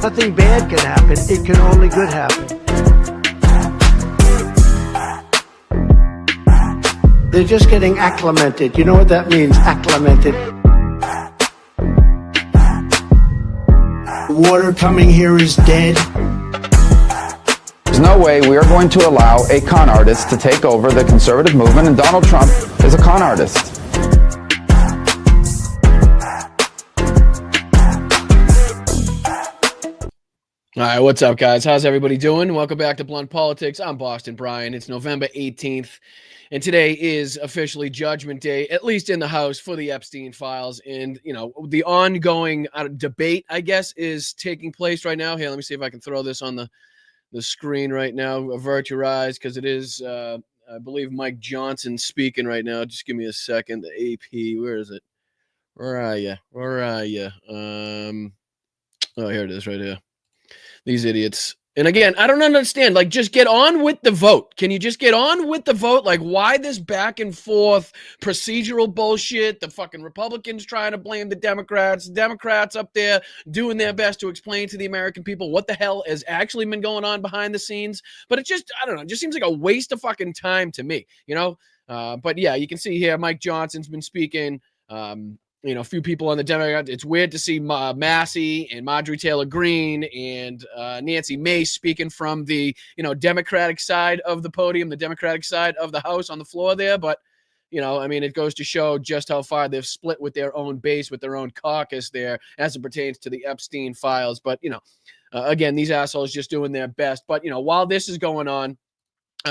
Nothing bad can happen. It can only good happen. They're just getting acclimated. You know what that means, acclimated? Water coming here is dead. There's no way we are going to allow a con artist to take over the conservative movement, and Donald Trump is a con artist. All right, what's up, guys? How's everybody doing? Welcome back to Blunt Politics. I'm Boston Brian. It's November 18th, and today is officially Judgment Day, at least in the House, for the Epstein files. And, you know, the ongoing debate, I guess, is taking place right now. Here, let me see if I can throw this on the screen right now. Avert your eyes, because it is, I believe, Mike Johnson speaking right now. Just give me a second. The AP, where is it? Where are you? Where are you? Oh, here it is right here. These idiots. And again, I don't understand. Like, just get on with the vote. Can you just get on with the vote? Like, why this back and forth procedural bullshit? The fucking Republicans trying to blame the Democrats. Democrats up there doing their best to explain to the American people what the hell has actually been going on behind the scenes. But it just, I don't know, it just seems like a waste of fucking time to me, you know? But yeah, you can see here, Mike Johnson's been speaking. You know, a few people on the Democrat. It's weird to see Massey and Marjorie Taylor Greene and Nancy Mace speaking from the, you know, Democratic side of the podium, the Democratic side of the House on the floor there. But, you know, I mean, it goes to show just how far they've split with their own base, with their own caucus there as it pertains to the Epstein files. But, you know, again, these assholes just doing their best. But, you know, while this is going on,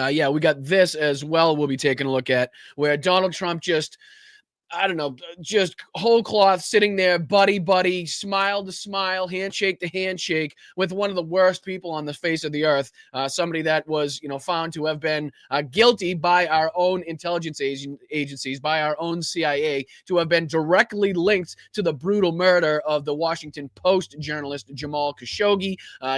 yeah, we got this as well we'll be taking a look at, where Donald Trump just, I don't know, just whole cloth sitting there, buddy, smile to smile, handshake to handshake with one of the worst people on the face of the earth. Somebody that was, you know, found to have been guilty by our own intelligence agencies, by our own CIA, to have been directly linked to the brutal murder of the Washington Post journalist Jamal Khashoggi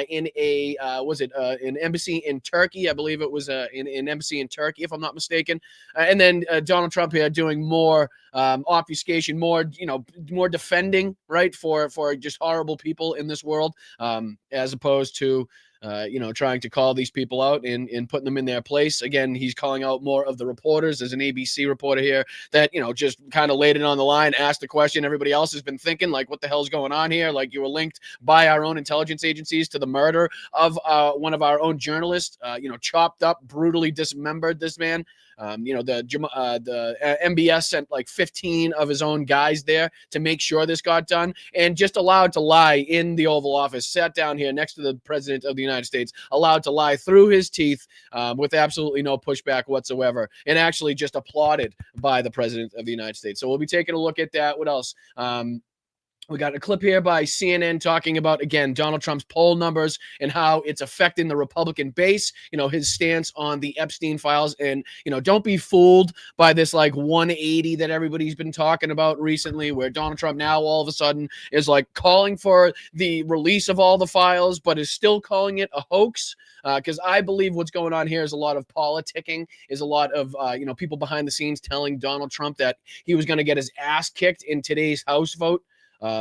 in a, an embassy in Turkey? I believe it was an embassy in Turkey, if I'm not mistaken. And then Donald Trump here doing more obfuscation, more, you know, more defending, right, for just horrible people in this world, as opposed to, you know, trying to call these people out and putting them in their place. Again, he's calling out more of the reporters. There's an ABC reporter here that, you know, just kind of laid it on the line, asked the question everybody else has been thinking, like, what the hell's going on here? Like, you were linked by our own intelligence agencies to the murder of one of our own journalists, you know, chopped up, brutally dismembered this man. You know, the MBS sent like 15 of his own guys there to make sure this got done, and just allowed to lie in the Oval Office, sat down here next to the President of the United States, allowed to lie through his teeth with absolutely no pushback whatsoever, and actually just applauded by the President of the United States. So we'll be taking a look at that. What else? We got a clip here by CNN talking about, again, Donald Trump's poll numbers and how it's affecting the Republican base, you know, his stance on the Epstein files. And, you know, don't be fooled by this like 180 that everybody's been talking about recently, where Donald Trump now all of a sudden is like calling for the release of all the files, but is still calling it a hoax. Because I believe what's going on here is a lot of politicking, is a lot of, you know, people behind the scenes telling Donald Trump that he was going to get his ass kicked in today's House vote.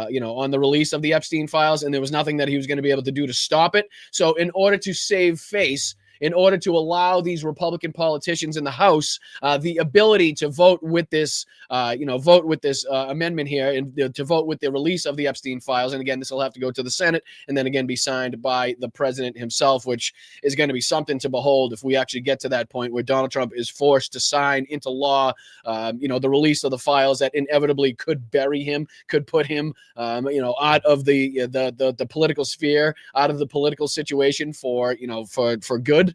You know, on the release of the Epstein files, and there was nothing that he was going to be able to do to stop it. So in order to save face, in order to allow these Republican politicians in the House the ability to vote with this, amendment here, and to vote with the release of the Epstein files. And again, this will have to go to the Senate and then again be signed by the president himself, which is going to be something to behold if we actually get to that point where Donald Trump is forced to sign into law, you know, the release of the files that inevitably could bury him, could put him, you know, out of the political sphere, out of the political situation for, you know, for good.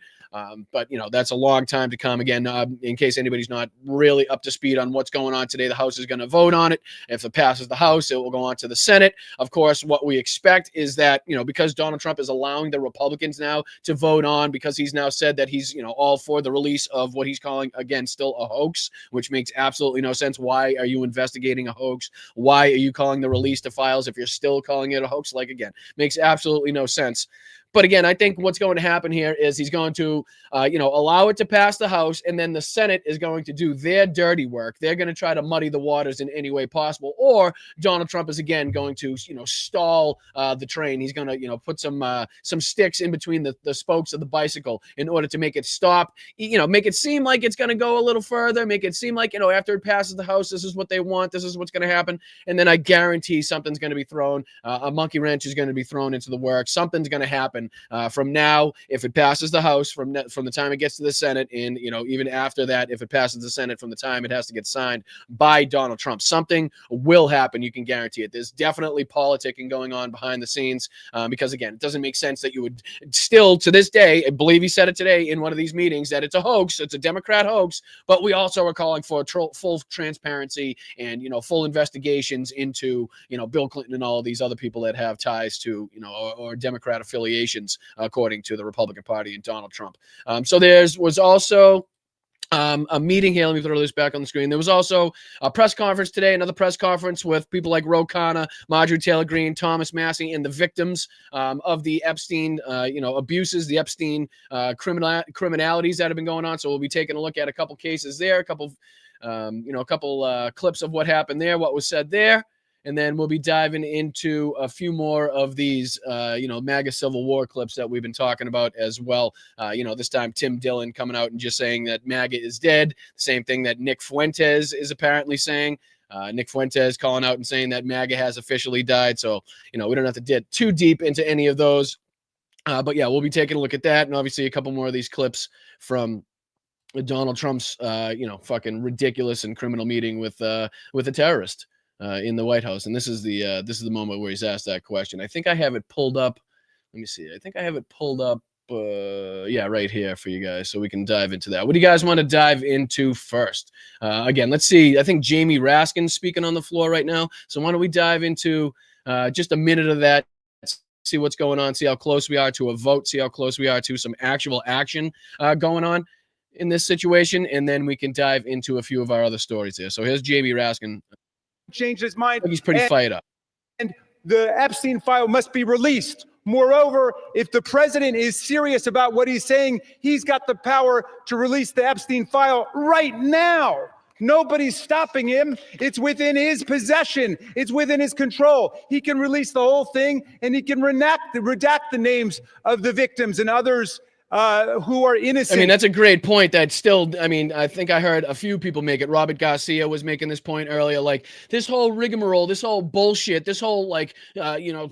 But, you know, that's a long time to come. Again, in case anybody's not really up to speed on what's going on today, the House is going to vote on it. If it passes the House, it will go on to the Senate. Of course, what we expect is that, you know, because Donald Trump is allowing the Republicans now to vote on, because he's now said that he's, you know, all for the release of what he's calling, again, still a hoax, which makes absolutely no sense. Why are you investigating a hoax? Why are you calling the release to files if you're still calling it a hoax? Like, again, makes absolutely no sense. But again, I think what's going to happen here is he's going to, allow it to pass the House, and then the Senate is going to do their dirty work. They're going to try to muddy the waters in any way possible, or Donald Trump is again going to, stall the train. He's going to, put some sticks in between the spokes of the bicycle in order to make it stop. Make it seem like it's going to go a little further. Make it seem like, after it passes the House, this is what they want. This is what's going to happen. And then I guarantee something's going to be thrown. A monkey wrench is going to be thrown into the works. Something's going to happen from now. If it passes the House, from the time it gets to the Senate, and even after that, if it passes the Senate, from the time it has to get signed by Donald Trump, something will happen. You can guarantee it. There's definitely politicking going on behind the scenes, because again, it doesn't make sense that you would still, to this day, I believe he said it today in one of these meetings, that it's a hoax. It's a Democrat hoax, but we also are calling for full transparency and full investigations into Bill Clinton and all of these other people that have ties to or Democrat affiliations, according to the Republican Party and Donald Trump. So there was also a meeting here. Let me throw this back on the screen. There was also a press conference today, another press conference with people like Ro Khanna, Marjorie Taylor Greene, Thomas Massie, and the victims of the Epstein, abuses, the Epstein criminalities that have been going on. So we'll be taking a look at a couple cases there, a couple clips of what happened there, what was said there. And then we'll be diving into a few more of these, MAGA Civil War clips that we've been talking about as well. This time Tim Dillon coming out and just saying that MAGA is dead. Same thing that Nick Fuentes is apparently saying. Nick Fuentes calling out and saying that MAGA has officially died. So, we don't have to get too deep into any of those. But yeah, we'll be taking a look at that. And obviously a couple more of these clips from Donald Trump's, fucking ridiculous and criminal meeting with a terrorist in the White House. And this is the moment where he's asked that question. I think I have it pulled up. Let me see. I think I have it pulled up. Right here for you guys, so we can dive into that. What do you guys want to dive into first? Again, let's see. I think Jamie Raskin's speaking on the floor right now. So why don't we dive into just a minute of that, see what's going on, see how close we are to a vote, see how close we are to some actual action going on in this situation, and then we can dive into a few of our other stories here. So here's Jamie Raskin. Changed his mind. He's pretty fired up. And the Epstein file must be released. Moreover, if the president is serious about what he's saying, he's got the power to release the Epstein file right now. Nobody's stopping him. It's within his possession. It's within his control. He can release the whole thing, and he can redact the names of the victims and others who are innocent. I mean, that's a great point. That still, I think I heard a few people make it. Robert Garcia was making this point earlier. Like, this whole rigmarole, this whole bullshit, this whole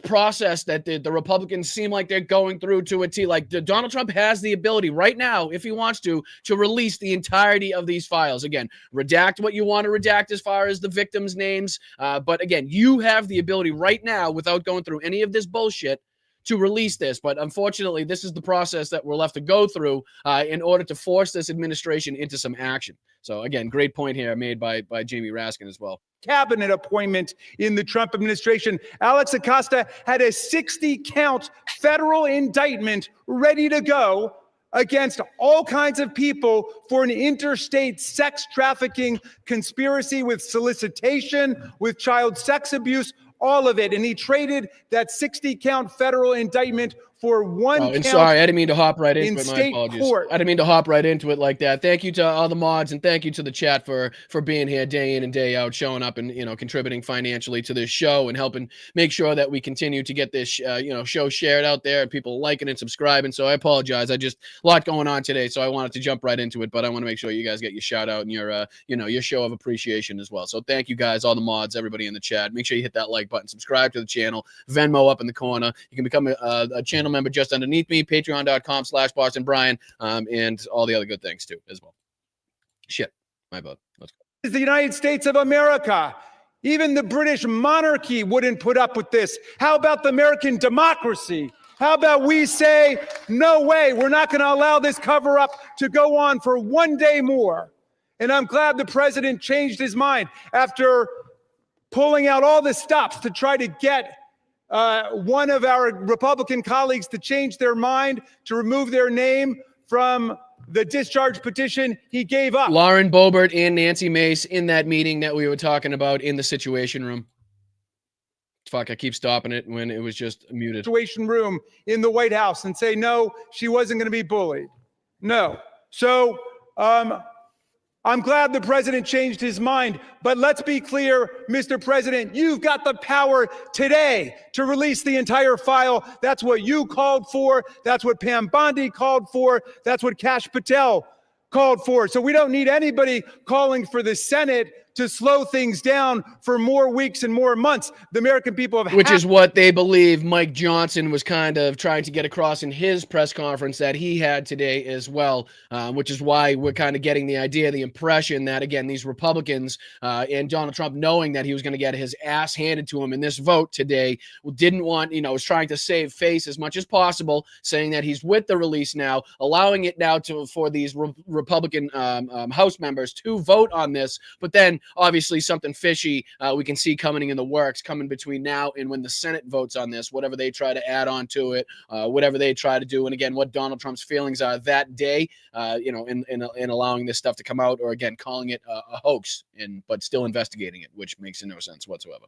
process that the Republicans seem like they're going through to a T. Like, Donald Trump has the ability right now, if he wants to release the entirety of these files. Again, redact what you want to redact as far as the victims' names. But again, you have the ability right now, without going through any of this bullshit, to release this. But unfortunately, this is the process that we're left to go through in order to force this administration into some action. So again, great point here made by Jamie Raskin as well. Cabinet appointment in the Trump administration. Alex Acosta had a 60-count federal indictment ready to go against all kinds of people for an interstate sex trafficking conspiracy with solicitation, with child sex abuse, all of it. And he traded that 60-count federal indictment for one count. Sorry, I didn't mean to hop right into it. My state apologies. court. I didn't mean to hop right into it like that. Thank you to all the mods, and thank you to the chat for being here day in and day out, showing up and contributing financially to this show and helping make sure that we continue to get this show shared out there and people liking and subscribing. So I apologize. I just a lot going on today, so I wanted to jump right into it, but I want to make sure you guys get your shout out and your your show of appreciation as well. So thank you guys, all the mods, everybody in the chat. Make sure you hit that like button, subscribe to the channel, Venmo up in the corner. You can become a channel member just underneath me, patreon.com/BostonBrian, and all the other good things too as well. Shit, my bad. Let's go. Is the United States of America. Even the British monarchy wouldn't put up with this. How about the American democracy? How about we say, no way, we're not going to allow this cover up to go on for one day more. And I'm glad the president changed his mind after pulling out all the stops to try to get one of our Republican colleagues to change their mind, to remove their name from the discharge petition. He gave up. Lauren Boebert and Nancy Mace in that meeting that we were talking about in the Situation Room. Fuck, I keep stopping it when it was just muted. Situation room in the White House and say, no, she wasn't going to be bullied. No. So I'm glad the president changed his mind, but let's be clear, Mr. President, you've got the power today to release the entire file. That's what you called for. That's what Pam Bondi called for. That's what Kash Patel called for. So we don't need anybody calling for the Senate to slow things down for more weeks and more months. The American people have Which is what they believe Mike Johnson was kind of trying to get across in his press conference that he had today as well, which is why we're kind of getting the idea, the impression that, again, these Republicans and Donald Trump, knowing that he was going to get his ass handed to him in this vote today, didn't want, was trying to save face as much as possible, saying that he's with the release now, allowing it now for these Republican House members to vote on this, but then obviously something fishy we can see coming in the works, coming between now and when the Senate votes on this, whatever they try to add on to it, whatever they try to do, and again, what Donald Trump's feelings are that day, in allowing this stuff to come out, or again, calling it a hoax, but still investigating it, which makes no sense whatsoever.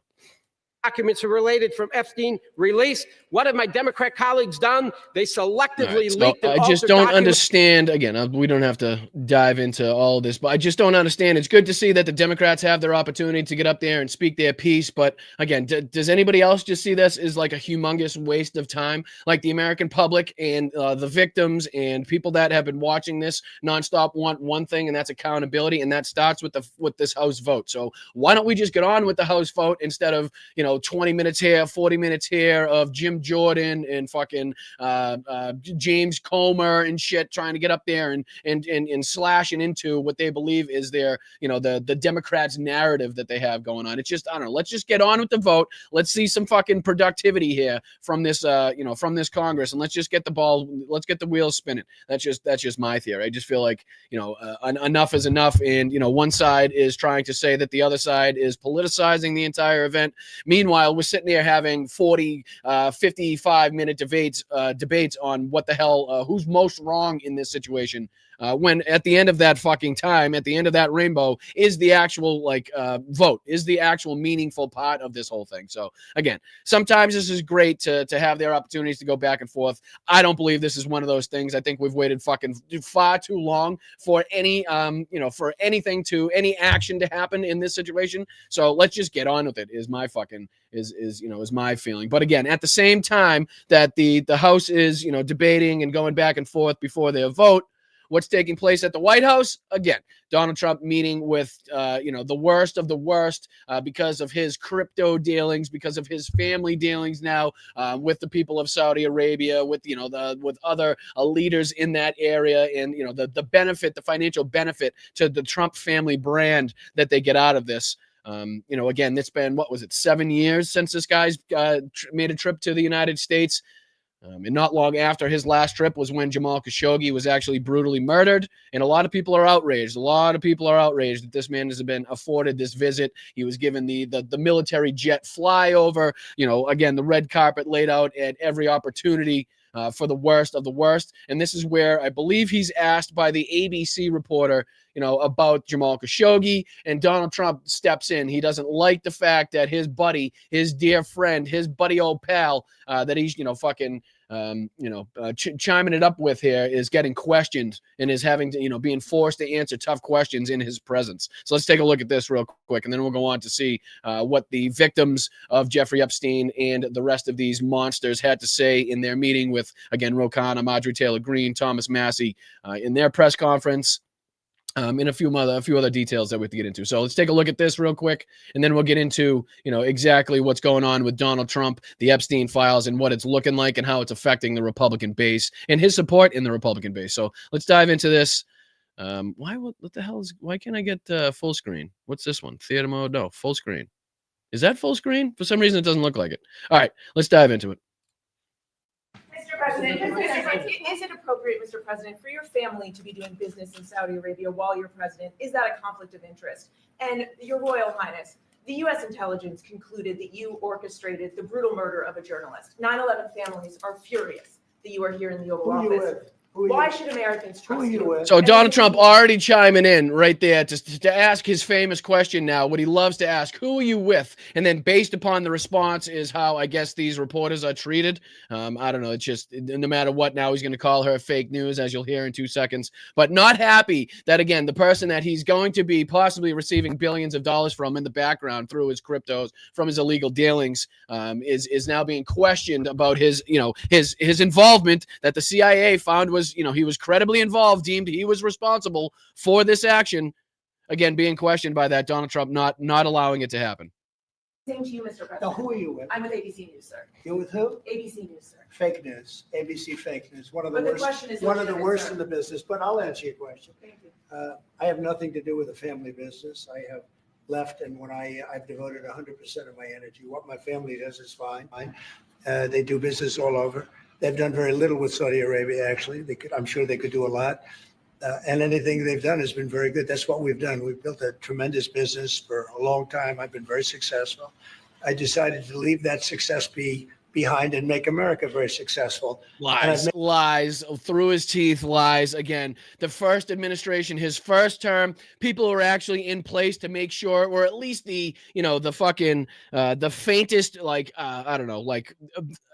Documents are related from Epstein release. What have my Democrat colleagues done? They selectively leaked and I just don't understand. Again, we don't have to dive into all this, but I just don't understand. It's good to see that the Democrats have their opportunity to get up there and speak their piece. But again, does anybody else just see this as like a humongous waste of time? Like the American public and the victims and people that have been watching this nonstop want one thing, and that's accountability. And that starts with this House vote. So why don't we just get on with the House vote instead of, 20 minutes here, 40 minutes here of Jim Jordan and fucking James Comer and shit trying to get up there and slashing into what they believe is their, the Democrats' narrative that they have going on. It's just, I don't know. Let's just get on with the vote. Let's see some fucking productivity here from this, from this Congress, and let's just get the wheels spinning. That's just my theory. I just feel like, enough is enough. And, one side is trying to say that the other side is politicizing the entire event. Meanwhile, we're sitting there having 40, 55-minute debates on what the hell, who's most wrong in this situation. When at the end of that fucking time, at the end of that rainbow, is the actual vote, is the actual meaningful part of this whole thing. So again, sometimes this is great to have their opportunities to go back and forth. I don't believe this is one of those things. I think we've waited fucking far too long for any, for anything any action to happen in this situation. So let's just get on with it. Is my fucking is my feeling. But again, at the same time that the House is debating and going back and forth before their vote, what's taking place at the White House? Again, Donald Trump meeting with, the worst of the worst because of his crypto dealings, because of his family dealings now with the people of Saudi Arabia, with, with other leaders in that area, and, the financial benefit to the Trump family brand that they get out of this. Again, it's been, 7 years since this guy's made a trip to the United States. And not long after his last trip was when Jamal Khashoggi was actually brutally murdered. And a lot of people are outraged. A lot of people are outraged that this man has been afforded this visit. He was given the military jet flyover, again, the red carpet laid out at every opportunity for the worst of the worst. And this is where I believe he's asked by the ABC reporter, about Jamal Khashoggi, and Donald Trump steps in. He doesn't like the fact that his buddy, his dear friend, his buddy old pal, that he's, chiming it up with here, is getting questioned and is having to, being forced to answer tough questions in his presence. So let's take a look at this real quick, and then we'll go on to see what the victims of Jeffrey Epstein and the rest of these monsters had to say in their meeting with, again, Ro Khanna, Marjorie Taylor Greene, Thomas Massie, in their press conference. And a few other details that we have to get into. So let's take a look at this real quick, and then we'll get into, exactly what's going on with Donald Trump, the Epstein files, and what it's looking like and how it's affecting the Republican base and his support in the Republican base. So let's dive into this. Why can't I get full screen? What's this one? Theater mode? No, full screen. Is that full screen? For some reason, it doesn't look like it. All right, let's dive into it. Mr. President, is it appropriate, Mr. President, for your family to be doing business in Saudi Arabia while you're president? Is that a conflict of interest? And Your Royal Highness, the U.S. intelligence concluded that you orchestrated the brutal murder of a journalist. 9/11 families are furious that you are here in the Oval Office. Why should Americans Who are trust you you? with? So Donald Anything Trump you- already chiming in right there to ask his famous question now, what he loves to ask, who are you with? And then based upon the response is how I guess these reporters are treated. I don't know. It's just no matter what, now he's going to call her fake news, as you'll hear in 2 seconds. But not happy that, again, the person that he's going to be possibly receiving billions of dollars from in the background through his cryptos, from his illegal dealings, is now being questioned about his involvement that the CIA found was, he was credibly involved, deemed he was responsible for this action. Again, being questioned by that Donald Trump not allowing it to happen. Same to you, Mr. President. Now, who are you with? I'm with ABC News, sir. You're with who? ABC News, sir. Fake news, ABC fake news. One of the But the worst. question is One of the legitimate, worst sir. in the business. But I'll answer your question. Thank you. I have nothing to do with the family business. I have left, and when I've devoted 100% of my energy. What my family does is fine. They do business all over. They've done very little with Saudi Arabia, actually. I'm sure they could do a lot. And anything they've done has been very good. That's what we've done. We've built a tremendous business for a long time. I've been very successful. I decided to leave that success behind and make America very successful. Lies through his teeth, lies. Again, the first administration, his first term, people were actually in place to make sure, or at least the fucking the faintest, I don't know,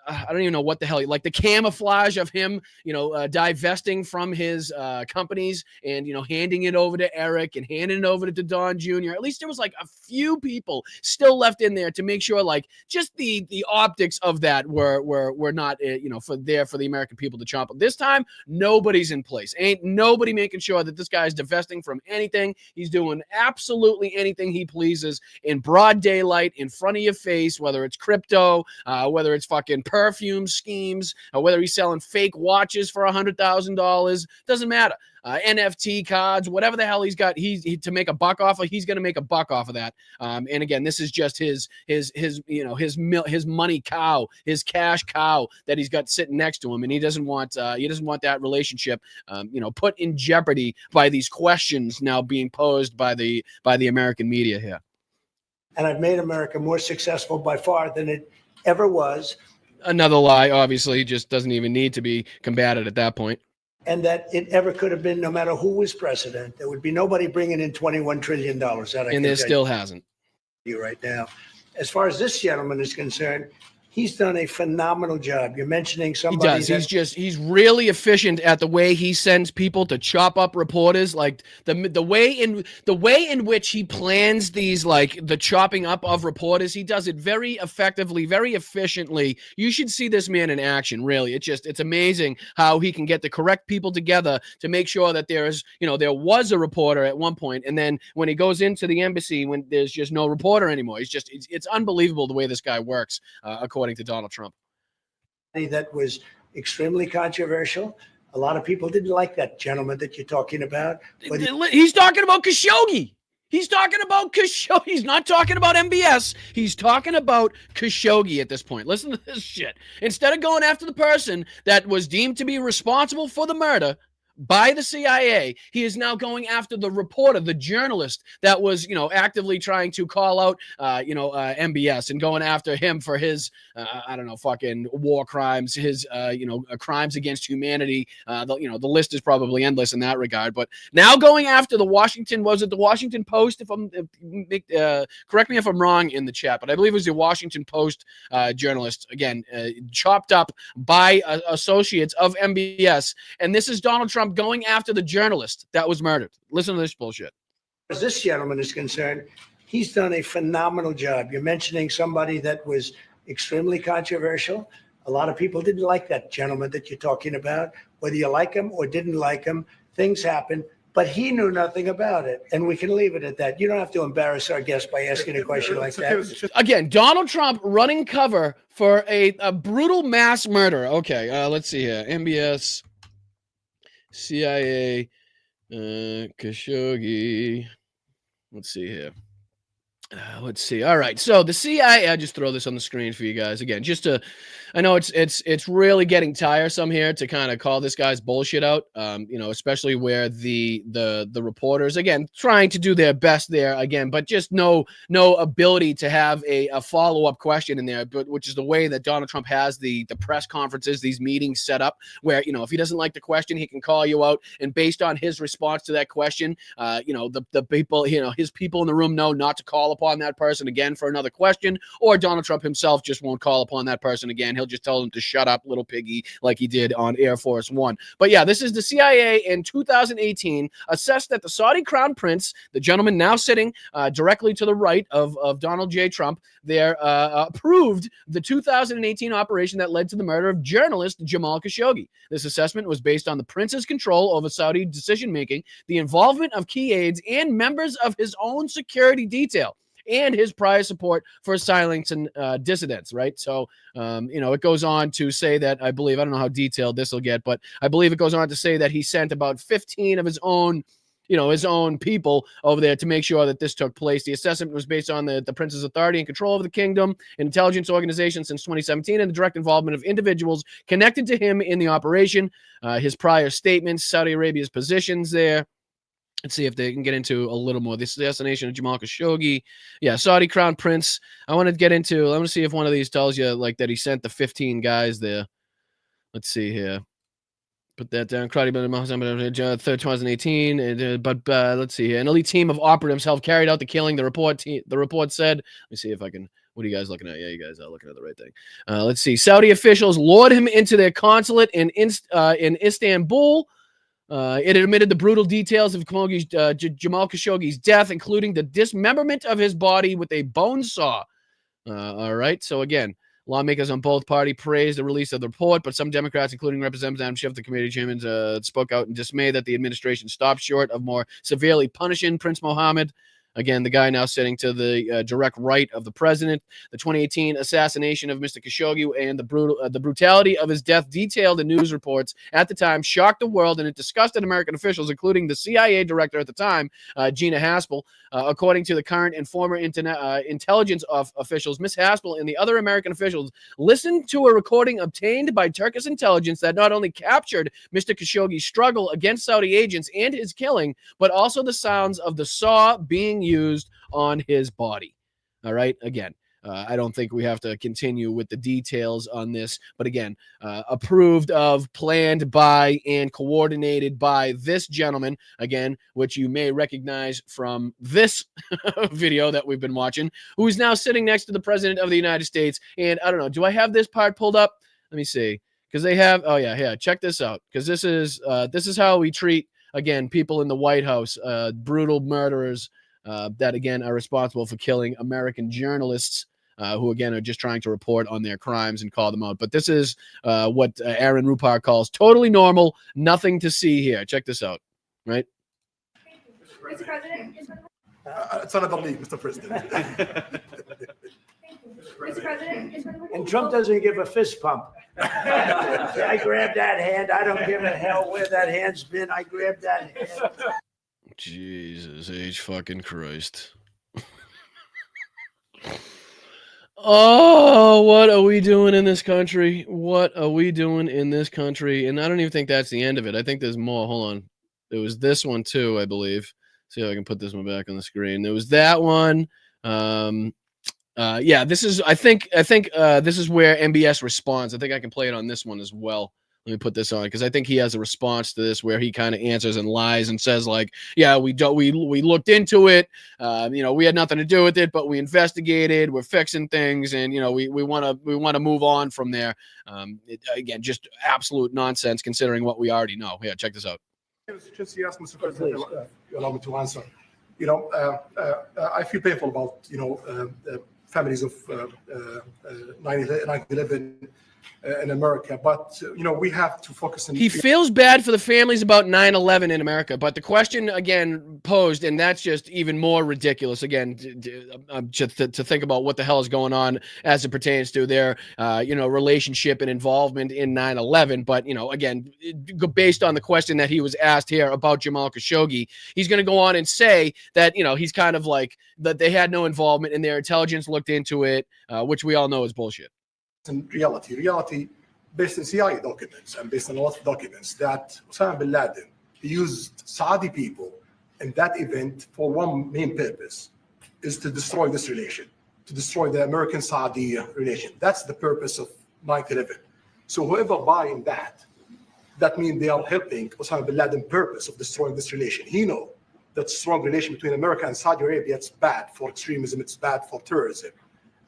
I don't even know what the hell, like the camouflage of him, divesting from his companies and, handing it over to Eric and handing it over to Don Jr. At least there was like a few people still left in there to make sure, like, just the optics of that were not, for the American people to chomp. This time, nobody's in place. Ain't nobody making sure that this guy's divesting from anything. He's doing absolutely anything he pleases in broad daylight, in front of your face, whether it's crypto, whether it's fucking perfume schemes, or whether he's selling fake watches for $100,000. Doesn't matter. NFT cards, whatever the hell he's got, he to make a buck off of, he's going to make a buck off of that. And again, this is just his money cow, his cash cow that he's got sitting next to him, and he doesn't want that relationship, put in jeopardy by these questions now being posed by the American media here. And I've made America more successful by far than it ever was. Another lie, obviously, just doesn't even need to be combated at that point. And that it ever could have been, no matter who was president. There would be nobody bringing in $21 trillion. And there still hasn't. You right now. As far as this gentleman is concerned, he's done a phenomenal job. You're mentioning somebody. He does. He's really efficient at the way he sends people to chop up reporters. Like the way in which he plans these, like the chopping up of reporters. He does it very effectively, very efficiently. You should see this man in action. Really, it's amazing how he can get the correct people together to make sure that there was a reporter at one point, and then when he goes into the embassy, when there's just no reporter anymore. It's unbelievable the way this guy works. According to Donald Trump. That was extremely controversial. A lot of people didn't like that gentleman that you're talking about. But he's talking about Khashoggi. He's talking about Khashoggi. He's not talking about MBS. He's talking about Khashoggi at this point. Listen to this shit. Instead of going after the person that was deemed to be responsible for the murder by the CIA, he is now going after the reporter, the journalist that was, actively trying to call out, MBS, and going after him for his, fucking war crimes, his, crimes against humanity. The list is probably endless in that regard. But now going after the Washington Post? Correct me if I'm wrong in the chat, but I believe it was the Washington Post journalist, again, chopped up by associates of MBS. And this is Donald Trump going after the journalist that was murdered. Listen to this bullshit. As this gentleman is concerned, he's done a phenomenal job. You're mentioning somebody that was extremely controversial. A lot of people didn't like that gentleman that you're talking about. Whether you like him or didn't like him, things happen. But he knew nothing about it. And we can leave it at that. You don't have to embarrass our guest by asking a question like that. Again, Donald Trump running cover for a brutal mass murder. Okay, let's see here. MBS, CIA, Khashoggi. Let's see here. Let's see. All right. So the CIA, I'll just throw this on the screen for you guys again, just to, I know it's really getting tiresome here to kind of call this guy's bullshit out. Especially where the reporters, again, trying to do their best there again, but just no ability to have a follow-up question in there, but which is the way that Donald Trump has the press conferences, these meetings set up where, if he doesn't like the question, he can call you out. And based on his response to that question, the people, his people in the room know not to call upon that person again for another question, or Donald Trump himself just won't call upon that person again. He'll just tell them to shut up, little piggy, like he did on Air Force One. But yeah, this is the CIA in 2018 assessed that the Saudi crown prince, the gentleman now sitting directly to the right of Donald J. Trump, there approved the 2018 operation that led to the murder of journalist Jamal Khashoggi. This assessment was based on the prince's control over Saudi decision-making, the involvement of key aides and members of his own security detail, and his prior support for silencing dissidents, right? So, it goes on to say that, I believe, I don't know how detailed this will get, but I believe it goes on to say that he sent about 15 of his own people over there to make sure that this took place. The assessment was based on the prince's authority and control of the kingdom, an intelligence organization since 2017, and the direct involvement of individuals connected to him in the operation, his prior statements, Saudi Arabia's positions there. Let's see if they can get into a little more. The assassination of Jamal Khashoggi. Yeah, Saudi Crown Prince. I want to see if one of these tells you like that he sent the 15 guys there. Let's see here. Put that down. 2018. But let's see here. An elite team of operatives carried out the killing. The report said. Let me see if I can. What are you guys looking at? Yeah, you guys are looking at the right thing. Let's see. Saudi officials lured him into their consulate in Istanbul. It admitted the brutal details of Jamal Khashoggi's death, including the dismemberment of his body with a bone saw. All right. So again, lawmakers on both parties praised the release of the report, but some Democrats, including Representative Adam Schiff, the committee chairman, spoke out in dismay that the administration stopped short of more severely punishing Prince Mohammed. Again, the guy now sitting to the direct right of the president. The 2018 assassination of Mr. Khashoggi and the brutality of his death, detailed in news reports at the time, shocked the world, and it disgusted American officials, including the CIA director at the time, Gina Haspel. According to the current and former intelligence officials, Ms. Haspel and the other American officials listened to a recording obtained by Turkish intelligence that not only captured Mr. Khashoggi's struggle against Saudi agents and his killing, but also the sounds of the saw being used on his body. All right. Again, I don't think we have to continue with the details on this, but again, approved of, planned by, and coordinated by this gentleman, again, which you may recognize from this video that we've been watching, who is now sitting next to the president of the United States. And I don't know, do I have this part pulled up? Let me see, because they have, oh yeah, check this out, because this is how we treat, again, people in the White House, brutal murderers that, again, are responsible for killing American journalists who, again, are just trying to report on their crimes and call them out. But this is what Aaron Rupar calls totally normal, nothing to see here. Check this out, right? Mr. President? It's another league, Mr. President. Mr. President? And Trump doesn't give a fist pump. I grabbed that hand. I don't give a hell where that hand's been. I grabbed that hand. Jesus H fucking Christ. Oh, what are we doing in this country? What are we doing in this country? And I don't even think that's the end of it. I think there's more. Hold on. There was this one too, I believe. See if I can put this one back on the screen. There was that one. Yeah, this is, I think this is where MBS responds. I think I can play it on this one as well. Let me put this on, because I think he has a response to this where he kind of answers and lies and says, like, yeah, we looked into it. We had nothing to do with it, but we investigated. We're fixing things, and we want to move on from there. Again, just absolute nonsense considering what we already know. Yeah, check this out. Just yes, Mr. President, allow me to answer. I feel painful about families of 9/11 in America. But we have to focus on. He feels bad for the families about 9/11 in America, but the question again posed, and that's just even more ridiculous. Again, to think about what the hell is going on as it pertains to their, relationship and involvement in 9/11. But again, based on the question that he was asked here about Jamal Khashoggi, he's going to go on and say that he's kind of like that they had no involvement and their intelligence looked into it, which we all know is bullshit. In reality based on CIA documents and based on a lot of documents that Osama bin Laden used Saudi people in that event for one main purpose, is to destroy this relation, to destroy the American-Saudi relation. That's the purpose of 9/11. So whoever buying that means they are helping Osama bin Laden's purpose of destroying this relation. He knows that strong relation between America and Saudi Arabia, it's bad for extremism, it's bad for terrorism.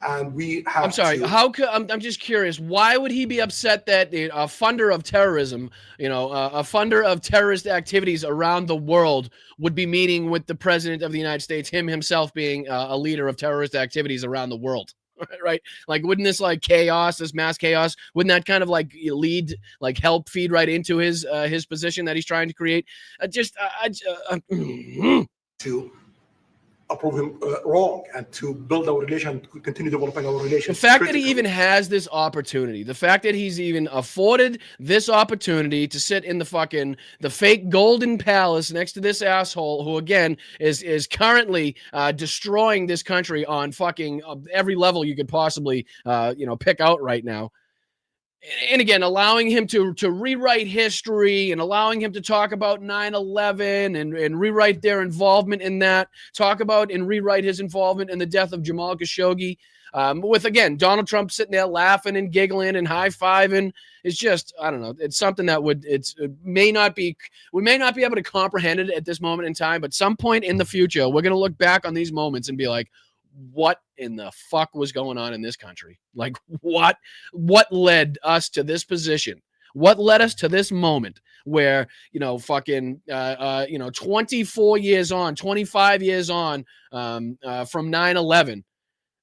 And we have. I'm sorry. How could I'm just curious? Why would he be upset that a funder of terrorism, a funder of terrorist activities around the world, would be meeting with the president of the United States, him himself being a leader of terrorist activities around the world? Right? Like, wouldn't this chaos, this mass chaos, wouldn't that kind of lead, help feed right into his position that he's trying to create? To approve him wrong and to build our relation, continue developing our relation. The fact that he even has this opportunity, the fact that he's even afforded this opportunity to sit in the fake golden palace next to this asshole who again is currently destroying this country on fucking every level you could possibly pick out right now. And again, allowing him to rewrite history and allowing him to talk about 9/11 and rewrite their involvement in that, talk about and rewrite his involvement in the death of Jamal Khashoggi, with, again, Donald Trump sitting there laughing and giggling and high-fiving. It's just, I don't know. It's something that we may not be able to comprehend it at this moment in time, but some point in the future, we're going to look back on these moments and be like, what in the fuck was going on in this country? Like, what led us to this position? What led us to this moment where, 24 years on, 25 years on, from 9/11,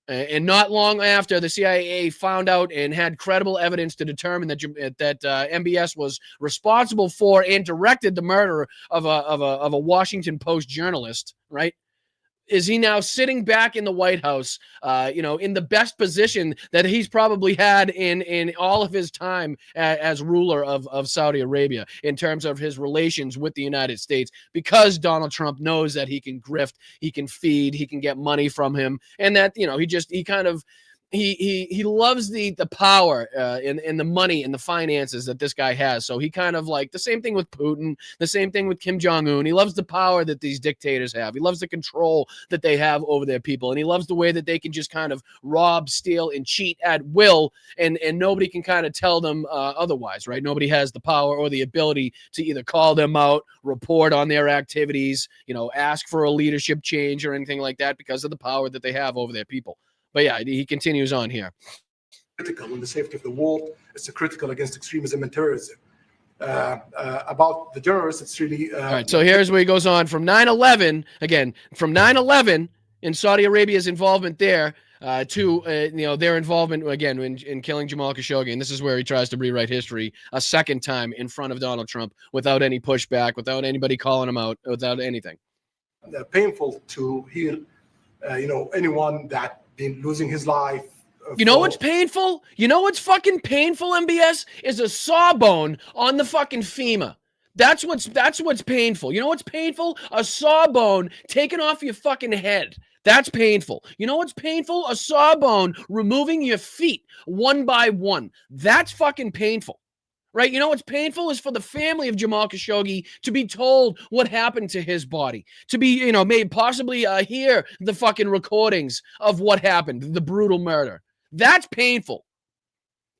and not long after, the CIA found out and had credible evidence to determine that MBS was responsible for and directed the murder of a Washington Post journalist, right? Is he now sitting back in the White House, in the best position that he's probably had in all of his time as ruler of Saudi Arabia in terms of his relations with the United States, because Donald Trump knows that he can grift, he can feed, he can get money from him, and that he loves the power and the money and the finances that this guy has. So he kind of the same thing with Putin, the same thing with Kim Jong-un. He loves the power that these dictators have. He loves the control that they have over their people. And he loves the way that they can just kind of rob, steal, and cheat at will. And nobody can kind of tell them otherwise, right? Nobody has the power or the ability to either call them out, report on their activities, ask for a leadership change or anything like that because of the power that they have over their people. But yeah, he continues on here. Critical in the safety of the world. It's critical against extremism and terrorism. About the journalists, it's really. All right, so here's where he goes on from 9/11, again, from 9/11 and Saudi Arabia's involvement there to their involvement, again, in killing Jamal Khashoggi. And this is where he tries to rewrite history a second time in front of Donald Trump without any pushback, without anybody calling him out, without anything. Painful to hear, anyone that been losing his life. You know what's painful? You know what's fucking painful, MBS? Is a sawbone on the fucking femur. That's what's painful. You know what's painful? A sawbone taken off your fucking head. That's painful. You know what's painful? A sawbone removing your feet one by one. That's fucking painful. Right? You know what's painful is for the family of Jamal Khashoggi to be told what happened to his body, to be, maybe possibly hear the fucking recordings of what happened, the brutal murder. That's painful.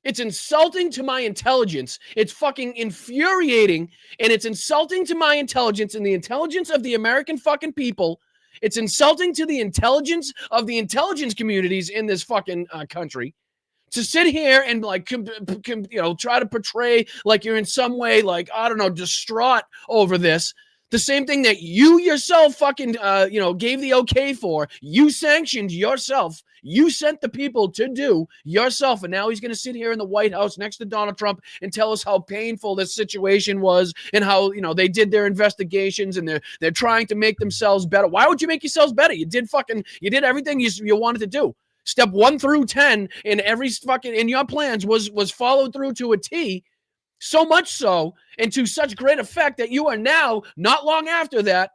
It's insulting to my intelligence. It's fucking infuriating, and it's insulting to my intelligence and the intelligence of the American fucking people. It's insulting to the intelligence of the intelligence communities in this fucking country. To sit here and try to portray like you're in some way distraught over this, the same thing that you yourself fucking gave the okay for, you sanctioned yourself you sent the people to do yourself. And now he's going to sit here in the White House next to Donald Trump and tell us how painful this situation was and how, you know, they did their investigations and they're trying to make themselves better. Why would you make yourselves better? You did everything you wanted to do. Step 1 through 10 in your plans was followed through to a T. So much so, and to such great effect that you are now, not long after that,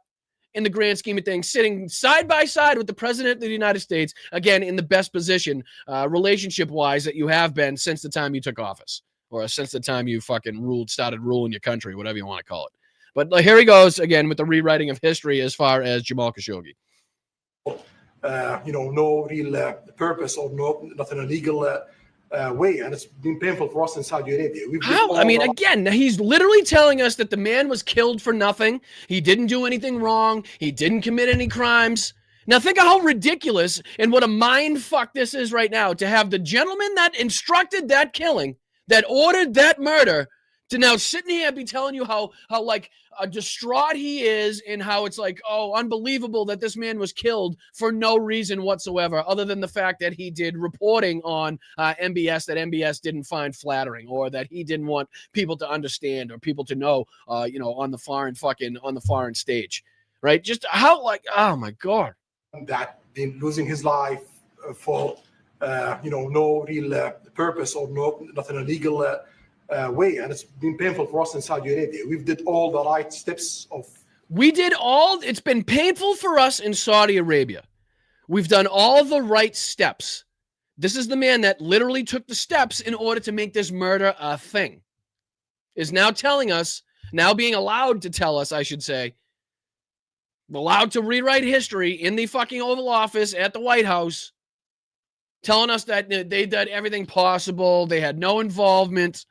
in the grand scheme of things, sitting side by side with the president of the United States, again, in the best position, relationship-wise, that you have been since the time you took office, or since the time you fucking started ruling your country, whatever you want to call it. But here he goes again with the rewriting of history as far as Jamal Khashoggi. No real purpose or not an illegal way, and it's been painful for us in Saudi Arabia. How? I mean, again, he's literally telling us that the man was killed for nothing. He didn't do anything wrong. He didn't commit any crimes. Now, think of how ridiculous and what a mind fuck this is right now to have the gentleman that instructed that killing, that ordered that murder, to now sitting here and be telling you how like distraught he is and how it's like, oh, unbelievable that this man was killed for no reason whatsoever, other than the fact that he did reporting on MBS that MBS didn't find flattering, or that he didn't want people to understand or people to know, on the foreign stage, right? Just how, like, oh my God. That been losing his life for, no real purpose or not an illegal way, and it's been painful for us in Saudi Arabia. We've did all the right steps it's been painful for us in Saudi Arabia. We've done all the right steps. This is the man that literally took the steps in order to make this murder a thing. Is now telling us, now being allowed to tell us, I should say, allowed to rewrite history in the fucking Oval Office at the White House, telling us that they did everything possible, they had no involvement.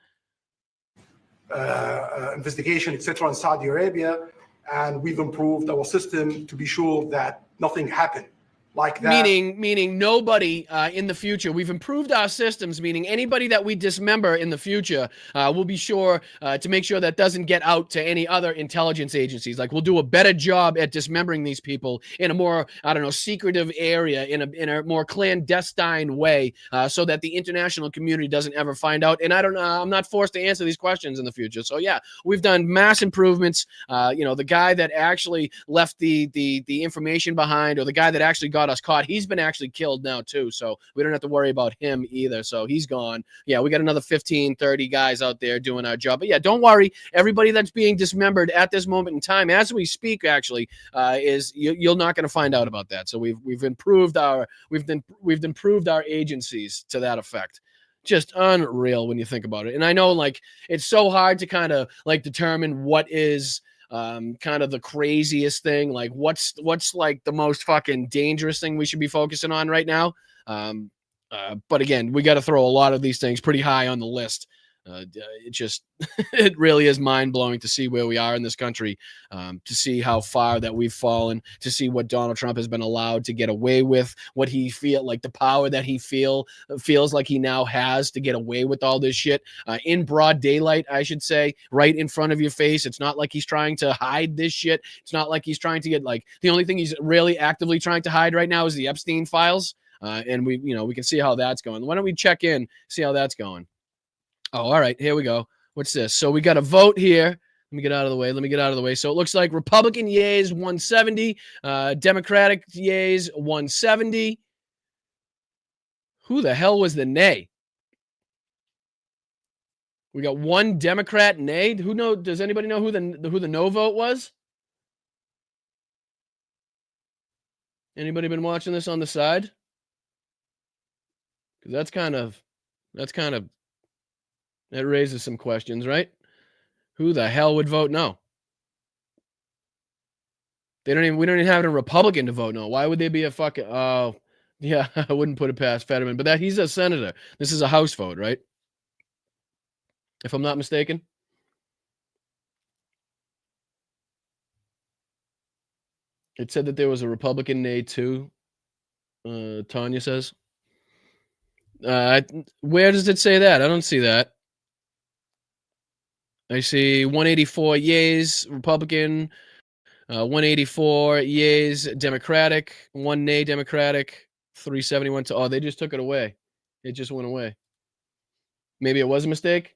Investigation, etc., in Saudi Arabia, and we've improved our system to be sure that nothing happened like that. Meaning nobody in the future. We've improved our systems, meaning anybody that we dismember in the future, we'll be sure to make sure that doesn't get out to any other intelligence agencies. Like, we'll do a better job at dismembering these people in a more, secretive area, in a more clandestine way, so that the international community doesn't ever find out. And I'm not forced to answer these questions in the future. So yeah, we've done mass improvements. The guy that actually left the information behind, or the guy that actually got us caught, he's been actually killed now too, so we don't have to worry about him either. So he's gone. Yeah, we got another 15, 30 guys out there doing our job. But yeah, don't worry, everybody that's being dismembered at this moment in time as we speak, actually, you're not going to find out about that. So we've improved our agencies to that effect. Just unreal when you think about it. And I know, like, it's so hard to kind of like determine what is kind of the craziest thing, like what's like the most fucking dangerous thing we should be focusing on right now. But again, we got to throw a lot of these things pretty high on the list. It really is mind-blowing to see where we are in this country, to see how far that we've fallen, to see what Donald Trump has been allowed to get away with, what he like the power that he feels like he now has to get away with all this shit, in broad daylight, I should say, right in front of your face. It's not like he's trying to hide this shit. It's not like he's trying to get, like, the only thing he's really actively trying to hide right now is the Epstein files. And we can see how that's going. Why don't we check in, see how that's going? Oh, all right. Here we go. What's this? So we got a vote here. Let me get out of the way. So it looks like Republican yeas 170, Democratic yeas 170. Who the hell was the nay? We got one Democrat nay. Does anybody know who the no vote was? Anybody been watching this on the side? Because that raises some questions, right? Who the hell would vote no? We don't even have a Republican to vote no. Why would they be a fucking, oh, yeah, I wouldn't put it past Fetterman, but he's a senator. This is a House vote, right? If I'm not mistaken. It said that there was a Republican nay too, Tanya says. Where does it say that? I don't see that. I see 184 yeas Republican, 184 yeas Democratic, 1 nay Democratic. 371 to, oh, they just took it away. It just went away. Maybe it was a mistake.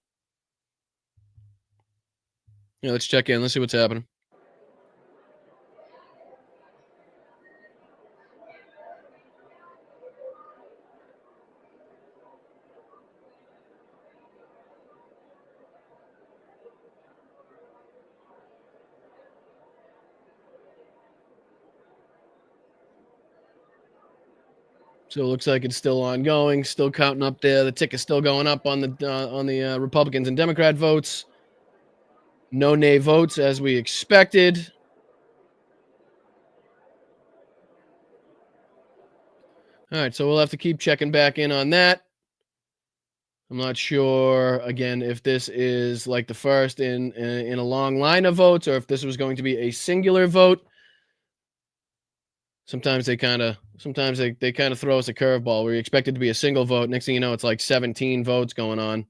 Yeah, let's check in. Let's see what's happening. So it looks like it's still ongoing, still counting up there. The tick is still going up on the Republicans and Democrat votes. No nay votes as we expected. All right, so we'll have to keep checking back in on that. I'm not sure, again, if this is like the first in a long line of votes or if this was going to be a singular vote. Sometimes they kind of throw us a curveball. We expect it to be a single vote. Next thing you know, it's like 17 votes going on.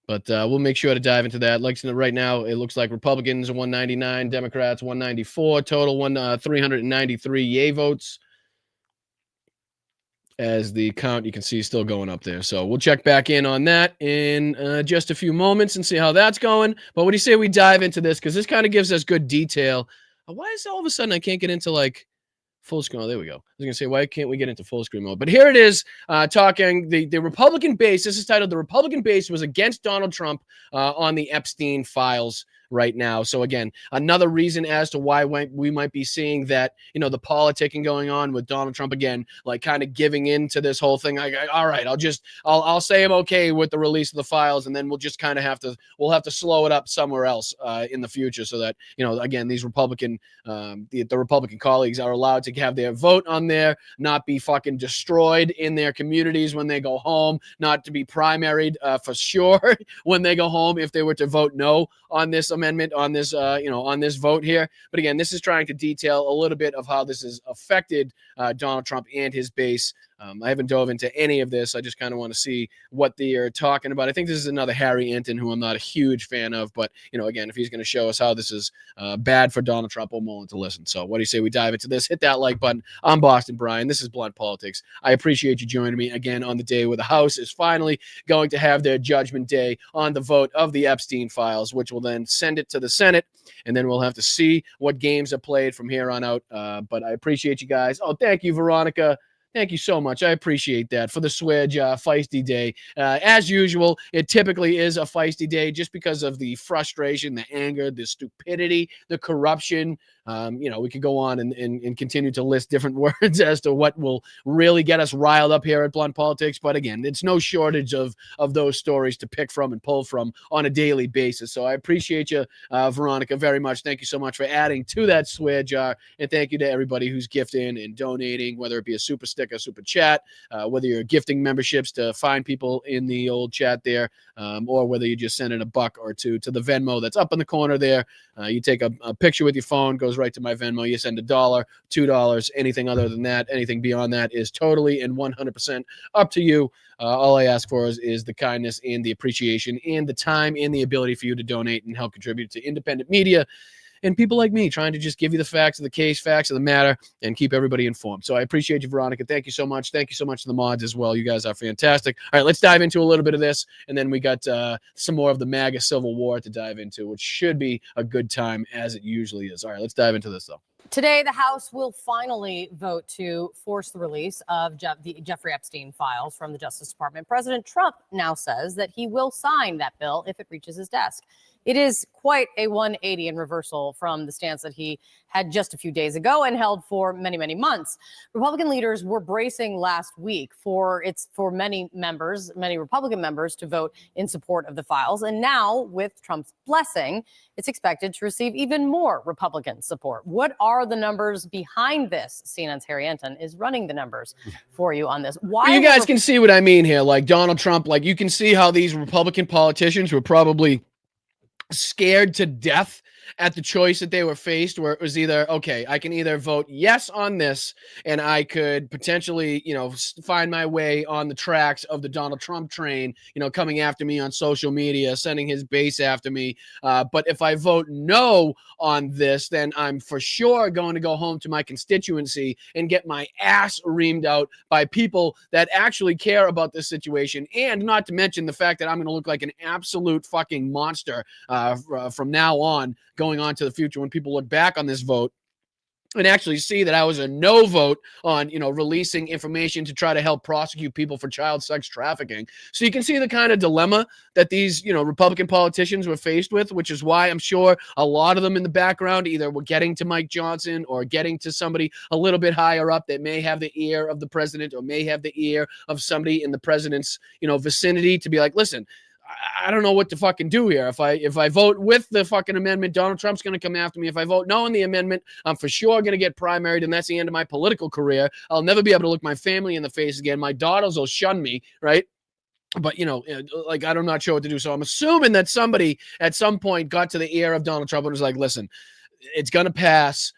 But we'll make sure to dive into that. Like right now, it looks like Republicans 199, Democrats 194, total 393 yay votes. As the count, you can see, still going up there. So we'll check back in on that in just a few moments and see how that's going. But what do you say we dive into this? Because this kind of gives us good detail. Why is all of a sudden I can't get into like full screen? Oh, there we go. I was going to say, why can't we get into full screen mode? But here it is, talking the Republican base. This is titled "The Republican Base Was Against Donald Trump on the Epstein Files." Right now. So again, another reason as to why we might be seeing that, you know, the politicking going on with Donald Trump again, like kind of giving in to this whole thing. All right, I'll say I'm okay with the release of the files, and then we'll just kind of we'll have to slow it up somewhere else in the future so that, you know, again, these Republican, the Republican colleagues are allowed to have their vote on there, not be fucking destroyed in their communities when they go home, not to be primaried for sure when they go home if they were to vote no on this amendment, on this on this vote here. But again, this is trying to detail a little bit of how this has affected Donald Trump and his base. I haven't dove into any of this. I just kind of want to see what they're talking about. I think this is another Harry Enten, who I'm not a huge fan of, but, you know, again, if he's going to show us how this is bad for Donald Trump, I'm willing to listen. So what do you say we dive into this? Hit that like button. I'm Boston Brian. This is Blunt Politics. I appreciate you joining me again on the day where the House is finally going to have their judgment day on the vote of the Epstein files, which will then send it to the Senate, and then we'll have to see what games are played from here on out. But I appreciate you guys. Oh, thank you, Veronica. Thank you so much. I appreciate that for the Swedge feisty day. As usual, it typically is a feisty day just because of the frustration, the anger, the stupidity, the corruption. We could go on and continue to list different words as to what will really get us riled up here at Blunt Politics. But again, it's no shortage of those stories to pick from and pull from on a daily basis. So I appreciate you, Veronica, very much. Thank you so much for adding to that Swedge. And thank you to everybody who's gifting and donating, whether it be a super sticker, super chat, whether you're gifting memberships to find people in the old chat there, or whether you just send in a buck or two to the Venmo that's up in the corner there. You take a picture with your phone, goes right to my Venmo. You send $1, $2, anything other than that, anything beyond that is totally and 100% up to you. All I ask for is the kindness and the appreciation and the time and the ability for you to donate and help contribute to independent media and people like me trying to just give you the facts of the case, facts of the matter, and keep everybody informed. So I appreciate you, Veronica. Thank you so much. Thank you so much to the mods as well. You guys are fantastic. All right, let's dive into a little bit of this, and then we got some more of the MAGA Civil War to dive into, which should be a good time, as it usually is. All right, let's dive into this, though. Today, the House will finally vote to force the release of the Jeffrey Epstein files from the Justice Department. President Trump now says that he will sign that bill if it reaches his desk. It is quite a 180 and reversal from the stance that he had just a few days ago and held for many, many months. Republican leaders were bracing last week for many Republican members to vote in support of the files. And now, with Trump's blessing, it's expected to receive even more Republican support. What are the numbers behind this? CNN's Harry Enten is running the numbers for you on this. Why you guys can see what I mean here. Like Donald Trump, like you can see how these Republican politicians were probably scared to death at the choice that they were faced, where it was either, okay, I can either vote yes on this and I could potentially, find my way on the tracks of the Donald Trump train, coming after me on social media, sending his base after me. But if I vote no on this, then I'm for sure going to go home to my constituency and get my ass reamed out by people that actually care about this situation. And not to mention the fact that I'm going to look like an absolute fucking monster from now on, going on to the future, when people look back on this vote and actually see that I was a no vote on, releasing information to try to help prosecute people for child sex trafficking. So you can see the kind of dilemma that these, Republican politicians were faced with, which is why I'm sure a lot of them in the background either were getting to Mike Johnson or getting to somebody a little bit higher up that may have the ear of the president or may have the ear of somebody in the president's, vicinity to be like, listen, I don't know what to fucking do here. If I vote with the fucking amendment, Donald Trump's going to come after me. If I vote no on the amendment, I'm for sure going to get primaried, and that's the end of my political career. I'll never be able to look my family in the face again. My daughters will shun me, right? But, I'm not sure what to do. So I'm assuming that somebody at some point got to the ear of Donald Trump and was like, listen, it's going to pass.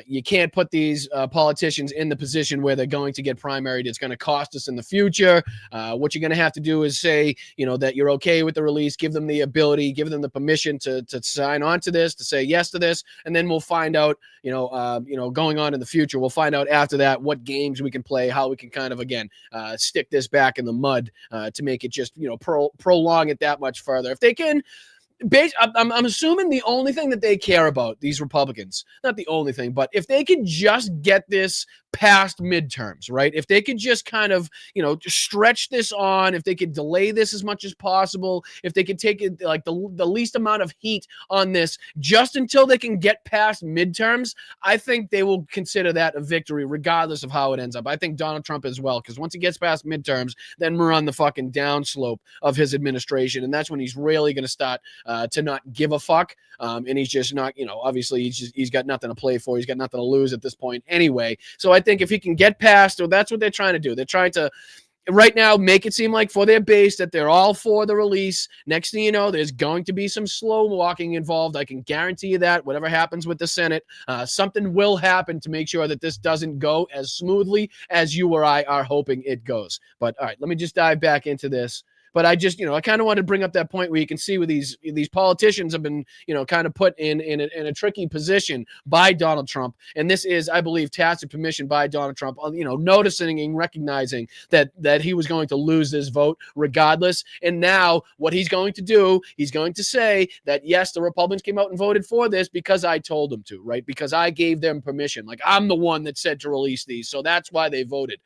You can't put these politicians in the position where they're going to get primaried. It's going to cost us in the future. What you're going to have to do is say, that you're okay with the release, give them the ability, give them the permission to sign on to this, to say yes to this, and then we'll find out, going on in the future. We'll find out after that what games we can play, how we can kind of, again, stick this back in the mud to make it just, prolong it that much further. If they can. I'm assuming the only thing that they care about, these Republicans, not the only thing, but if they could just get this past midterms, right? If they could just kind of, stretch this on, if they could delay this as much as possible, if they could take it like the least amount of heat on this just until they can get past midterms, I think they will consider that a victory regardless of how it ends up. I think Donald Trump as well, because once he gets past midterms, then we're on the fucking downslope of his administration, and that's when he's really going to start to not give a fuck. And he's just not, obviously he's got nothing to play for. He's got nothing to lose at this point anyway. So I think if he can get past, or that's what they're trying to do. They're trying to right now make it seem like for their base that they're all for the release. Next thing you know, there's going to be some slow walking involved. I can guarantee you that whatever happens with the Senate, something will happen to make sure that this doesn't go as smoothly as you or I are hoping it goes. But all right, let me just dive back into this. But I just, I kind of wanted to bring up that point where you can see where these politicians have been, kind of put in a tricky position by Donald Trump. And this is, I believe, tacit permission by Donald Trump, noticing and recognizing that he was going to lose this vote regardless. And now what he's going to do, he's going to say that, yes, the Republicans came out and voted for this because I told them to, right? Because I gave them permission. Like, I'm the one that said to release these. So that's why they voted.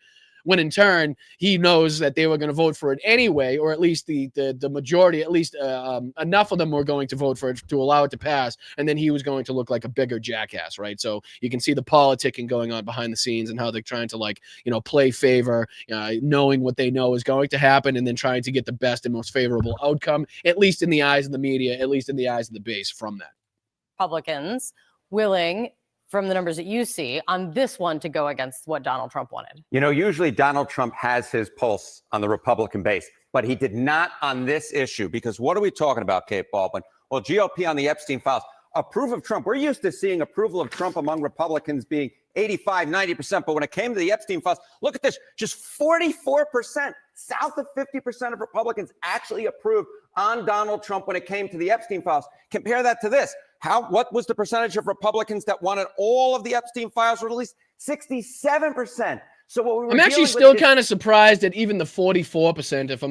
When in turn, he knows that they were going to vote for it anyway, or at least the majority, at least enough of them were going to vote for it to allow it to pass. And then he was going to look like a bigger jackass, right? So you can see the politicking going on behind the scenes and how they're trying to play favor, knowing what they know is going to happen, and then trying to get the best and most favorable outcome, at least in the eyes of the media, at least in the eyes of the base from that. Republicans willing, from the numbers that you see, on this one to go against what Donald Trump wanted? Usually Donald Trump has his pulse on the Republican base, but he did not on this issue. Because what are we talking about, Kate Baldwin? Well, GOP on the Epstein files. Approve of Trump. We're used to seeing approval of Trump among Republicans being 85, 90%. But when it came to the Epstein files, look at this, just 44%, south of 50% of Republicans actually approved on Donald Trump when it came to the Epstein files. Compare that to this. What was the percentage of Republicans that wanted all of the Epstein files released? 67%. So what we were I'm actually still kind of surprised at even the 44%, if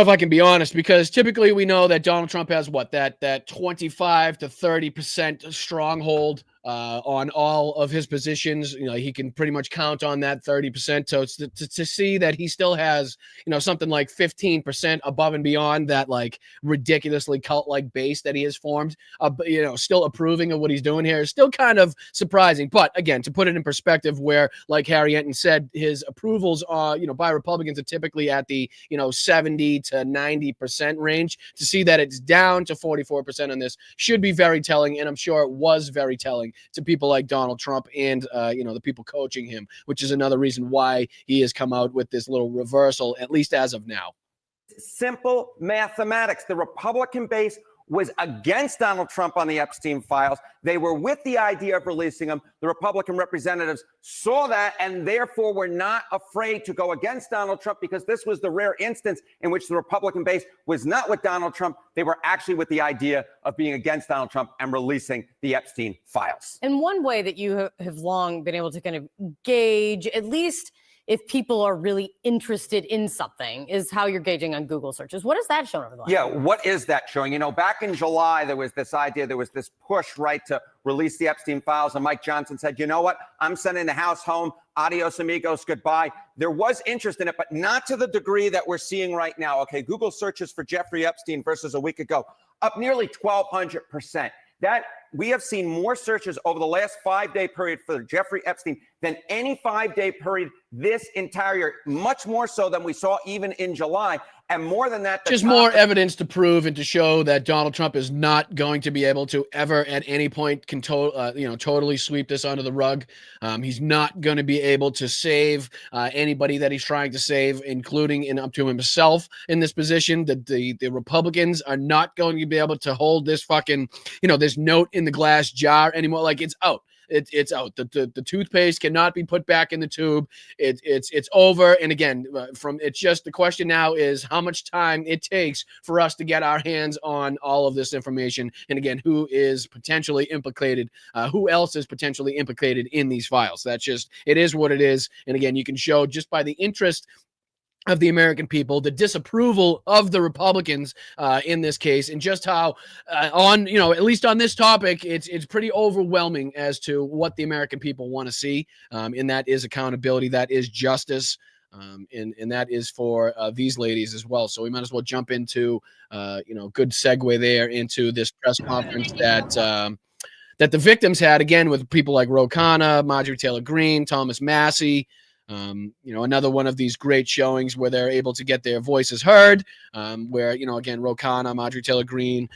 I can be honest, because typically we know that Donald Trump has that 25 to 30% stronghold on all of his positions. He can pretty much count on that 30%. So it's to see that he still has, something like 15% above and beyond that, like, ridiculously cult-like base that he has formed, still approving of what he's doing here is still kind of surprising. But again, to put it in perspective, where, like Harry Enton said, his approvals are, by Republicans are typically at the, 70 to 90% range, to see that it's down to 44% on this should be very telling. And I'm sure it was very telling to people like Donald Trump and, the people coaching him, which is another reason why he has come out with this little reversal, at least as of now. Simple mathematics. The Republican base was against Donald Trump on the Epstein files. They were with the idea of releasing him. The Republican representatives saw that and therefore were not afraid to go against Donald Trump, because this was the rare instance in which the Republican base was not with Donald Trump. They were actually with the idea of being against Donald Trump and releasing the Epstein files. And one way that you have long been able to kind of gauge, at least if people are really interested in something, is how you're gauging on Google searches. What has that shown over the last Yeah, what is that showing? You know, back in July, there was this idea, there was this push, right, to release the Epstein files. And Mike Johnson said, you know what? I'm sending the House home. Adios, amigos. Goodbye. There was interest in it, but not to the degree that we're seeing right now. Okay, Google searches for Jeffrey Epstein versus a week ago, up nearly 1,200%. That we have seen more searches over the last 5-day period for Jeffrey Epstein than any 5-day period this entire year, much more so than we saw even in July. And more than that, just more evidence to prove and to show that Donald Trump is not going to be able to ever at any point totally sweep this under the rug. He's not going to be able to save anybody that he's trying to save, including and up to himself in this position. That the Republicans are not going to be able to hold this fucking, this note in the glass jar anymore. Like, it's out. It's out. The toothpaste cannot be put back in the tube. It's over. And again, it's just the question now is how much time it takes for us to get our hands on all of this information. And again, who is potentially implicated? Who else is potentially implicated in these files? It is what it is. And again, you can show just by the interest of the American people, the disapproval of the Republicans in this case, and just how at least on this topic, it's pretty overwhelming as to what the American people want to see. And that is accountability, that is justice, and that is for these ladies as well. So we might as well jump into, good segue there into this press conference that the victims had, again, with people like Ro Khanna, Marjorie Taylor Greene, Thomas Massey. Another one of these great showings where they're able to get their voices heard, where, again, Ro Khanna, Marjorie Taylor Greene,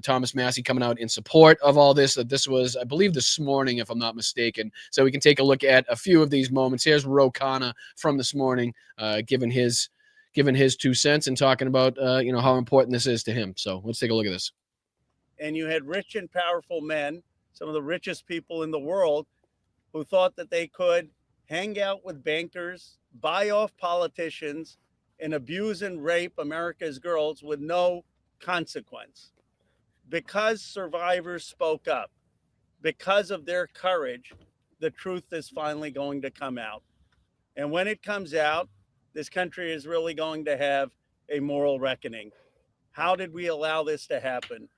Thomas Massey coming out in support of all this. This was, I believe, this morning, if I'm not mistaken. So we can take a look at a few of these moments. Here's Ro Khanna from this morning, giving his 2 cents and talking about, how important this is to him. So let's take a look at this. And you had rich and powerful men, some of the richest people in the world, who thought that they could hang out with bankers, buy off politicians, and abuse and rape America's girls with no consequence. Because survivors spoke up, because of their courage, the truth is finally going to come out. And when it comes out, this country is really going to have a moral reckoning. How did we allow this to happen?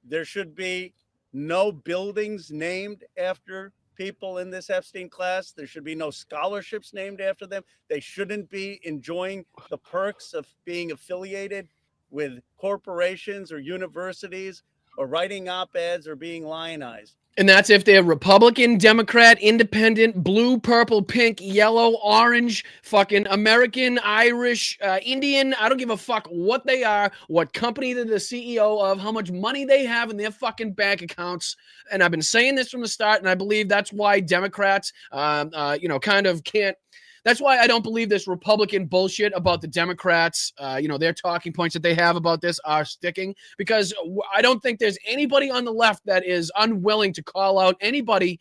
There should be no buildings named after people in this Epstein class. There should be no scholarships named after them. They shouldn't be enjoying the perks of being affiliated with corporations or universities or writing op-eds or being lionized. And that's if they're Republican, Democrat, Independent, blue, purple, pink, yellow, orange, fucking American, Irish, Indian. I don't give a fuck what they are, what company they're the CEO of, how much money they have in their fucking bank accounts. And I've been saying this from the start, and I believe that's why Democrats, kind of can't. That's why I don't believe this Republican bullshit about the Democrats, their talking points that they have about this are sticking, because I don't think there's anybody on the left that is unwilling to call out anybody,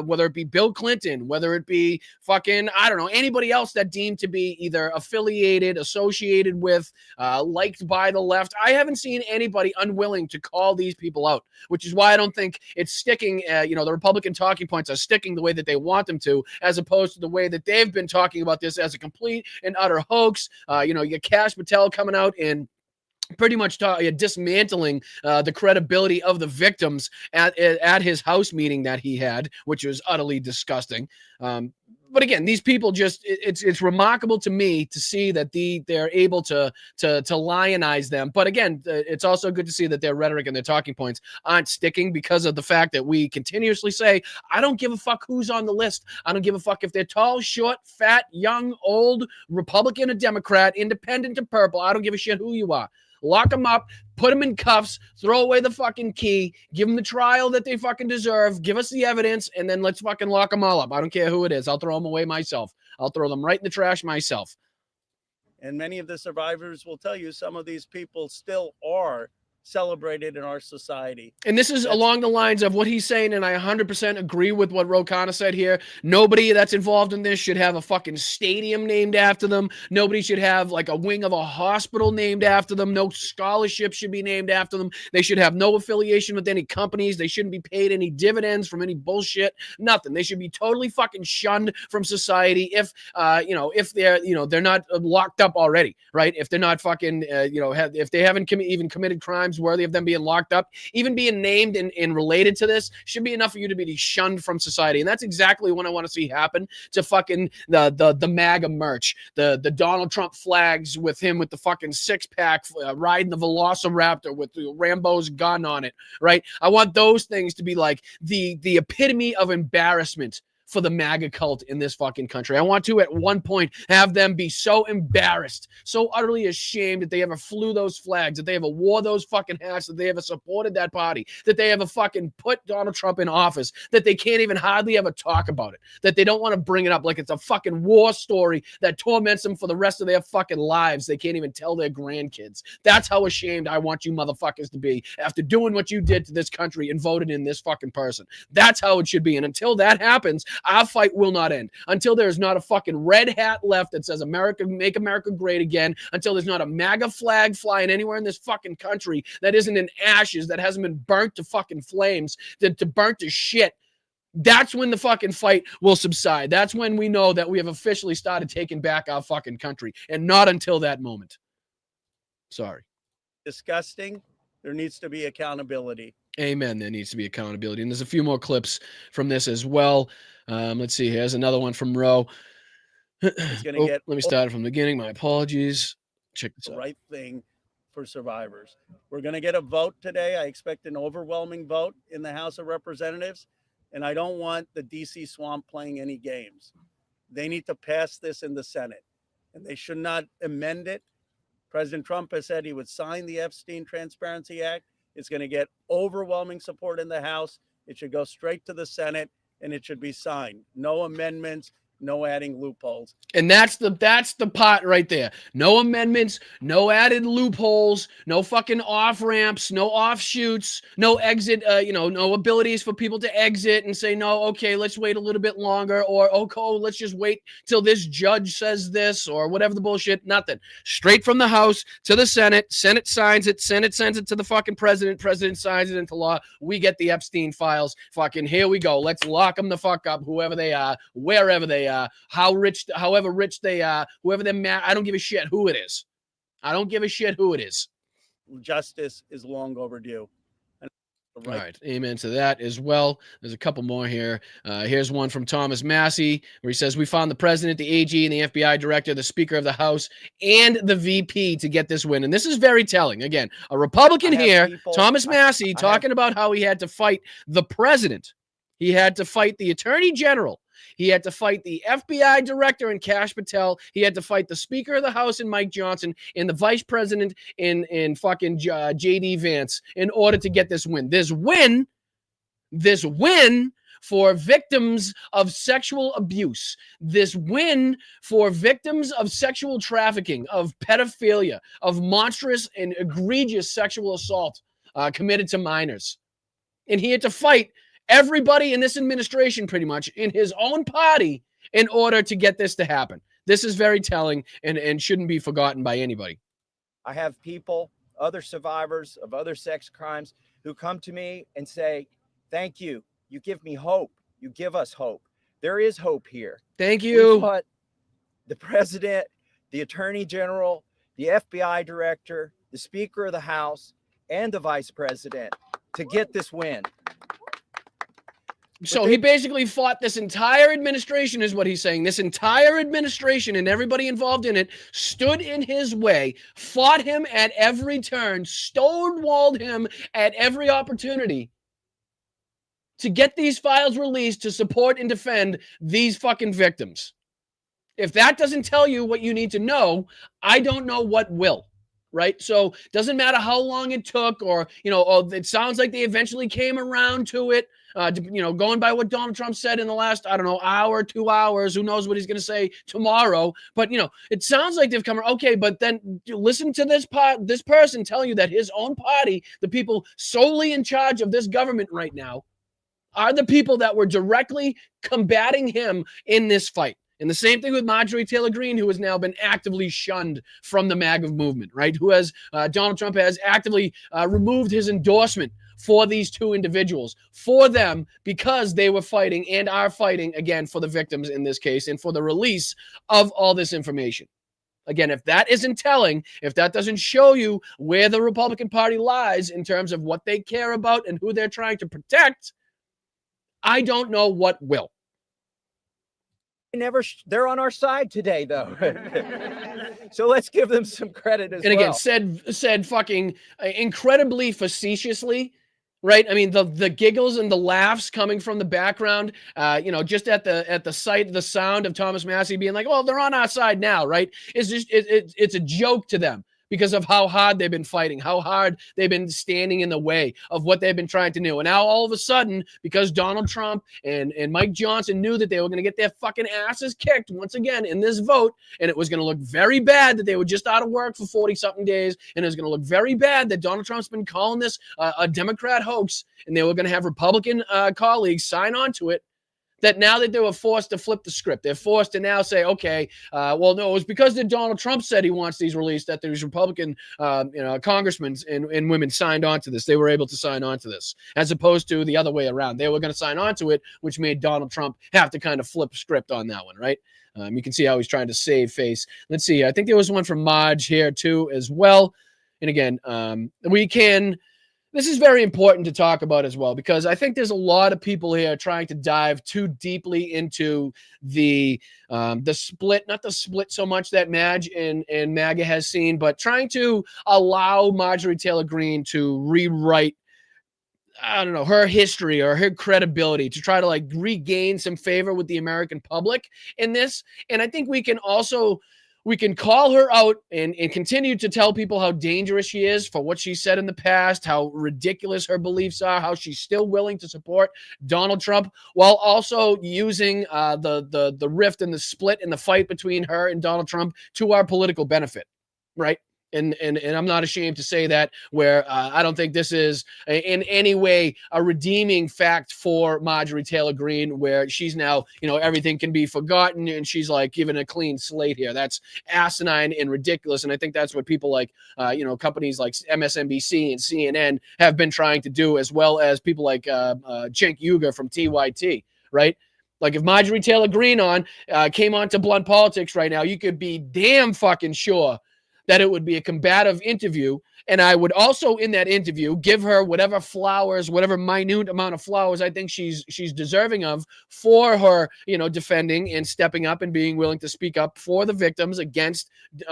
whether it be Bill Clinton, whether it be fucking, anybody else that deemed to be either affiliated, associated with, liked by the left. I haven't seen anybody unwilling to call these people out, which is why I don't think it's sticking. The Republican talking points are sticking the way that they want them to, as opposed to the way that they've been talking about this as a complete and utter hoax. You get Kash Patel coming out and pretty much dismantling the credibility of the victims at his House meeting that he had, which was utterly disgusting. But again, these people it's remarkable to me to see that they're able to lionize them. But again, it's also good to see that their rhetoric and their talking points aren't sticking, because of the fact that we continuously say, I don't give a fuck who's on the list. I don't give a fuck if they're tall, short, fat, young, old, Republican or Democrat, independent or purple. I don't give a shit who you are. Lock them up, put them in cuffs, throw away the fucking key, give them the trial that they fucking deserve, give us the evidence, and then let's fucking lock them all up. I don't care who it is. I'll throw them away myself. I'll throw them right in the trash myself. And many of the survivors will tell you some of these people still are celebrated in our society. And this is along the lines of what he's saying, and I 100% agree with what Ro Khanna said here. Nobody that's involved in this should have a fucking stadium named after them. Nobody should have like a wing of a hospital named after them. No scholarship should be named after them. They should have no affiliation with any companies. They shouldn't be paid any dividends from any bullshit. Nothing. They should be totally fucking shunned from society if, if they're not locked up already, right? If they're not fucking, if they haven't even committed crimes worthy of them being locked up, even being named and related to this should be enough for you to be shunned from society. And that's exactly what I want to see happen to fucking the MAGA merch, the Donald Trump flags with him with the fucking six-pack riding the Velociraptor with Rambo's gun on it, right? I want those things to be like the epitome of embarrassment for the MAGA cult in this fucking country. I want to, at one point, have them be so embarrassed, so utterly ashamed that they ever flew those flags, that they ever wore those fucking hats, that they ever supported that party, that they ever fucking put Donald Trump in office, that they can't even hardly ever talk about it, that they don't want to bring it up like it's a fucking war story that torments them for the rest of their fucking lives. They can't even tell their grandkids. That's how ashamed I want you motherfuckers to be after doing what you did to this country and voted in this fucking person. That's how it should be. And until that happens, our fight will not end. Until there's not a fucking red hat left that says America, make America great again, until there's not a MAGA flag flying anywhere in this fucking country that isn't in ashes, that hasn't been burnt to fucking flames, to burnt to shit, that's when the fucking fight will subside. That's when we know that we have officially started taking back our fucking country, and not until that moment. Sorry. Disgusting. There needs to be accountability. Amen. There needs to be accountability. And there's a few more clips from this as well. Let's see. Here's another one from Roe. Let me start from the beginning. My apologies. Check this out. Right thing for survivors. We're going to get a vote today. I expect an overwhelming vote in the House of Representatives. And I don't want the DC swamp playing any games. They need to pass this in the Senate. And they should not amend it. President Trump has said he would sign the Epstein Transparency Act. It's going to get overwhelming support in the House. It should go straight to the Senate, and it should be signed. No amendments, no adding loopholes. And that's the part right there. No amendments, no added loopholes, no fucking off ramps, no offshoots, no exit, no abilities for people to exit and say, no, okay, let's wait a little bit longer, or okay, let's just wait till this judge says this, or whatever the bullshit. Nothing. Straight from the House to the Senate. Senate signs it. Senate sends it to the fucking president. President signs it into law. We get the Epstein files. Fucking here we go. Let's lock them the fuck up, whoever they are, wherever they are, however rich they are, whoever they're mad. I don't give a shit who it is. I don't give a shit who it is. Justice is long overdue. All right. Amen to that as well. There's a couple more here. Here's one from Thomas Massey where he says, we found the president, the AG, and the FBI director, the Speaker of the House, and the VP to get this win. And this is very telling. Again, a Republican here, Thomas Massey, talking about how he had to fight the president. He had to fight the Attorney General. He had to fight the FBI director and Kash Patel. He had to fight the Speaker of the House and Mike Johnson and the Vice President in fucking J.D. Vance in order to get this win. This win for victims of sexual abuse, this win for victims of sexual trafficking, of pedophilia, of monstrous and egregious sexual assault committed to minors. And he had to fight everybody in this administration, pretty much, in his own party in order to get this to happen. This is very telling and shouldn't be forgotten by anybody. I have people, other survivors of other sex crimes, who come to me and say, thank you. You give me hope. You give us hope. There is hope here. Thank you. But the president, the attorney general, the FBI director, the Speaker of the House, and the vice president to get this win. So he basically fought this entire administration, is what he's saying. This entire administration and everybody involved in it stood in his way, fought him at every turn, stonewalled him at every opportunity to get these files released to support and defend these fucking victims. If that doesn't tell you what you need to know, I don't know what will. right? So doesn't matter how long it took, or it sounds like they eventually came around to it. Going by what Donald Trump said in the last, I don't know, hour, 2 hours, who knows what he's going to say tomorrow. But, it sounds like they've come, okay, but then listen to this person tell you that his own party, the people solely in charge of this government right now, are the people that were directly combating him in this fight. And the same thing with Marjorie Taylor Greene, who has now been actively shunned from the MAGA movement, right? Who has, Donald Trump has actively removed his endorsement for these two individuals, for them, because they were fighting and are fighting, again, for the victims in this case and for the release of all this information. Again, if that isn't telling, if that doesn't show you where the Republican Party lies in terms of what they care about and who they're trying to protect, I don't know what will. They're on our side today, though. So let's give them some credit as well. And again, said fucking incredibly facetiously, right? I mean, the giggles and the laughs coming from the background, just at the sight, the sound of Thomas Massie being like, well, they're on our side now, right? It's just, it's a joke to them because of how hard they've been fighting, how hard they've been standing in the way of what they've been trying to do. And now all of a sudden, because Donald Trump and Mike Johnson knew that they were going to get their fucking asses kicked once again in this vote, and it was going to look very bad that they were just out of work for 40-something days, and it was going to look very bad that Donald Trump's been calling this a Democrat hoax, and they were going to have Republican colleagues sign on to it, that now that they were forced to flip the script, they're forced to now say, okay, well, no, it was because that Donald Trump said he wants these released that these Republican, congressmen and women signed on to this. They were able to sign on to this, as opposed to the other way around. They were going to sign on to it, which made Donald Trump have to kind of flip script on that one, right? You can see how he's trying to save face. Let's see. I think there was one from Marge here too as well. And again, this is very important to talk about as well, because I think there's a lot of people here trying to dive too deeply into the split, not the split so much that Madge and MAGA has seen, but trying to allow Marjorie Taylor Greene to rewrite, I don't know, her history or her credibility, to try to regain some favor with the American public in this. And I think we can call her out and continue to tell people how dangerous she is for what she said in the past, how ridiculous her beliefs are, how she's still willing to support Donald Trump, while also using the rift and the split and the fight between her and Donald Trump to our political benefit, right? And I'm not ashamed to say that, where I don't think this is in any way a redeeming fact for Marjorie Taylor Greene, where she's now, everything can be forgotten and she's given a clean slate here. That's asinine and ridiculous. And I think that's what people companies like MSNBC and CNN have been trying to do, as well as people like Cenk Uygur from TYT, right? If Marjorie Taylor Greene came on to Blunt Politics right now, you could be damn fucking sure that it would be a combative interview. And I would also, in that interview, give her whatever flowers, whatever minute amount of flowers I think she's deserving of for her, defending and stepping up and being willing to speak up for the victims against, the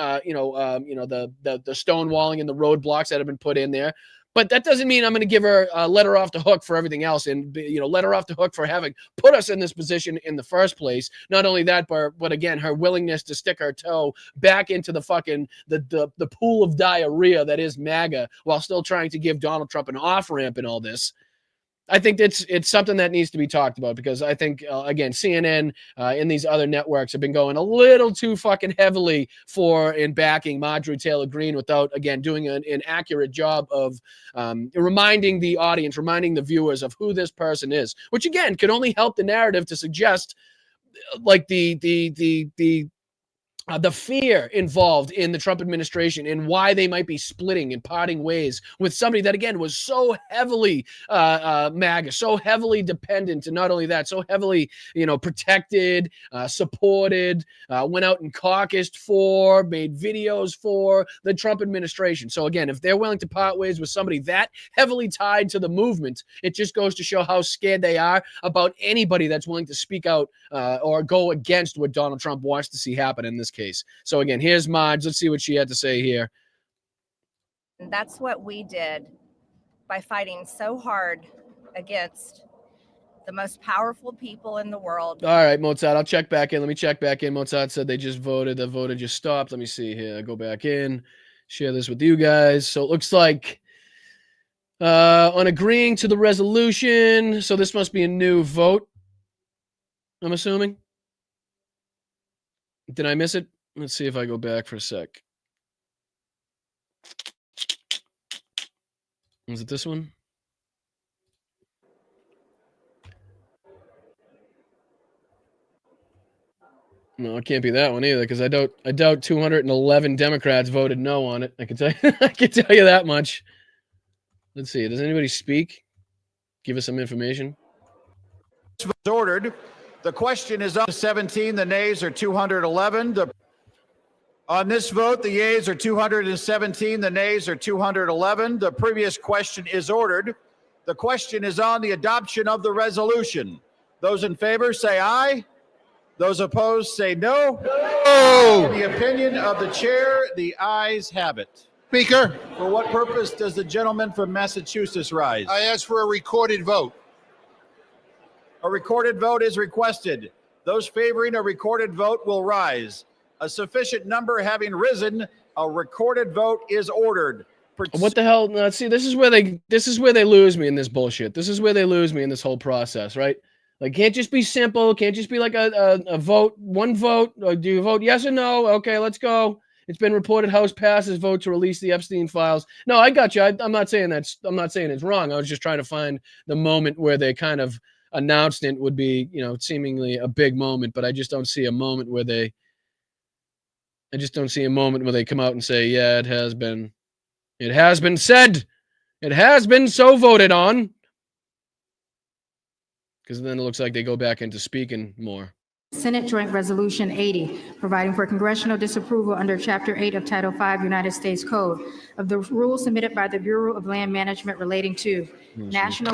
stonewalling and the roadblocks that have been put in there. But that doesn't mean I'm going to give her, let her off the hook for everything else, and let her off the hook for having put us in this position in the first place. Not only that, but again, her willingness to stick her toe back into the fucking the pool of diarrhea that is MAGA, while still trying to give Donald Trump an off ramp in all this. I think it's something that needs to be talked about, because I think, again, CNN and these other networks have been going a little too fucking heavily in backing Marjorie Taylor Greene without, again, doing an accurate job of reminding the audience, reminding the viewers of who this person is, which, again, could only help the narrative to suggest the fear involved in the Trump administration and why they might be splitting and parting ways with somebody that, again, was so heavily MAGA, so heavily dependent, and not only that, so heavily, protected, supported, went out and caucused for, made videos for the Trump administration. So again, if they're willing to part ways with somebody that heavily tied to the movement, it just goes to show how scared they are about anybody that's willing to speak out or go against what Donald Trump wants to see happen in this case. So again, here's Marge. Let's see what she had to say here. And that's what we did by fighting so hard against the most powerful people in the world. All right, Mozart, I'll check back in. Let me check back in. Mozart said they just voted. The vote just stopped. Let me see here. Go back in. share this with you guys. So it looks like on agreeing to the resolution, so this must be a new vote, I'm assuming. Did I miss it? Let's see if I go back for a sec. Is it this one? No, it can't be that one either, because I doubt 211 Democrats voted no on it. I can tell you, I can tell you that much. Let's see. Does anybody speak? Give us some information. Ordered. The question is on 17. The nays are 211. On this vote, the yeas are 217. The nays are 211. The previous question is ordered. The question is on the adoption of the resolution. Those in favor say aye. Those opposed say no. No. In the opinion of the chair, the ayes have it. Speaker. For what purpose does the gentleman from Massachusetts rise? I ask for a recorded vote. A recorded vote is requested. Those favoring a recorded vote will rise. A sufficient number having risen, a recorded vote is ordered. What the hell? No, see, this is where they lose me in this bullshit. This is where they lose me in this whole process, right? Like, can't just be simple. Can't just be like a vote, one vote. Or do you vote yes or no? Okay, let's go. It's been reported House passes vote to release the Epstein files. No, I got you. I'm not saying it's wrong. I was just trying to find the moment where they kind of announced it would be, seemingly a big moment, but I just don't see a moment where they come out and say, yeah, it has been said. It has been so voted on. Because then it looks like they go back into speaking more. Senate Joint Resolution 80, providing for congressional disapproval under Chapter 8 of Title 5 United States Code of the rules submitted by the Bureau of Land Management relating to national...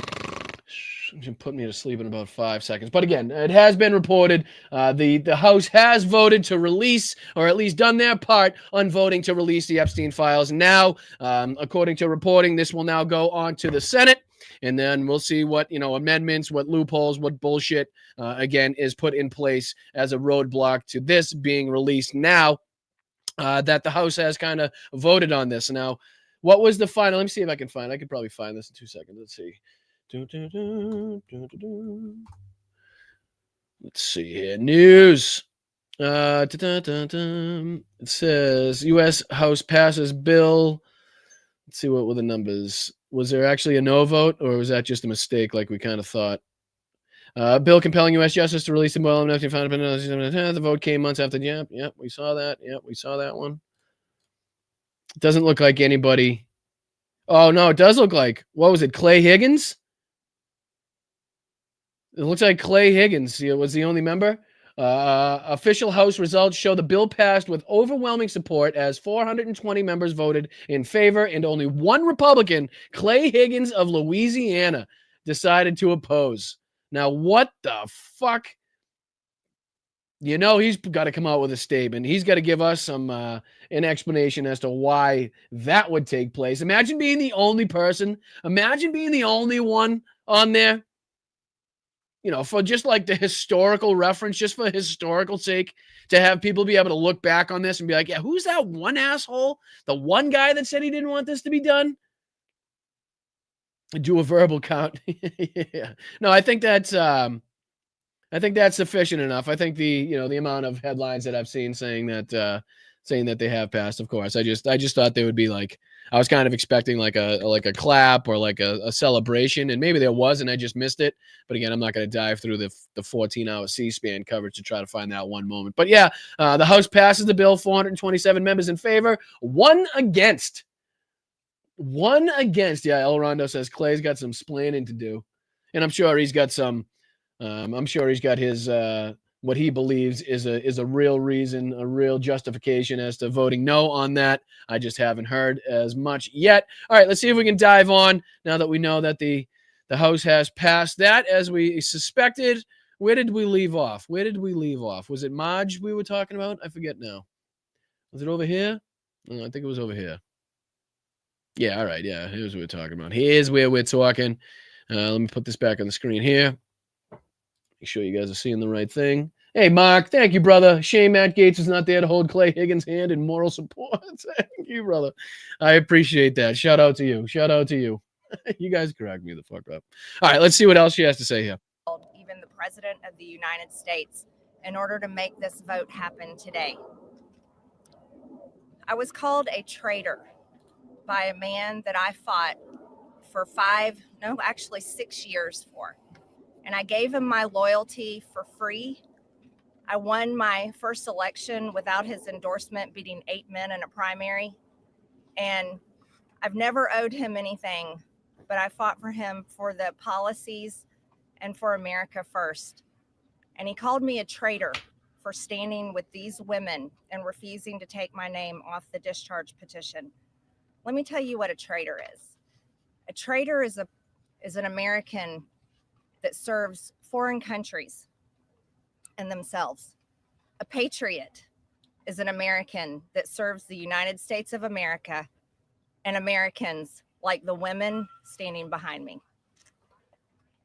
Put me to sleep in about 5 seconds. But again, it has been reported. The House has voted to release, or at least done their part on voting to release the Epstein files. Now, according to reporting, this will now go on to the Senate. And then we'll see what, amendments, what loopholes, what bullshit, again, is put in place as a roadblock to this being released now that the House has kind of voted on this. Now, what was the final? Let me see if I can find. I could probably find this in 2 seconds. Let's see. Let's see here. News. It says U.S. House passes bill. Let's see, what were the numbers? Was there actually a no vote, or was that just a mistake like we kind of thought? Bill compelling U.S. justice to release the well, the vote came months after. Yep, we saw that. Yep, we saw that one. It doesn't look like anybody. Oh, no, it does look like, what was it, Clay Higgins? It looks like Clay Higgins was the only member. Official House results show the bill passed with overwhelming support as 420 members voted in favor and only one Republican, Clay Higgins of Louisiana, decided to oppose. Now, what the fuck? He's got to come out with a statement. He's got to give us an explanation as to why that would take place. Imagine being the only person. Imagine being the only one on there. For just like the historical reference, just for historical sake, to have people be able to look back on this and be like, yeah, who's that one asshole? The one guy that said he didn't want this to be done? Do a verbal count. Yeah. No, I think that's sufficient enough. I think the amount of headlines that I've seen saying that they have passed, of course. I just thought they would be like, I was kind of expecting like a clap or like a celebration, and maybe there was, and I just missed it. But again, I'm not going to dive through the 14-hour C-SPAN coverage to try to find that one moment. But yeah, the House passes the bill, 427 members in favor, one against. Yeah, El Rondo says Clay's got some splaining to do, and I'm sure he's got some. I'm sure he's got his what he believes is a real reason, a real justification as to voting no on that. I just haven't heard as much yet. All right, let's see if we can dive on now that we know that the House has passed that as we suspected. Where did we leave off? Was it Marge we were talking about? I forget now. Was it over here? No, I think it was over here. Yeah, all right. Yeah, here's what we're talking about. Here's where we're talking. Let me put this back on the screen here. Make sure you guys are seeing the right thing. Hey, Mark, thank you, brother. Shame Matt Gaetz is not there to hold Clay Higgins' hand in moral support. Thank you, brother. I appreciate that. Shout out to you. Shout out to you. You guys crack me the fuck up. All right, let's see what else she has to say here. Even the President of the United States in order to make this vote happen today. I was called a traitor by a man that I fought for 6 years for. And I gave him my loyalty for free. I won my first election without his endorsement, beating 8 men in a primary. And I've never owed him anything, but I fought for him for the policies and for America first. And he called me a traitor for standing with these women and refusing to take my name off the discharge petition. Let me tell you what a traitor is. A traitor is an American that serves foreign countries and themselves. A patriot is an American that serves the United States of America and Americans like the women standing behind me.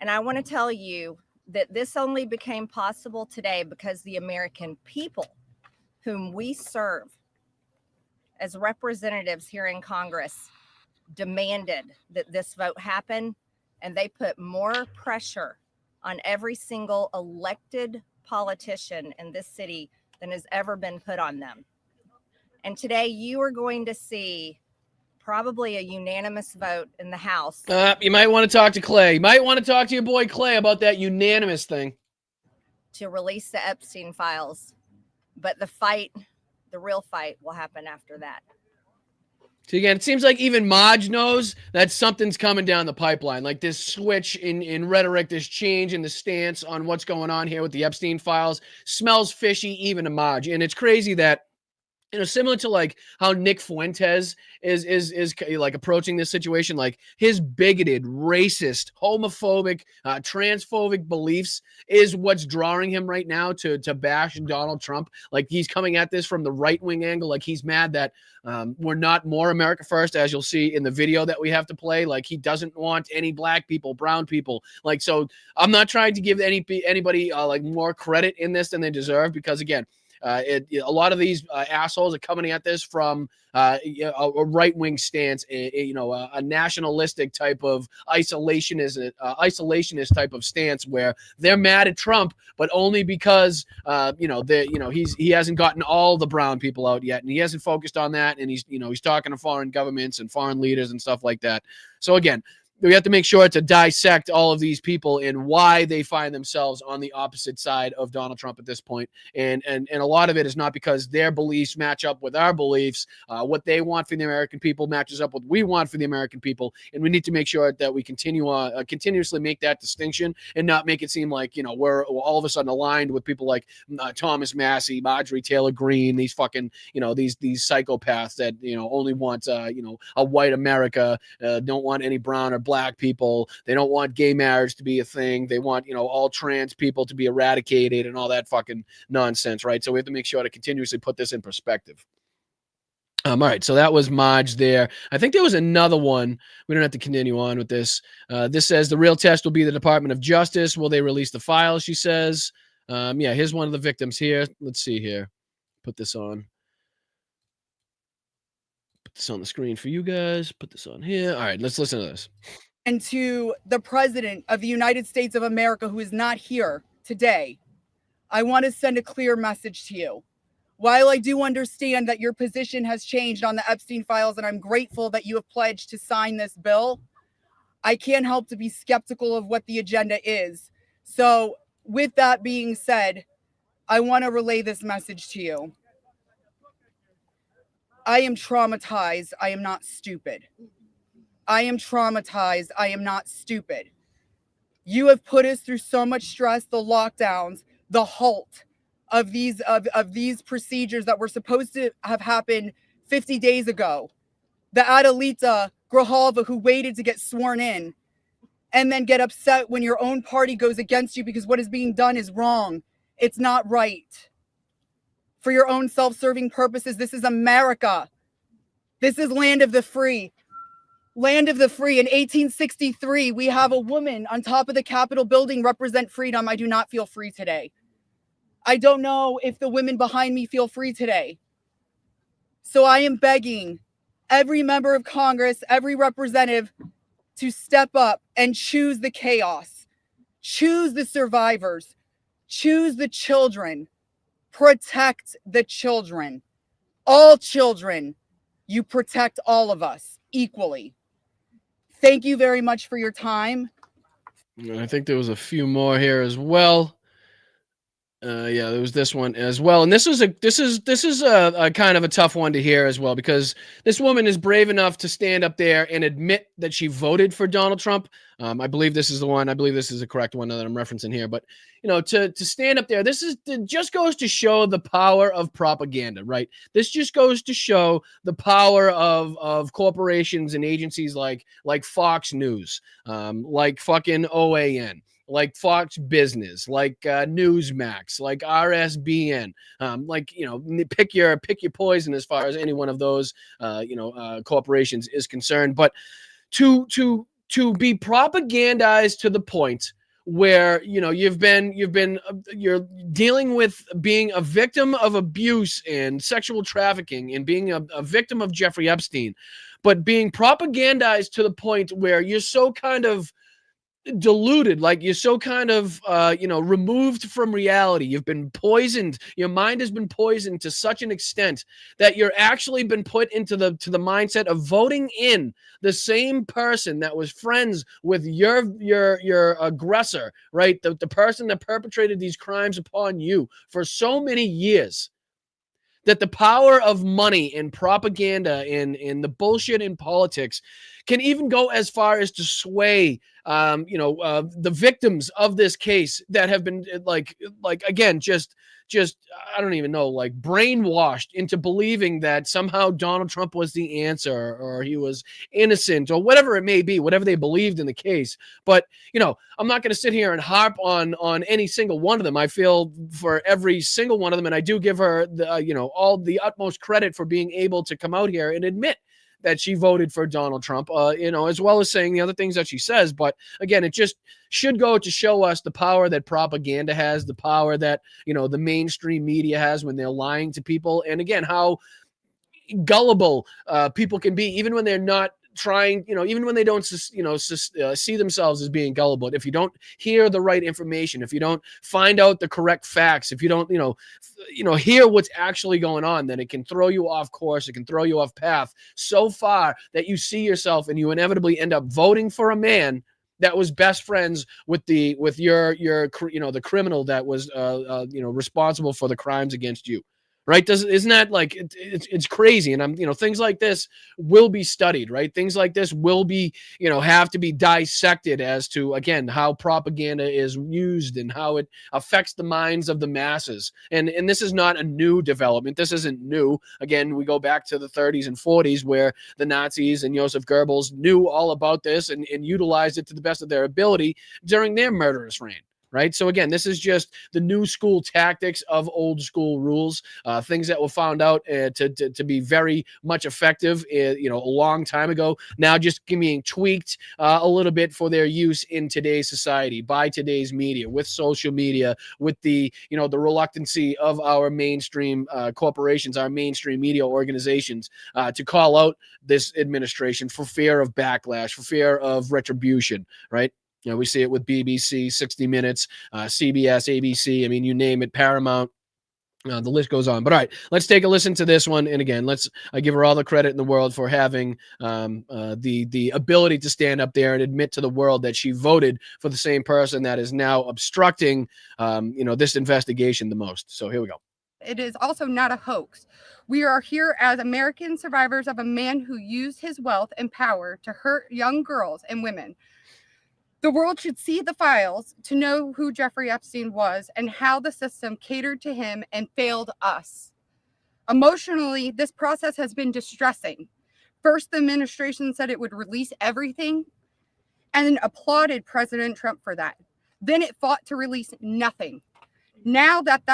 And I want to tell you that this only became possible today because the American people whom we serve as representatives here in Congress demanded that this vote happen, and they put more pressure on every single elected politician in this city than has ever been put on them. And today you are going to see probably a unanimous vote in the House. You might want to talk to Clay. You might want to talk to your boy Clay about that unanimous thing. To release the Epstein files. But the real fight will happen after that. So again, it seems like even Maj knows that something's coming down the pipeline. Like this switch in rhetoric, this change in the stance on what's going on here with the Epstein files smells fishy even to Maj. And it's crazy that, you know, similar to like how Nick Fuentes is like approaching this situation, like his bigoted, racist, homophobic, transphobic beliefs is what's drawing him right now to bash Donald Trump. Like he's coming at this from the right wing angle. Like he's mad that we're not more America first, as you'll see in the video that we have to play. Like he doesn't want any black people, brown people. Like, so I'm not trying to give anybody like more credit in this than they deserve, because again, a lot of these assholes are coming at this from a right-wing stance, a nationalistic type of isolationist type of stance, where they're mad at Trump, but only because he hasn't gotten all the brown people out yet, and he hasn't focused on that, and he's talking to foreign governments and foreign leaders and stuff like that. So again, we have to make sure to dissect all of these people and why they find themselves on the opposite side of Donald Trump at this point. And a lot of it is not because their beliefs match up with our beliefs. What they want for the American people matches up with what we want for the American people. And we need to make sure that we continuously make that distinction and not make it seem like, we're all of a sudden aligned with people like Thomas Massey, Marjorie Taylor Greene, these fucking, these psychopaths that, only want, a white America, don't want any brown or black people. They don't want gay marriage to be a thing. They want, all trans people to be eradicated and all that fucking nonsense, right? So we have to make sure to continuously put this in perspective. All right, so that was Maj there. I think there was another one. We don't have to continue on with this. This says the real test will be the Department of Justice. Will they release the file, she says. Here's one of the victims here. Let's see here. Put this on. This on the screen for you guys. Put this on here. All right, let's listen to this. And to the President of the United States of America, who is not here today, I want to send a clear message to you. While I do understand that your position has changed on the Epstein files, and I'm grateful that you have pledged to sign this bill, I can't help to be skeptical of what the agenda is. So with that being said, I want to relay this message to you. I am traumatized. I am not stupid. I am traumatized. I am not stupid. You have put us through so much stress, the lockdowns, the halt of these procedures that were supposed to have happened 50 days ago. The Adelita Grijalva who waited to get sworn in and then get upset when your own party goes against you because what is being done is wrong. It's not right. For your own self-serving purposes, this is America. This is land of the free. Land of the free. In 1863, we have a woman on top of the Capitol building represent freedom. I do not feel free today. I don't know if the women behind me feel free today. So I am begging every member of Congress, every representative to step up and choose the chaos, choose the survivors, choose the children, protect the children, all children. You protect all of us equally. Thank you very much for your time. I think there was a few more here as well. Yeah, there was this one as well, and this is a kind of a tough one to hear as well, because this woman is brave enough to stand up there and admit that she voted for Donald Trump. I believe this is the one. I believe this is the correct one that I'm referencing here. But to stand up there, it just goes to show the power of propaganda, right? This just goes to show the power of corporations and agencies like Fox News, like fucking OAN, like Fox Business, like Newsmax, like RSBN, pick your poison as far as any one of those corporations is concerned. But to be propagandized to the point where you're dealing with being a victim of abuse and sexual trafficking and being a victim of Jeffrey Epstein, but being propagandized to the point where you're so kind of deluded, like you're so kind of removed from reality. You've been poisoned. Your mind has been poisoned to such an extent that you're actually been put into the mindset of voting in the same person that was friends with your aggressor, right? The person that perpetrated these crimes upon you for so many years. That the power of money and propaganda and the bullshit in politics can even go as far as to sway, the victims of this case that have been again, just I don't even know, like brainwashed into believing that somehow Donald Trump was the answer, or he was innocent, or whatever it may be, whatever they believed in the case. But I'm not going to sit here and harp on any single one of them. I feel for every single one of them, and I do give her all the utmost credit for being able to come out here and admit that she voted for Donald Trump, as well as saying the other things that she says. But again, it just should go to show us the power that propaganda has, the power that, the mainstream media has when they're lying to people. And again, how gullible people can be, even when they're not trying, even when they don't, see themselves as being gullible. If you don't hear the right information, if you don't find out the correct facts, if you don't, hear what's actually going on, then it can throw you off course. It can throw you off path so far that you see yourself and you inevitably end up voting for a man that was best friends with your the criminal that was responsible for the crimes against you. Right? Isn't that like it's crazy? And things like this will be studied, right? Things like this will be, have to be dissected as to, again, how propaganda is used and how it affects the minds of the masses. And this is not a new development. This isn't new. Again, we go back to the 30s and 40s where the Nazis and Joseph Goebbels knew all about this and utilized it to the best of their ability during their murderous reign. Right. So again, this is just the new school tactics of old school rules, things that were found out to be very much effective, a long time ago. Now just being tweaked a little bit for their use in today's society by today's media, with social media, with the reluctancy of our mainstream corporations, our mainstream media organizations to call out this administration for fear of backlash, for fear of retribution. Right. We see it with BBC, 60 Minutes, CBS, ABC. I mean, you name it, Paramount. The list goes on. But all right, let's take a listen to this one. And again, I give her all the credit in the world for having the ability to stand up there and admit to the world that she voted for the same person that is now obstructing, this investigation the most. So here we go. It is also not a hoax. We are here as American survivors of a man who used his wealth and power to hurt young girls and women. The world should see the files to know who Jeffrey Epstein was and how the system catered to him and failed us. Emotionally, this process has been distressing. First, the administration said it would release everything and applauded President Trump for that. Then it fought to release nothing. Now that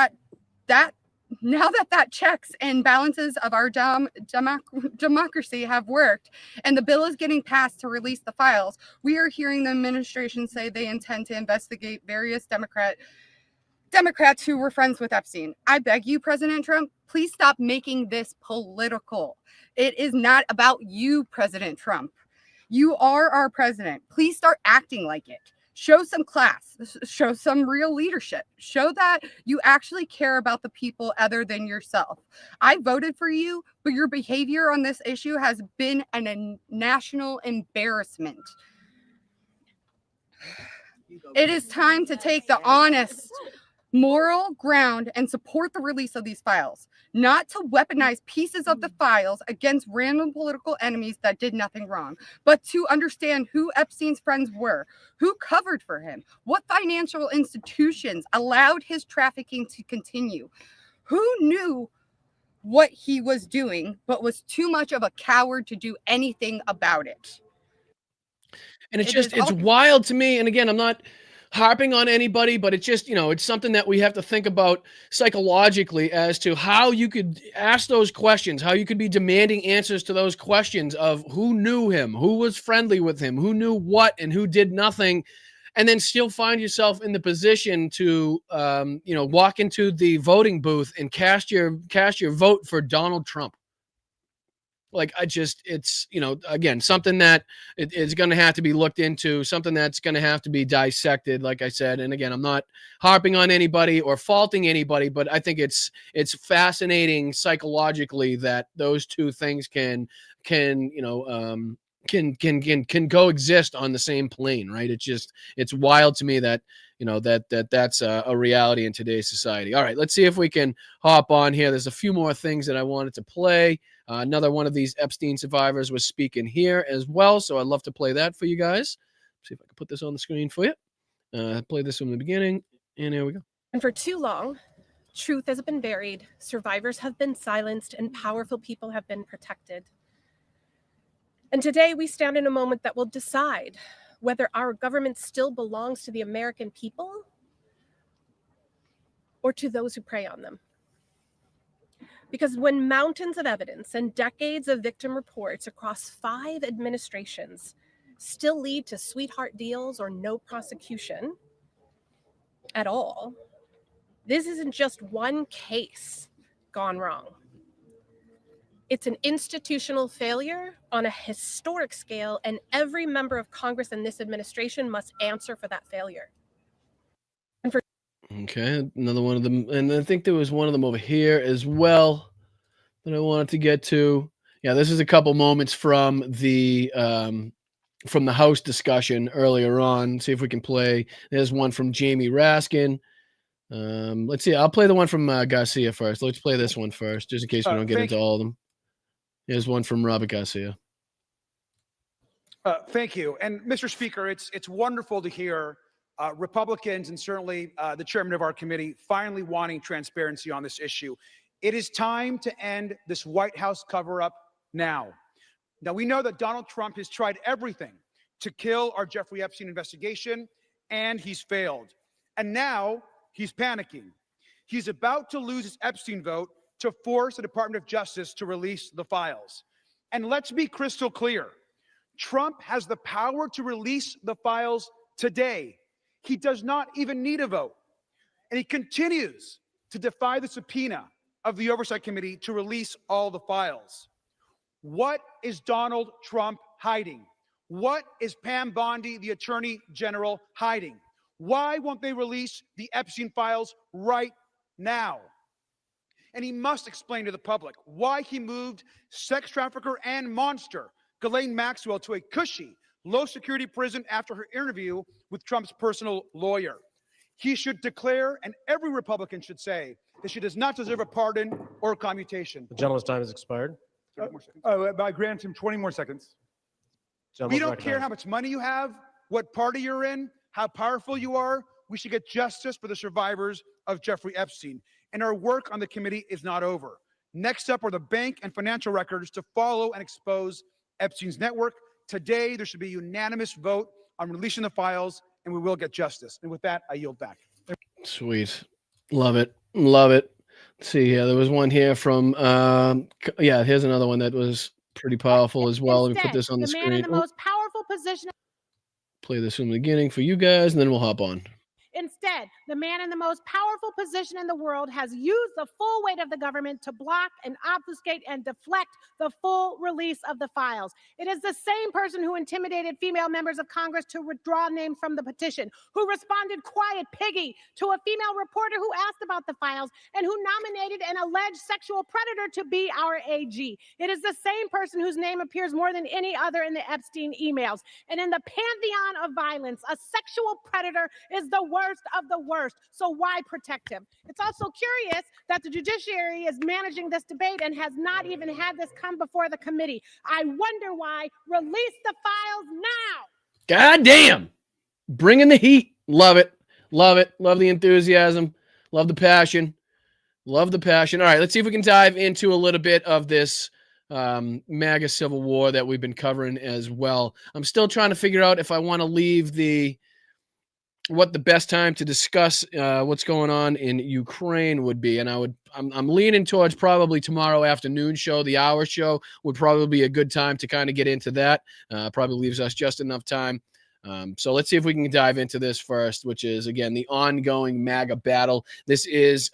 checks and balances of our democracy have worked and the bill is getting passed to release the files, we are hearing the administration say they intend to investigate various Democrat Democrats who were friends with Epstein, I beg you, President Trump, please stop making this political. It is not about you, President Trump. You are our president. Please start acting like it. Show some class, show some real leadership, show that you actually care about the people other than yourself. I voted for you, but your behavior on this issue has been a national embarrassment. It is time to take the honest, moral ground and support the release of these files, not to weaponize pieces of the files against random political enemies that did nothing wrong, but to understand who Epstein's friends were, who covered for him, what financial institutions allowed his trafficking to continue, who knew what he was doing, but was too much of a coward to do anything about it. And it's wild to me. And again, I'm not harping on anybody, but it's just, it's something that we have to think about psychologically as to how you could ask those questions, how you could be demanding answers to those questions of who knew him, who was friendly with him, who knew what and who did nothing, and then still find yourself in the position to, walk into the voting booth and cast your vote for Donald Trump. Like, it's, again, something that it's going to have to be looked into, something that's going to have to be dissected, like I said. And again, I'm not harping on anybody or faulting anybody, but I think it's fascinating psychologically that those two things can coexist on the same plane, right? It's wild to me that, that's a reality in today's society. All right, let's see if we can hop on here. There's a few more things that I wanted to play. Another one of these Epstein survivors was speaking here as well, so I'd love to play that for you guys. See if I can put this on the screen for you. Play this from the beginning, and here we go. And for too long, truth has been buried, survivors have been silenced, and powerful people have been protected. And today we stand in a moment that will decide whether our government still belongs to the American people or to those who prey on them. Because when mountains of evidence and decades of victim reports across 5 administrations still lead to sweetheart deals or no prosecution at all, this isn't just one case gone wrong. It's an institutional failure on a historic scale, and every member of Congress in this administration must answer for that failure. Okay, another one of them, and I think there was one of them over here as well that I wanted to get to. Yeah, this is a couple moments from the House discussion earlier on. See if we can play. There's one from Jamie Raskin. Let's see. I'll play the one from Garcia first. Let's play this one first, just in case we don't get into all of them. Here's one from Robert Garcia. Thank you. And Mr. Speaker, it's wonderful to hear Republicans and certainly the chairman of our committee finally wanting transparency on this issue. It is time to end this White House cover-up now. Now, we know that Donald Trump has tried everything to kill our Jeffrey Epstein investigation, and he's failed. And now he's panicking. He's about to lose his Epstein vote to force the Department of Justice to release the files. And let's be crystal clear. Trump has the power to release the files today. He does not even need a vote. And he continues to defy the subpoena of the Oversight Committee to release all the files. What is Donald Trump hiding? What is Pam Bondi, the Attorney General, hiding? Why won't they release the Epstein files right now? And he must explain to the public why he moved sex trafficker and monster Ghislaine Maxwell to a cushy, low-security prison after her interview with Trump's personal lawyer. He should declare, and every Republican should say, that she does not deserve a pardon or a commutation. The gentleman's time has expired. I grant him 20 more seconds. We don't care how much money you have, what party you're in, how powerful you are. We should get justice for the survivors of Jeffrey Epstein. And our work on the committee is not over. Next up are the bank and financial records to follow and expose Epstein's network. Today, there should be a unanimous vote on releasing the files, and we will get justice. And with that, I yield back. Sweet. Love it. Love it. Let's see here. There was one here from, here's another one that was pretty powerful as well. Let me put this on the screen. Man in the most powerful position. Play this from the beginning for you guys, and then we'll hop on. Instead, the man in the most powerful position in the world has used the full weight of the government to block and obfuscate and deflect the full release of the files. It is the same person who intimidated female members of Congress to withdraw names from the petition, who responded quiet piggy to a female reporter who asked about the files, and who nominated an alleged sexual predator to be our AG. It is the same person whose name appears more than any other in the Epstein emails. And in the pantheon of violence, a sexual predator is the worst of the worst. So why protect him? It's also curious that the judiciary is managing this debate and has not even had this come before the committee. I wonder why. Release the files now. God damn. Bringing the heat. Love it. Love it. Love the enthusiasm. Love the passion. Love the passion. All right, let's see if we can dive into a little bit of this MAGA civil war that we've been covering as well. I'm still trying to figure out if I want to leave what the best time to discuss what's going on in Ukraine would be. And I'm leaning towards probably tomorrow afternoon show. The hour show would probably be a good time to kind of get into that. Probably leaves us just enough time. So let's see if we can dive into this first, which is, again, the ongoing MAGA battle. This is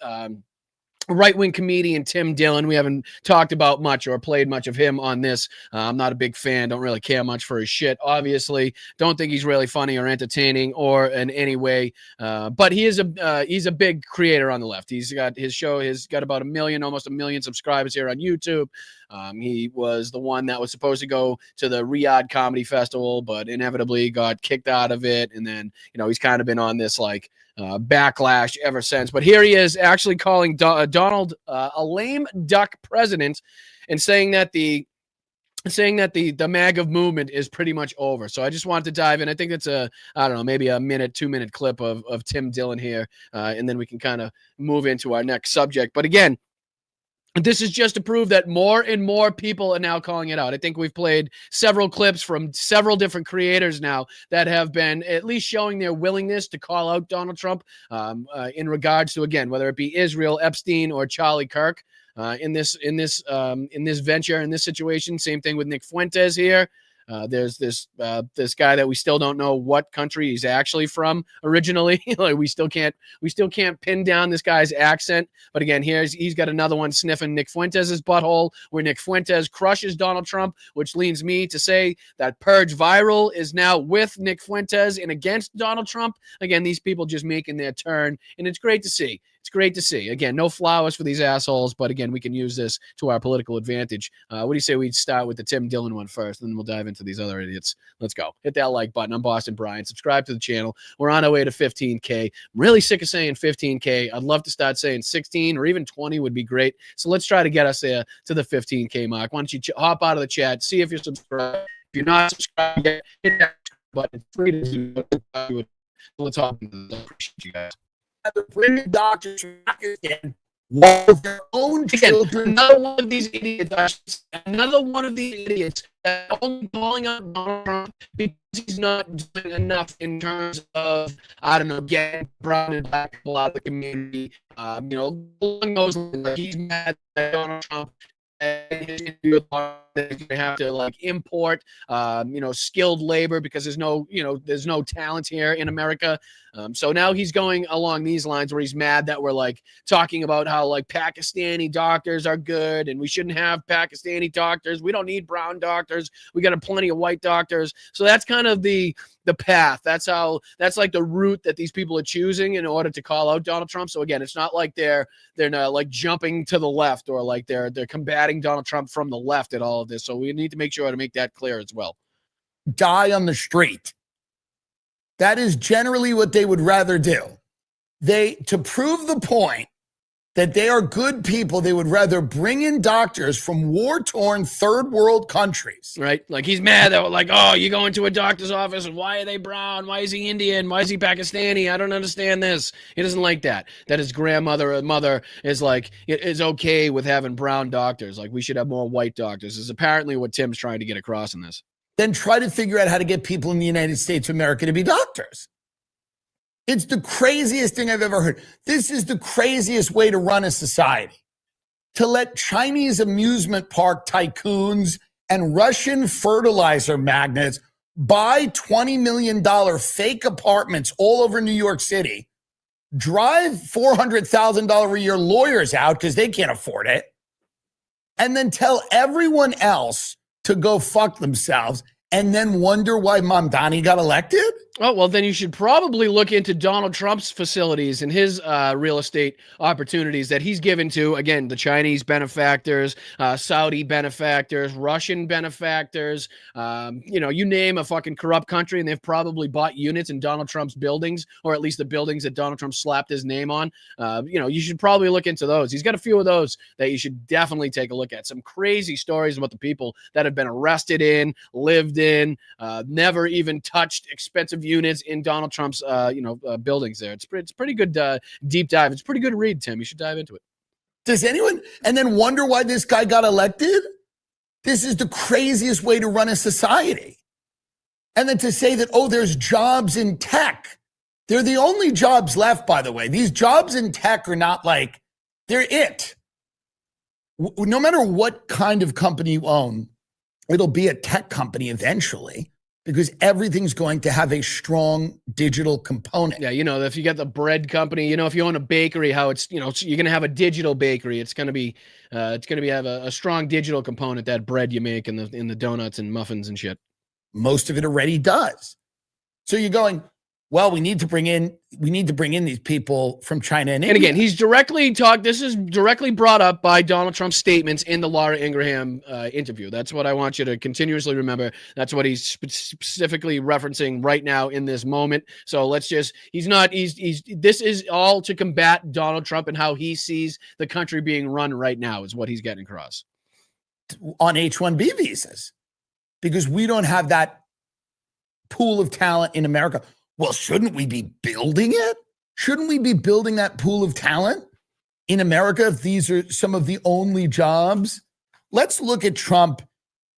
right-wing comedian Tim Dillon. We haven't talked about much or played much of him on this. I'm not a big fan. Don't really care much for his shit, obviously. Don't think he's really funny or entertaining or in any way. But he's a big creator on the left. He's got his show. He's got about almost a million subscribers here on YouTube. He was the one that was supposed to go to the Riyadh Comedy Festival, but inevitably got kicked out of it. And then, he's kind of been on this backlash ever since. But here he is actually calling Donald a lame duck president and saying that the MAGA movement is pretty much over. So I just wanted to dive in. I think it's maybe a 2-minute clip of Tim Dillon here. And then we can kind of move into our next subject. But again, this is just to prove that more and more people are now calling it out. I think we've played several clips from several different creators now that have been at least showing their willingness to call out Donald Trump in regards to, again, whether it be Israel, Epstein, or Charlie Kirk in this venture, in this situation. Same thing with Nick Fuentes here. There's this guy that we still don't know what country he's actually from originally. we still can't pin down this guy's accent. But again, he's got another one sniffing Nick Fuentes' butthole, where Nick Fuentes crushes Donald Trump, which leads me to say that Purge Viral is now with Nick Fuentes and against Donald Trump. Again, these people just making their turn, and it's great to see. It's great to see. Again, no flowers for these assholes, but again, we can use this to our political advantage. What do you say we start with the Tim Dillon one first, and then we'll dive into these other idiots? Let's go. Hit that like button. I'm Boston Brian. Subscribe to the channel. We're on our way to 15K. I'm really sick of saying 15K. I'd love to start saying 16 or even 20 would be great. So let's try to get us there to the 15K mark. Why don't you hop out of the chat, see if you're subscribed. If you're not subscribed yet, hit that button. It's free to do. Let's hop into this. I appreciate you guys. The British doctors from Pakistan while their own children. Another one of these idiots. Another one of these idiots only calling out Donald Trump because he's not doing enough in terms of, getting brown and black people out of the community. Along those lines, he's mad that Donald Trump is going to have to import skilled labor because there's no talent here in America. So now he's going along these lines where he's mad that we're talking about how Pakistani doctors are good and we shouldn't have Pakistani doctors. We don't need brown doctors. We got plenty of white doctors. So that's kind of the path. That's the route that these people are choosing in order to call out Donald Trump. So again, it's not like they're not jumping to the left or they're combating Donald Trump from the left at all of this. So we need to make sure to make that clear as well. Die on the street. That is generally what they would rather do. To prove the point that they are good people, they would rather bring in doctors from war-torn third world countries. Right? He's mad that you go into a doctor's office and why are they brown? Why is he Indian? Why is he Pakistani? I don't understand this. He doesn't like that. That his grandmother or mother is is okay with having brown doctors. We should have more white doctors is apparently what Tim's trying to get across in this. Then try to figure out how to get people in the United States of America to be doctors. It's the craziest thing I've ever heard. This is the craziest way to run a society. To let Chinese amusement park tycoons and Russian fertilizer magnates buy $20 million fake apartments all over New York City drive $400,000 a year lawyers out because they can't afford it, and then tell everyone else to go fuck themselves, and then wonder why Mamdani got elected? Oh, well, then you should probably look into Donald Trump's facilities and his real estate opportunities that he's given to, again, the Chinese benefactors, Saudi benefactors, Russian benefactors, you name a fucking corrupt country, and they've probably bought units in Donald Trump's buildings, or at least the buildings that Donald Trump slapped his name on. You should probably look into those. He's got a few of those that you should definitely take a look at. Some crazy stories about the people that have been arrested in, lived in, never even touched expensive units in Donald Trump's, buildings there. It's pretty good deep dive. It's a pretty good read, Tim. You should dive into it. Does anyone, and then wonder why this guy got elected? This is the craziest way to run a society. And then to say that, there's jobs in tech. They're the only jobs left, by the way. These jobs in tech are not like, they're it. No matter what kind of company you own, it'll be a tech company eventually, because everything's going to have a strong digital component. Yeah, if you got the bread company, if you own a bakery, how it's, you're going to have a digital bakery. It's going to be, have a strong digital component, that bread you make in the donuts and muffins and shit. Most of it already does. So you're going, well, we need to bring in these people from China and India. And again, this is directly brought up by Donald Trump's statements in the Laura Ingraham interview. That's what I want you to continuously remember. That's what he's specifically referencing right now in this moment. So this is all to combat Donald Trump and how he sees the country being run right now is what he's getting across. On H-1B visas, because we don't have that pool of talent in America. Well, shouldn't we be building it? Shouldn't we be building that pool of talent in America if these are some of the only jobs? Let's look at Trump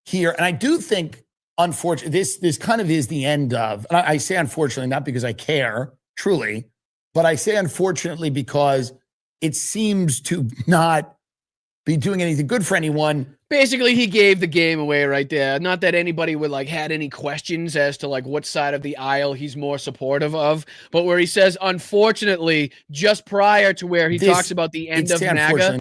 here. And I do think, unfortunately, this kind of is the end of, and I say unfortunately, not because I care, truly, but I say unfortunately because it seems to not be doing anything good for anyone. Basically, he gave the game away right there. Not that anybody would had any questions as to what side of the aisle he's more supportive of, but where he says, unfortunately, just prior to where he talks about the end of MAGA,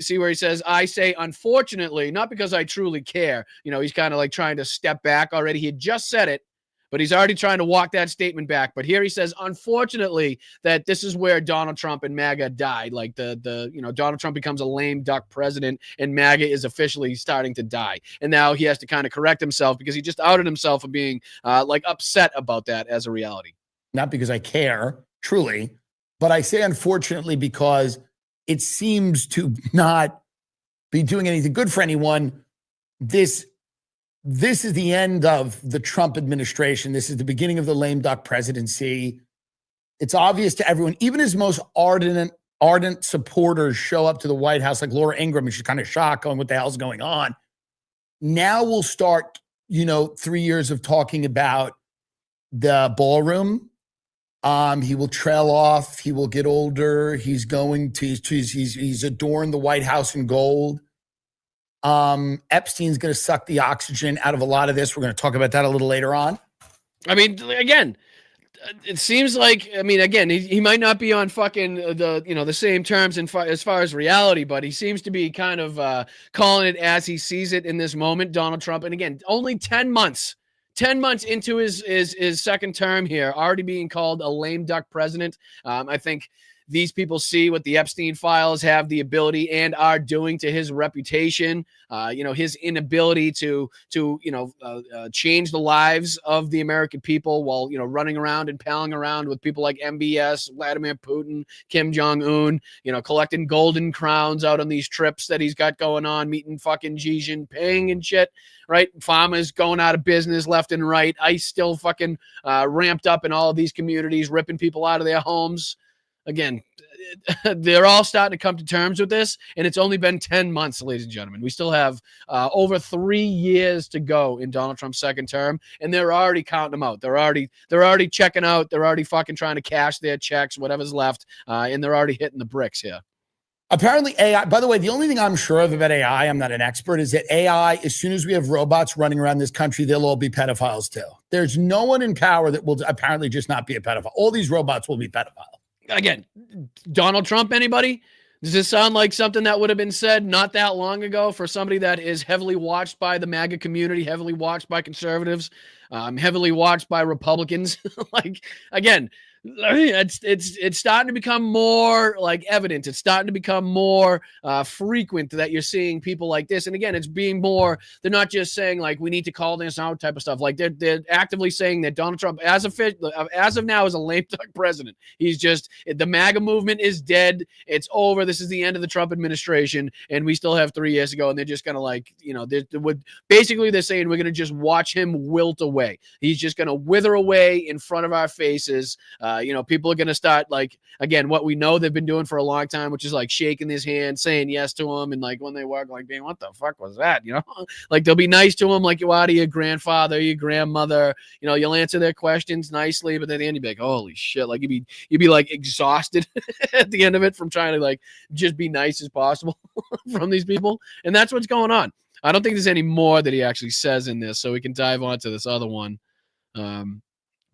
see where he says, I say, unfortunately, not because I truly care. He's kind of trying to step back already. He had just said it, but he's already trying to walk that statement back. But here he says, unfortunately, that this is where Donald Trump and MAGA died. Donald Trump becomes a lame duck president and MAGA is officially starting to die. And now he has to kind of correct himself because he just outed himself of being upset about that as a reality. Not because I care, truly, but I say unfortunately because it seems to not be doing anything good for anyone. This is the end of the Trump administration. This is the beginning of the lame duck presidency. It's obvious to everyone, even his most ardent supporters show up to the White House, like Laura Ingraham, and she's kind of shocked on what the hell's going on. Now we'll start, 3 years of talking about the ballroom. He will trail off. He will get older. He's adorned the White House in gold. Epstein's going to suck the oxygen out of a lot of this. We're going to talk about that a little later on. I mean, again, it seems he might not be on fucking the same terms as far as reality, but he seems to be kind of calling it as he sees it in this moment, Donald Trump. And again, only 10 months into his second term here, already being called a lame duck president. I think these people see what the Epstein files have the ability and are doing to his reputation, his inability to change the lives of the American people while, running around and palling around with people like MBS, Vladimir Putin, Kim Jong-un, collecting golden crowns out on these trips that he's got going on, meeting fucking Xi Jinping and shit, right? Farmers going out of business left and right. ICE still fucking ramped up in all of these communities, ripping people out of their homes. Again, they're all starting to come to terms with this, and it's only been 10 months, ladies and gentlemen. We still have over 3 years to go in Donald Trump's second term, and they're already counting them out. They're already checking out. They're already fucking trying to cash their checks, whatever's left, and they're already hitting the bricks here. Apparently AI, by the way, the only thing I'm sure of about AI, I'm not an expert, is that AI, as soon as we have robots running around this country, they'll all be pedophiles too. There's no one in power that will apparently just not be a pedophile. All these robots will be pedophiles. again, Donald Trump, anybody? Does this sound like something that would have been said not that long ago for somebody that is heavily watched by the MAGA community, heavily watched by conservatives, heavily watched by Republicans? Like, again, it's starting to become more like evident. It's starting to become more frequent that you're seeing people like this. And again, it's being more, they're not just saying like, we need to call this out type of stuff. Like they're actively saying that Donald Trump, as of now, is a lame duck president. He's just, the MAGA movement is dead. It's over. This is the end of the Trump administration. And we still have 3 years to go. And they're just going to like, basically they're saying we're going to just watch him wilt away. He's just going to wither away in front of our faces. People are going to start, like, again, what we know they've been doing for a long time, which is like shaking his hand, saying yes to him. And like when they walk, like, man, what the fuck was that? Like they'll be nice to him, like you are to your grandfather, your grandmother. You'll answer their questions nicely, but then at the end you'd be like, holy shit. Like you'd be like exhausted at the end of it from trying to like just be nice as possible from these people. And that's what's going on. I don't think there's any more that he actually says in this, so we can dive on to this other one.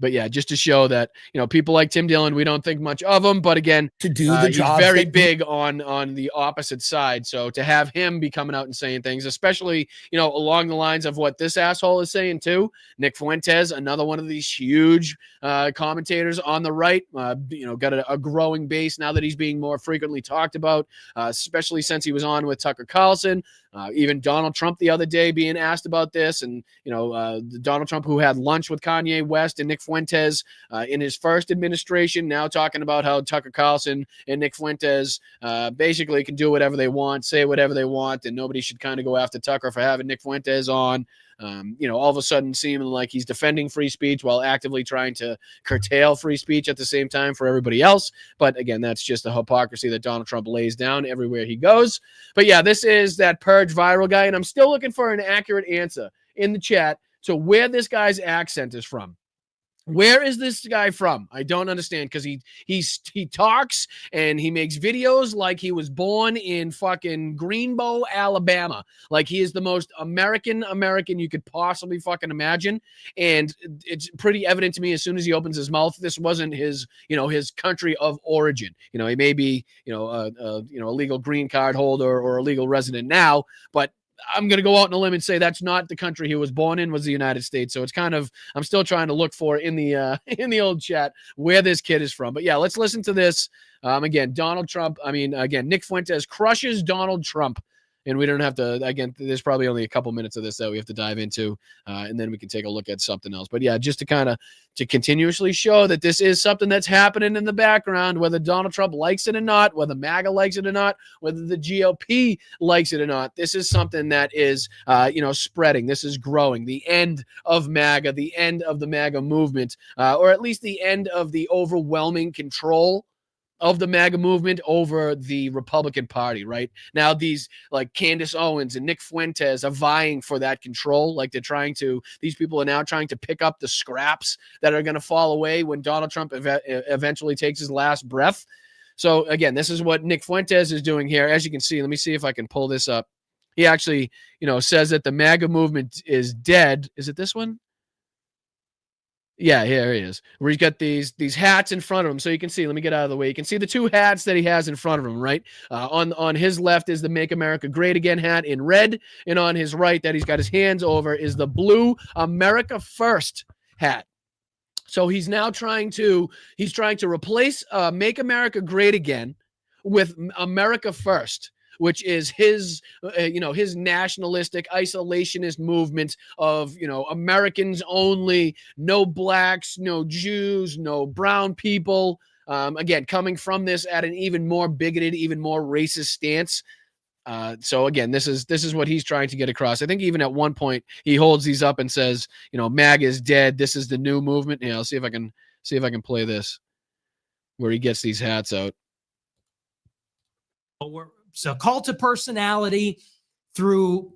But yeah, just to show that, people like Tim Dillon, we don't think much of him, but again, to do the job, he's very big on the opposite side. So to have him be coming out and saying things, especially, along the lines of what this asshole is saying too, Nick Fuentes, another one of these huge commentators on the right, got a growing base now that he's being more frequently talked about, especially since he was on with Tucker Carlson. Even Donald Trump the other day being asked about this, and Donald Trump, who had lunch with Kanye West and Nick Fuentes in his first administration, now talking about how Tucker Carlson and Nick Fuentes basically can do whatever they want, say whatever they want, and nobody should kind of go after Tucker for having Nick Fuentes on. All of a sudden seeming like he's defending free speech while actively trying to curtail free speech at the same time for everybody else. But again, that's just the hypocrisy that Donald Trump lays down everywhere he goes. But yeah, this is that Purge viral guy, and I'm still looking for an accurate answer in the chat to where this guy's accent is from. Where is this guy from? I don't understand, because he talks and he makes videos like he was born in fucking Greenbow, Alabama. Like he is the most American you could possibly fucking imagine. And it's pretty evident to me as soon as he opens his mouth, this wasn't his, his country of origin. He may be, a legal green card holder or a legal resident now, but I'm going to go out on a limb and say that's not the country he was born in, was the United States. So it's kind of, I'm still trying to look for in the old chat where this kid is from. But yeah, let's listen to this. Again, Donald Trump. Nick Fuentes crushes Donald Trump. And we don't have to, again, there's probably only a couple minutes of this that we have to dive into, and then we can take a look at something else. But yeah, just to continuously show that this is something that's happening in the background, whether Donald Trump likes it or not, whether MAGA likes it or not, whether the GOP likes it or not. This is something that is, spreading. This is growing. The end of MAGA, the end of the MAGA movement, or at least the end of the overwhelming control of the MAGA movement over the Republican Party. Right now, these like Candace Owens and Nick Fuentes are vying for that control. Like these people are now trying to pick up the scraps that are going to fall away when Donald Trump eventually takes his last breath. So again, this is what Nick Fuentes is doing here. As you can see, let me see if I can pull this up. He actually, says that the MAGA movement is dead. Is it this one? Yeah, here he is. Where he's got these hats in front of him, so you can see. Let me get out of the way. You can see the two hats that he has in front of him, right? On his left is the "Make America Great Again" hat in red, and on his right, that he's got his hands over, is the blue "America First" hat. So he's now trying to replace "Make America Great Again" with "America First," which is his nationalistic isolationist movement of, Americans only, no blacks, no Jews, no brown people. Again, coming from this at an even more bigoted, even more racist stance. So again, this is what he's trying to get across. I think even at one point he holds these up and says, MAGA is dead. This is the new movement. Yeah, I'll see if I can play this where he gets these hats out. So cult of personality through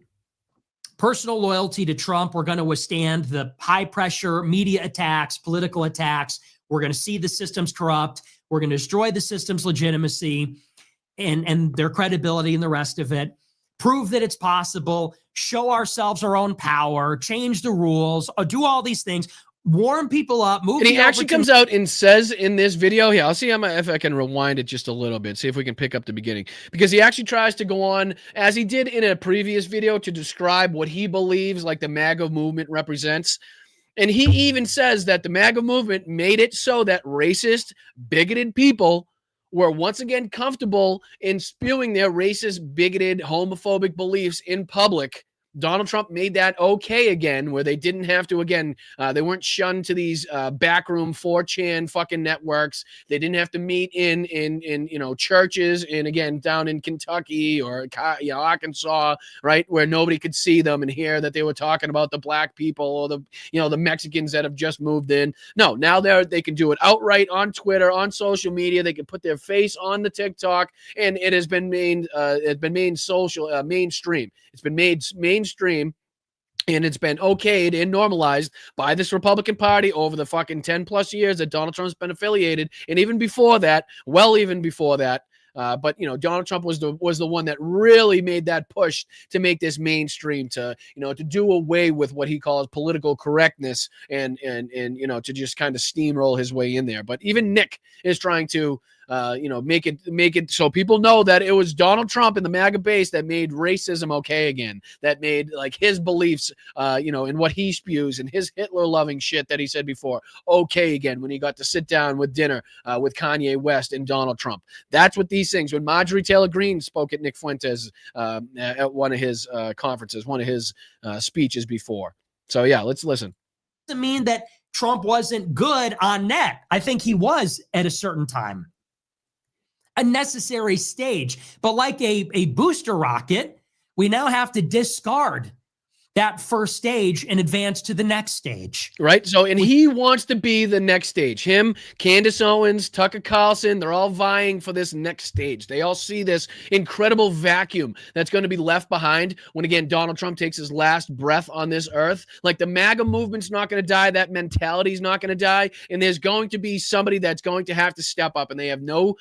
personal loyalty to Trump. We're going to withstand the high pressure media attacks, political attacks. We're going to see the system's corrupt. We're going to destroy the system's legitimacy and their credibility and the rest of it. Prove that it's possible, show ourselves our own power, change the rules, do all these things. warm people up, move And he me over actually to comes out and says in this video, here, I'll see if I can rewind it just a little bit, see if we can pick up the beginning. Because he actually tries to go on, as he did in a previous video, to describe what he believes like the MAGA movement represents. And he even says that the MAGA movement made it so that racist, bigoted people were once again comfortable in spewing their racist, bigoted, homophobic beliefs in public. Donald Trump made that okay again, where they didn't have to, again, they weren't shunned to these backroom 4chan fucking networks. They didn't have to meet in churches, and again, down in Kentucky or Arkansas, right, where nobody could see them and hear that they were talking about the black people or the Mexicans that have just moved in. No, now they can do it outright on Twitter, on social media. They can put their face on the TikTok, and it has been made mainstream. It's been made mainstream, and it's been okayed and normalized by this Republican Party over the fucking 10 plus years that Donald Trump's been affiliated. And even before that, even before that, but Donald Trump was the one that really made that push to make this mainstream, to do away with what he calls political correctness and to just kind of steamroll his way in there. But even Nick is trying to make it so people know that it was Donald Trump and the MAGA base that made racism okay again, that made like his beliefs, and what he spews and his Hitler loving shit that he said before okay again when he got to sit down with dinner with Kanye West and Donald Trump. That's what these things. When Marjorie Taylor Greene spoke at Nick Fuentes at one of his conferences, one of his speeches before. So yeah, let's listen. Doesn't mean that Trump wasn't good on net. I think he was at a certain time. A necessary stage, but like a booster rocket, we now have to discard that first stage and advance to the next stage. Right. So, and he wants to be the next stage. Him, Candace Owens, Tucker Carlson, they're all vying for this next stage. They all see this incredible vacuum that's going to be left behind when, again, Donald Trump takes his last breath on this earth. Like the MAGA movement's not going to die. That mentality is not going to die. And there's going to be somebody that's going to have to step up, and they have no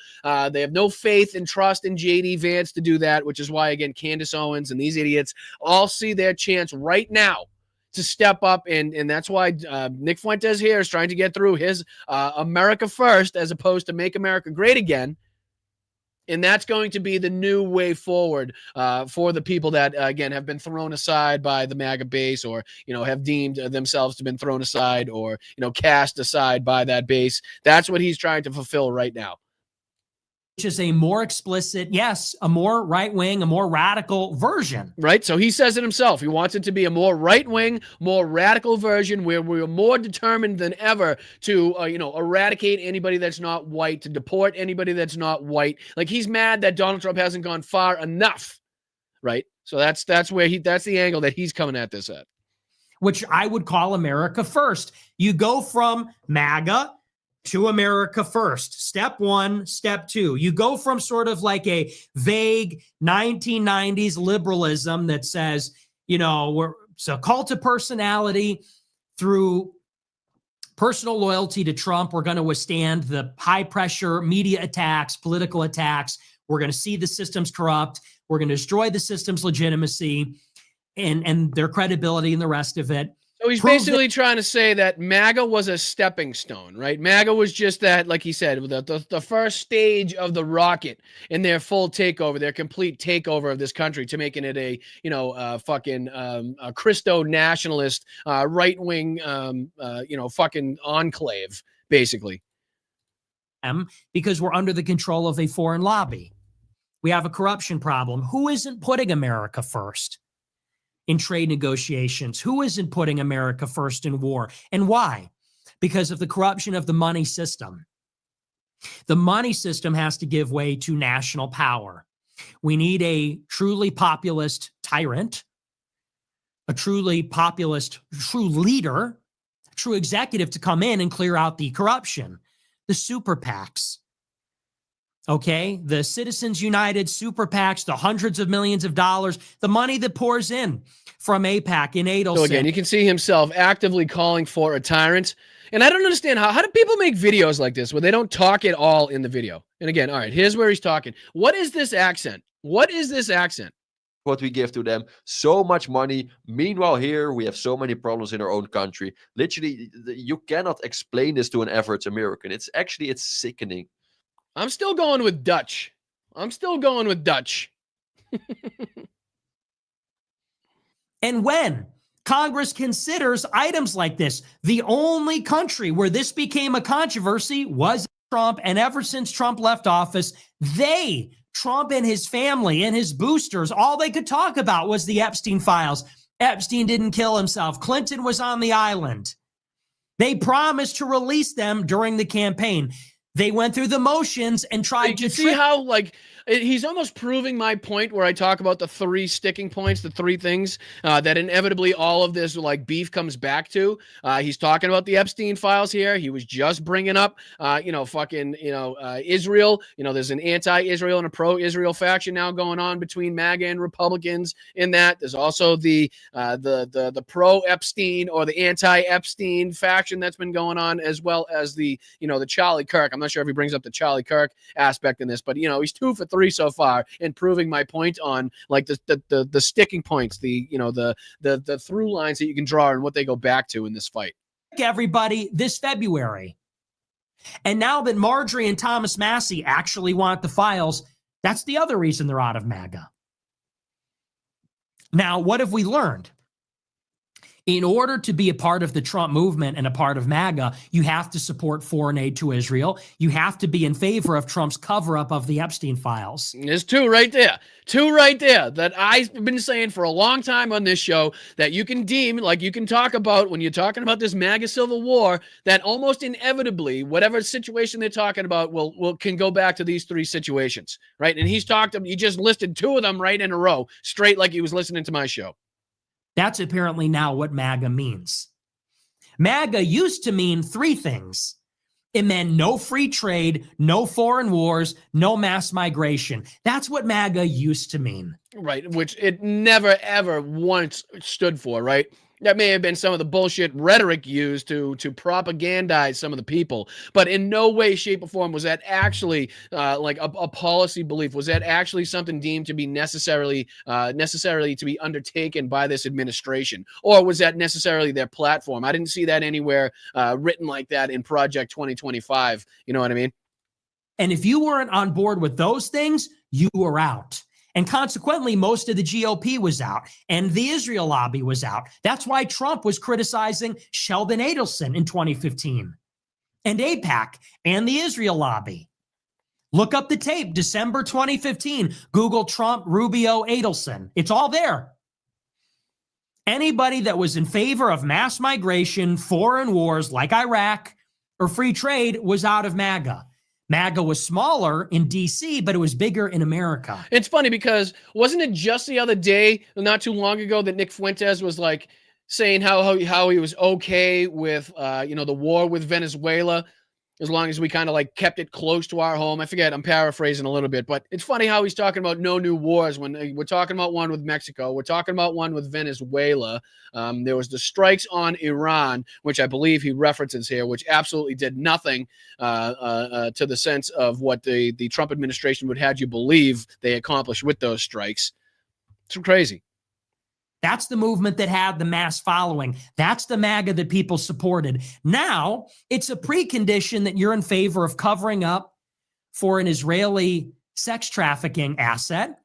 faith and trust in JD Vance to do that, which is why, again, Candace Owens and these idiots all see their chance right now to step up, and that's why Nick Fuentes here is trying to get through his America First as opposed to Make America Great Again. And that's going to be the new way forward for the people that, again, have been thrown aside by the MAGA base, or, have deemed themselves to have been thrown aside, or, cast aside by that base. That's what he's trying to fulfill right now. Which is a more explicit, yes, a more right-wing, a more radical version. Right. So he says it himself. He wants it to be a more right-wing, more radical version where we're more determined than ever to, eradicate anybody that's not white, to deport anybody that's not white. Like, he's mad that Donald Trump hasn't gone far enough. Right. So that's the angle that he's coming at this at. Which I would call America First. You go from MAGA to America First. Step one, step two. You go from sort of like a vague 1990s liberalism that says, it's a cult of personality. Through personal loyalty to Trump, we're going to withstand the high pressure media attacks, political attacks. We're going to see the system's corrupt. We're going to destroy the system's legitimacy and their credibility and the rest of it. So he's basically trying to say that MAGA was a stepping stone, right? MAGA was just that, like he said, the first stage of the rocket in their full takeover, their complete takeover of this country, to making it a Christo nationalist, right-wing, fucking enclave, basically. Because we're under the control of a foreign lobby. We have a corruption problem. Who isn't putting America first in trade negotiations? Who isn't putting America first in war? And why? Because of the corruption of the money system. The money system has to give way to national power. We need a truly populist tyrant, a truly populist, true leader, true executive to come in and clear out the corruption. The super PACs. Okay, the Citizens United super PACs, the hundreds of millions of dollars, the money that pours in from AIPAC in Adelson. So again, you can see himself actively calling for a tyrant. And I don't understand how do people make videos like this where they don't talk at all in the video? And again, all right, here's where he's talking. What is this accent? What is this accent? what we give to them. So much money. Meanwhile, here we have so many problems in our own country. Literally, you cannot explain this to an average American. It's sickening. I'm still going with Dutch. And when Congress considers items like this, the only country where this became a controversy was Trump. And ever since Trump left office, Trump and his family and his boosters, all they could talk about was the Epstein files. Epstein didn't kill himself. Clinton was on the island. They promised to release them during the campaign. They went through the motions and tried to see how, like, he's almost proving my point where I talk about the three sticking points, the three things that inevitably all of this like beef comes back to. He's talking about the Epstein files here. He was just bringing up, Israel. There's an anti-Israel and a pro-Israel faction now going on between MAGA and Republicans in that. There's also the pro-Epstein or the anti-Epstein faction that's been going on, as well as the Charlie Kirk. I'm not sure if he brings up the Charlie Kirk aspect in this, but he's 2 for 3 so far in proving my point on like the sticking points, the through lines that you can draw and what they go back to in this fight. Everybody this February. And now that Marjorie and Thomas Massey actually want the files, that's the other reason they're out of MAGA. Now, what have we learned? In order to be a part of the Trump movement and a part of MAGA, you have to support foreign aid to Israel. You have to be in favor of Trump's cover-up of the Epstein files. There's two right there that I've been saying for a long time on this show that you can deem, like you can talk about when you're talking about this MAGA civil war, that almost inevitably, whatever situation they're talking about can go back to these three situations, right? And he just listed 2 of them right in a row, straight like he was listening to my show. That's apparently now what MAGA means. MAGA used to mean 3 things. It meant no free trade, no foreign wars, no mass migration. That's what MAGA used to mean. Right, which it never, ever once stood for, right? That may have been some of the bullshit rhetoric used to propagandize some of the people, but in no way, shape, or form was that actually like a policy belief. Was that actually something deemed to be necessarily to be undertaken by this administration, or was that necessarily their platform? I didn't see that anywhere written like that in Project 2025. You know what I mean? And if you weren't on board with those things, you were out. And consequently, most of the GOP was out and the Israel lobby was out. That's why Trump was criticizing Sheldon Adelson in 2015 and AIPAC and the Israel lobby. Look up the tape, December 2015, Google Trump, Rubio, Adelson. It's all there. Anybody that was in favor of mass migration, foreign wars like Iraq, or free trade was out of MAGA. MAGA was smaller in DC, but it was bigger in America. It's funny because wasn't it just the other day, not too long ago, that Nick Fuentes was like saying how he was okay with the war with Venezuela, as long as we kind of like kept it close to our home. I forget, I'm paraphrasing a little bit, but it's funny how he's talking about no new wars when we're talking about one with Mexico. We're talking about one with Venezuela. There was the strikes on Iran, which I believe he references here, which absolutely did nothing to the sense of what the Trump administration would have you believe they accomplished with those strikes. It's crazy. That's the movement that had the mass following. That's the MAGA that people supported. Now, it's a precondition that you're in favor of covering up for an Israeli sex trafficking asset,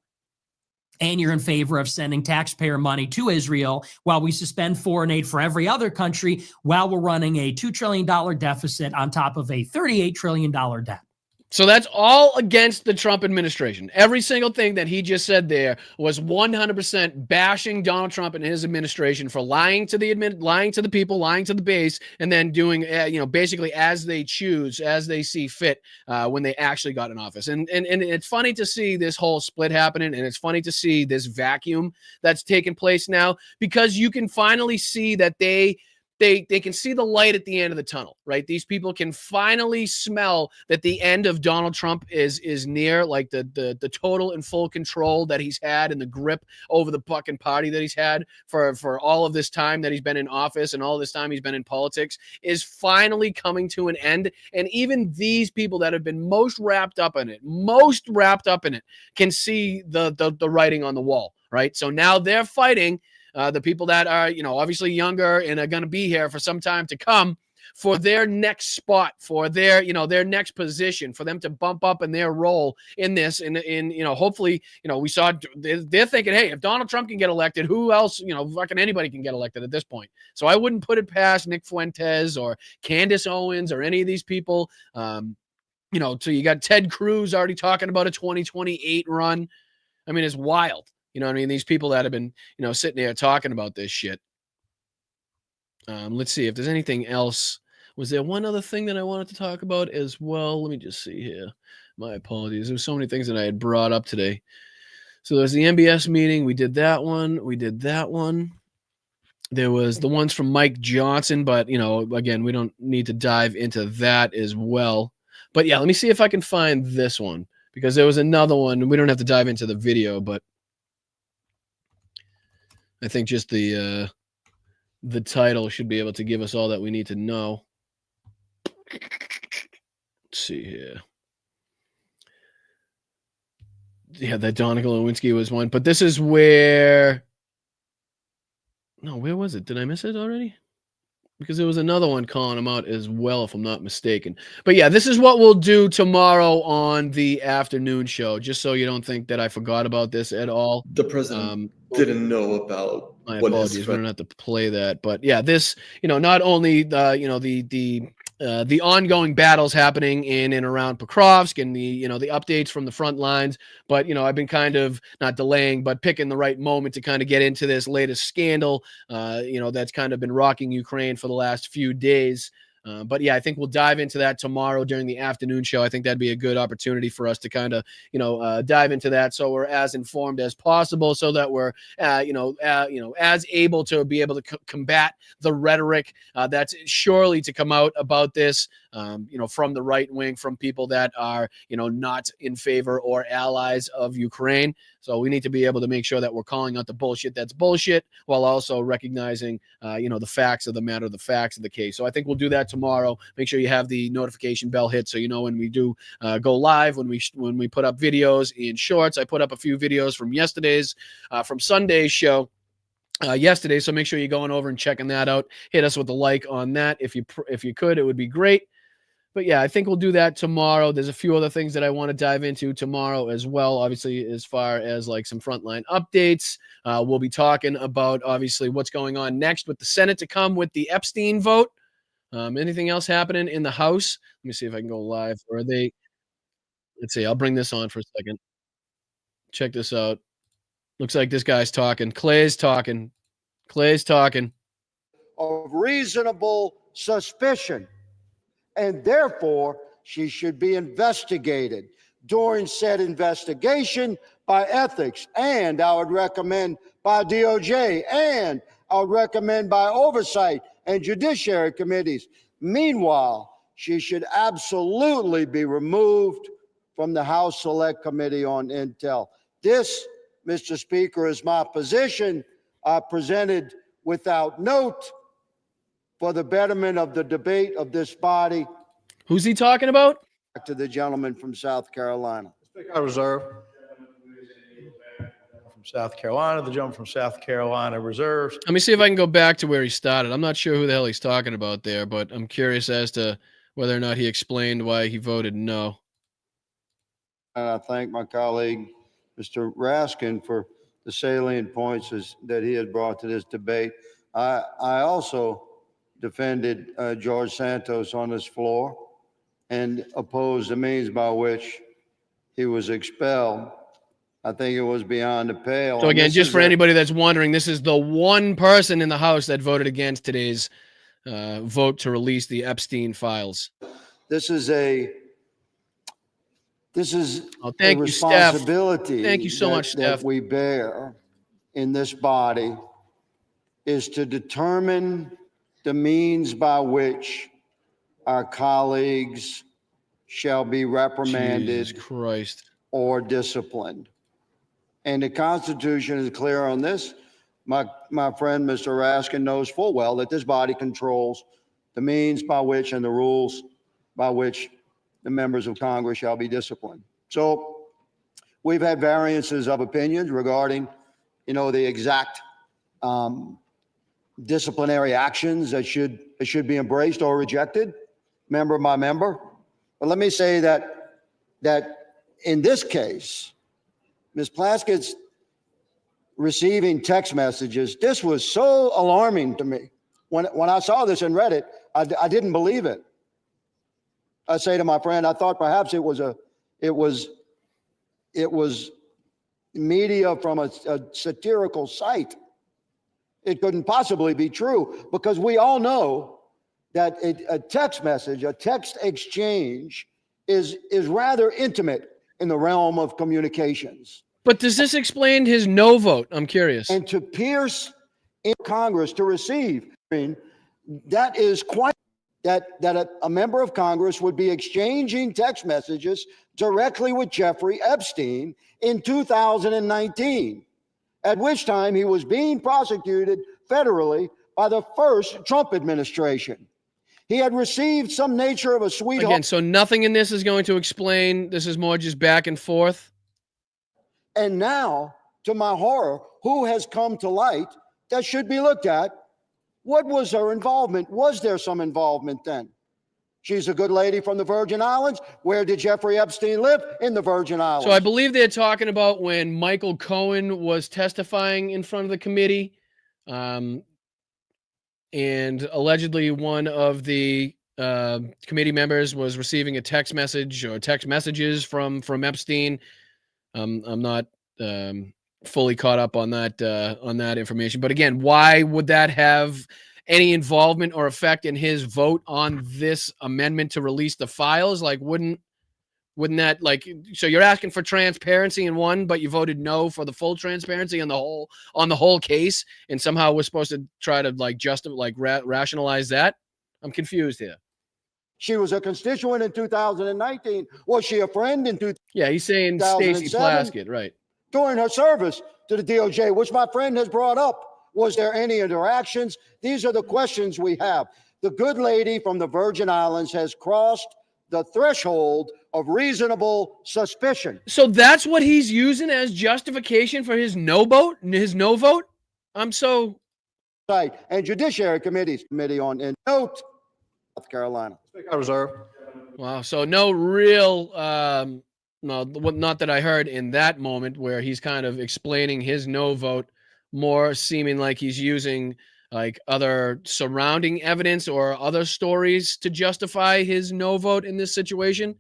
and you're in favor of sending taxpayer money to Israel while we suspend foreign aid for every other country while we're running a $2 trillion deficit on top of a $38 trillion debt. So that's all against the Trump administration. Every single thing that he just said there was 100% bashing Donald Trump and his administration for lying to the people, lying to the base, and then doing, basically as they choose, as they see fit when they actually got in office. And it's funny to see this whole split happening, and it's funny to see this vacuum that's taken place now, because you can finally see that they they can see the light at the end of the tunnel, right? These people can finally smell that the end of Donald Trump is near, like the total and full control that he's had and the grip over the fucking party that he's had for all of this time that he's been in office and all this time he's been in politics is finally coming to an end. And even these people that have been most wrapped up in it can see the writing on the wall, right? So now they're fighting the people that are, obviously younger and are going to be here for some time to come for their next spot, for their, their next position, for them to bump up in their role in this. And hopefully, we saw they're thinking, hey, if Donald Trump can get elected, who else, fucking anybody can get elected at this point. So I wouldn't put it past Nick Fuentes or Candace Owens or any of these people. So you got Ted Cruz already talking about a 2028 run. I mean, it's wild. You know what I mean? These people that have been, sitting there talking about this shit. Let's see if there's anything else. Was there one other thing that I wanted to talk about as well? Let me just see here. My apologies. There's so many things that I had brought up today. So there's the MBS meeting. We did that one. We did that one. There was the ones from Mike Johnson, but, again, we don't need to dive into that as well. But yeah, let me see if I can find this one because there was another one. We don't have to dive into the video, but I think just the title should be able to give us all that we need to know. Let's see here. Yeah, that Donegal Lewinsky was one, but this is where. No, where was it? Did I miss it already? Because there was another one calling him out as well, if I'm not mistaken. But yeah, this is what we'll do tomorrow on the afternoon show, just so you don't think that I forgot about this at all. The president didn't know about my what apologies. his We don't have to play that, but yeah, this, not only the ongoing battles happening in and around Pokrovsk and the updates from the front lines, but I've been kind of not delaying, but picking the right moment to kind of get into this latest scandal, that's kind of been rocking Ukraine for the last few days. But yeah, I think we'll dive into that tomorrow during the afternoon show. I think that'd be a good opportunity for us to kind of, dive into that, so we're as informed as possible, so that we're, as able to be able to combat the rhetoric that's surely to come out about this, from the right wing, from people that are, not in favor or allies of Ukraine. So we need to be able to make sure that we're calling out the bullshit that's bullshit, while also recognizing, the facts of the matter, the facts of the case. So I think we'll do that tomorrow. Make sure you have the notification bell hit so you know when we do go live, when we put up videos in shorts. I put up a few videos from Sunday's show yesterday, so make sure you're going over and checking that out. Hit us with a like on that if you could, it would be great. But yeah, I think we'll do that tomorrow. There's a few other things that I want to dive into tomorrow as well. Obviously, as far as like some frontline updates, we'll be talking about obviously what's going on next with the Senate to come with the Epstein vote. Anything else happening in the House? Let me see if I can go live. Or are they? Let's see. I'll bring this on for a second. Check this out. Looks like this guy's talking. Clay's talking. Of reasonable suspicion, and therefore she should be investigated. During said investigation by ethics, and I would recommend by DOJ, and I would recommend by oversight and judiciary committees. Meanwhile, she should absolutely be removed from the House Select Committee on Intel. This, Mr. Speaker, is my position. I presented without note for the betterment of the debate of this body. Who's he talking about? Back to the gentleman from South Carolina. I reserve. From South Carolina, the gentleman from South Carolina reserves. Let me see if I can go back to where he started. I'm not sure who the hell he's talking about there, but I'm curious as to whether or not he explained why he voted no. And I thank my colleague, Mr. Raskin, for the salient points that he has brought to this debate. I also defended George Santos on this floor and opposed the means by which he was expelled. I think it was beyond the pale. So again, just for anybody that's wondering, this is the one person in the House that voted against today's vote to release the Epstein files. This is a thank you, responsibility. Steph. Thank you so much, Steph. That we bear in this body is to determine the means by which our colleagues shall be reprimanded Jesus Christ. or disciplined. And the Constitution is clear on this. My friend, Mr. Raskin, knows full well that this body controls the means by which and the rules by which the members of Congress shall be disciplined. So we've had variances of opinions regarding, the exact disciplinary actions that should be embraced or rejected, member by member. But let me say that in this case, Ms. Plaskett's receiving text messages, this was so alarming to me. When I saw this and read it, I didn't believe it. I say to my friend, I thought perhaps it was media from a satirical site. It couldn't possibly be true, because we all know that a text message, a text exchange is rather intimate in the realm of communications. But does this explain his no vote? I'm curious. And to pierce in Congress to receive, that is quite that a member of Congress would be exchanging text messages directly with Jeffrey Epstein in 2019, at which time he was being prosecuted federally by the first Trump administration. He had received some nature of a sweetheart. Again, so nothing in this is going to explain. This is more just back and forth. And now, to my horror, who has come to light that should be looked at? What was her involvement? Was there some involvement then? She's a good lady from the Virgin Islands. Where did Jeffrey Epstein live? In the Virgin Islands. So I believe they're talking about when Michael Cohen was testifying in front of the committee. And allegedly one of the committee members was receiving a text message or text messages from Epstein. I'm not fully caught up on that information. But again, why would that have any involvement or effect in his vote on this amendment to release the files? Like, wouldn't that, like, so you're asking for transparency in one, but you voted no for the full transparency on the whole case, and somehow we're supposed to try to rationalize that? I'm confused here. She was a constituent in 2019. Was she a friend in 2007? Yeah, he's saying Stacey Plaskett, right? During her service to the DOJ, which my friend has brought up. Was there any interactions? These are the questions we have. The good lady from the Virgin Islands has crossed the threshold of reasonable suspicion. So that's what he's using as justification for his no vote? I'm so... Right. And Judiciary Committee on in note, South Carolina. I reserve. Wow. So no real, no, not that I heard in that moment where he's kind of explaining his no vote, more seeming like he's using like other surrounding evidence or other stories to justify his no vote in this situation.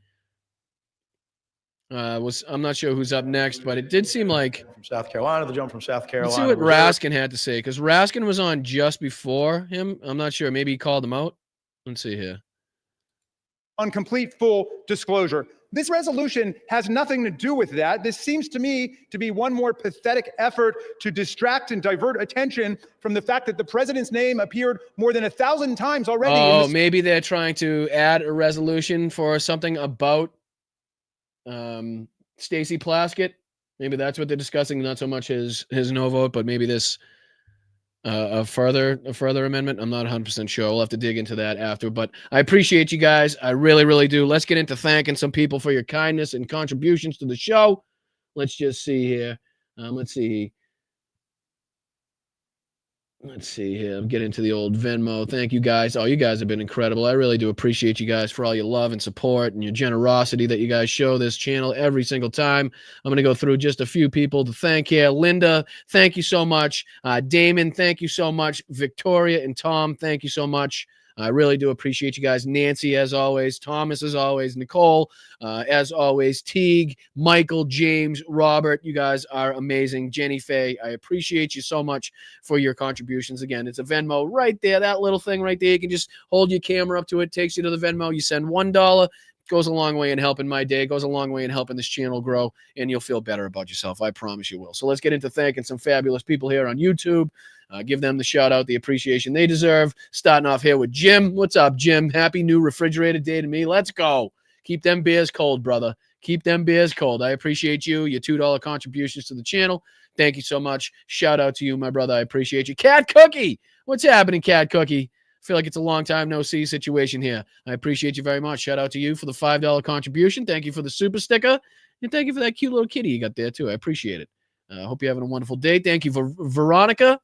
I'm not sure who's up next, but it did seem like From South Carolina, the jump from South Carolina. Let's see what Raskin had to say, because Raskin was on just before him. I'm not sure. Maybe he called him out. Let's see here. On complete full disclosure. This resolution has nothing to do with that. This seems to me to be one more pathetic effort to distract and divert attention from the fact that the president's name appeared more than 1,000 times already. Oh, maybe they're trying to add a resolution for something about Stacey Plaskett. Maybe that's what they're discussing, not so much his no vote, but maybe this a further amendment. I'm not 100% sure. We'll have to dig into that after, but I appreciate you guys. I really, really do. Let's get into thanking some people for your kindness and contributions to the show. Let's just see here. Let's see here. I'm getting to the old Venmo. Thank you guys. Oh, you guys have been incredible. I really do appreciate you guys for all your love and support and your generosity that you guys show this channel every single time. I'm going to go through just a few people to thank here. Linda, thank you so much. Damon, thank you so much. Victoria and Tom, thank you so much. I really do appreciate you guys. Nancy, as always. Thomas, as always. Nicole, as always. Teague, Michael, James, Robert. You guys are amazing. Jenny Faye, I appreciate you so much for your contributions. Again, it's a Venmo right there. That little thing right there. You can just hold your camera up to it. Takes you to the Venmo. You send $1, Goes a long way in helping my day, goes a long way in helping this channel grow, and you'll feel better about yourself. I promise you will. So let's get into thanking some fabulous people here on YouTube. Give them the shout out, the appreciation they deserve. Starting off here with Jim. What's up, Jim? Happy new refrigerator day to me. Let's go. Keep them beers cold, brother. Keep them beers cold. I appreciate you, your $2 contributions to the channel. Thank you so much. Shout out to you, my brother. I appreciate you. Cat Cookie. What's happening, Cat Cookie? I feel like it's a long time no see situation here. I appreciate you very much. Shout out to you for the $5 contribution. Thank you for the super sticker. And thank you for that cute little kitty you got there, too. I appreciate it. I hope you're having a wonderful day. Thank you for Veronica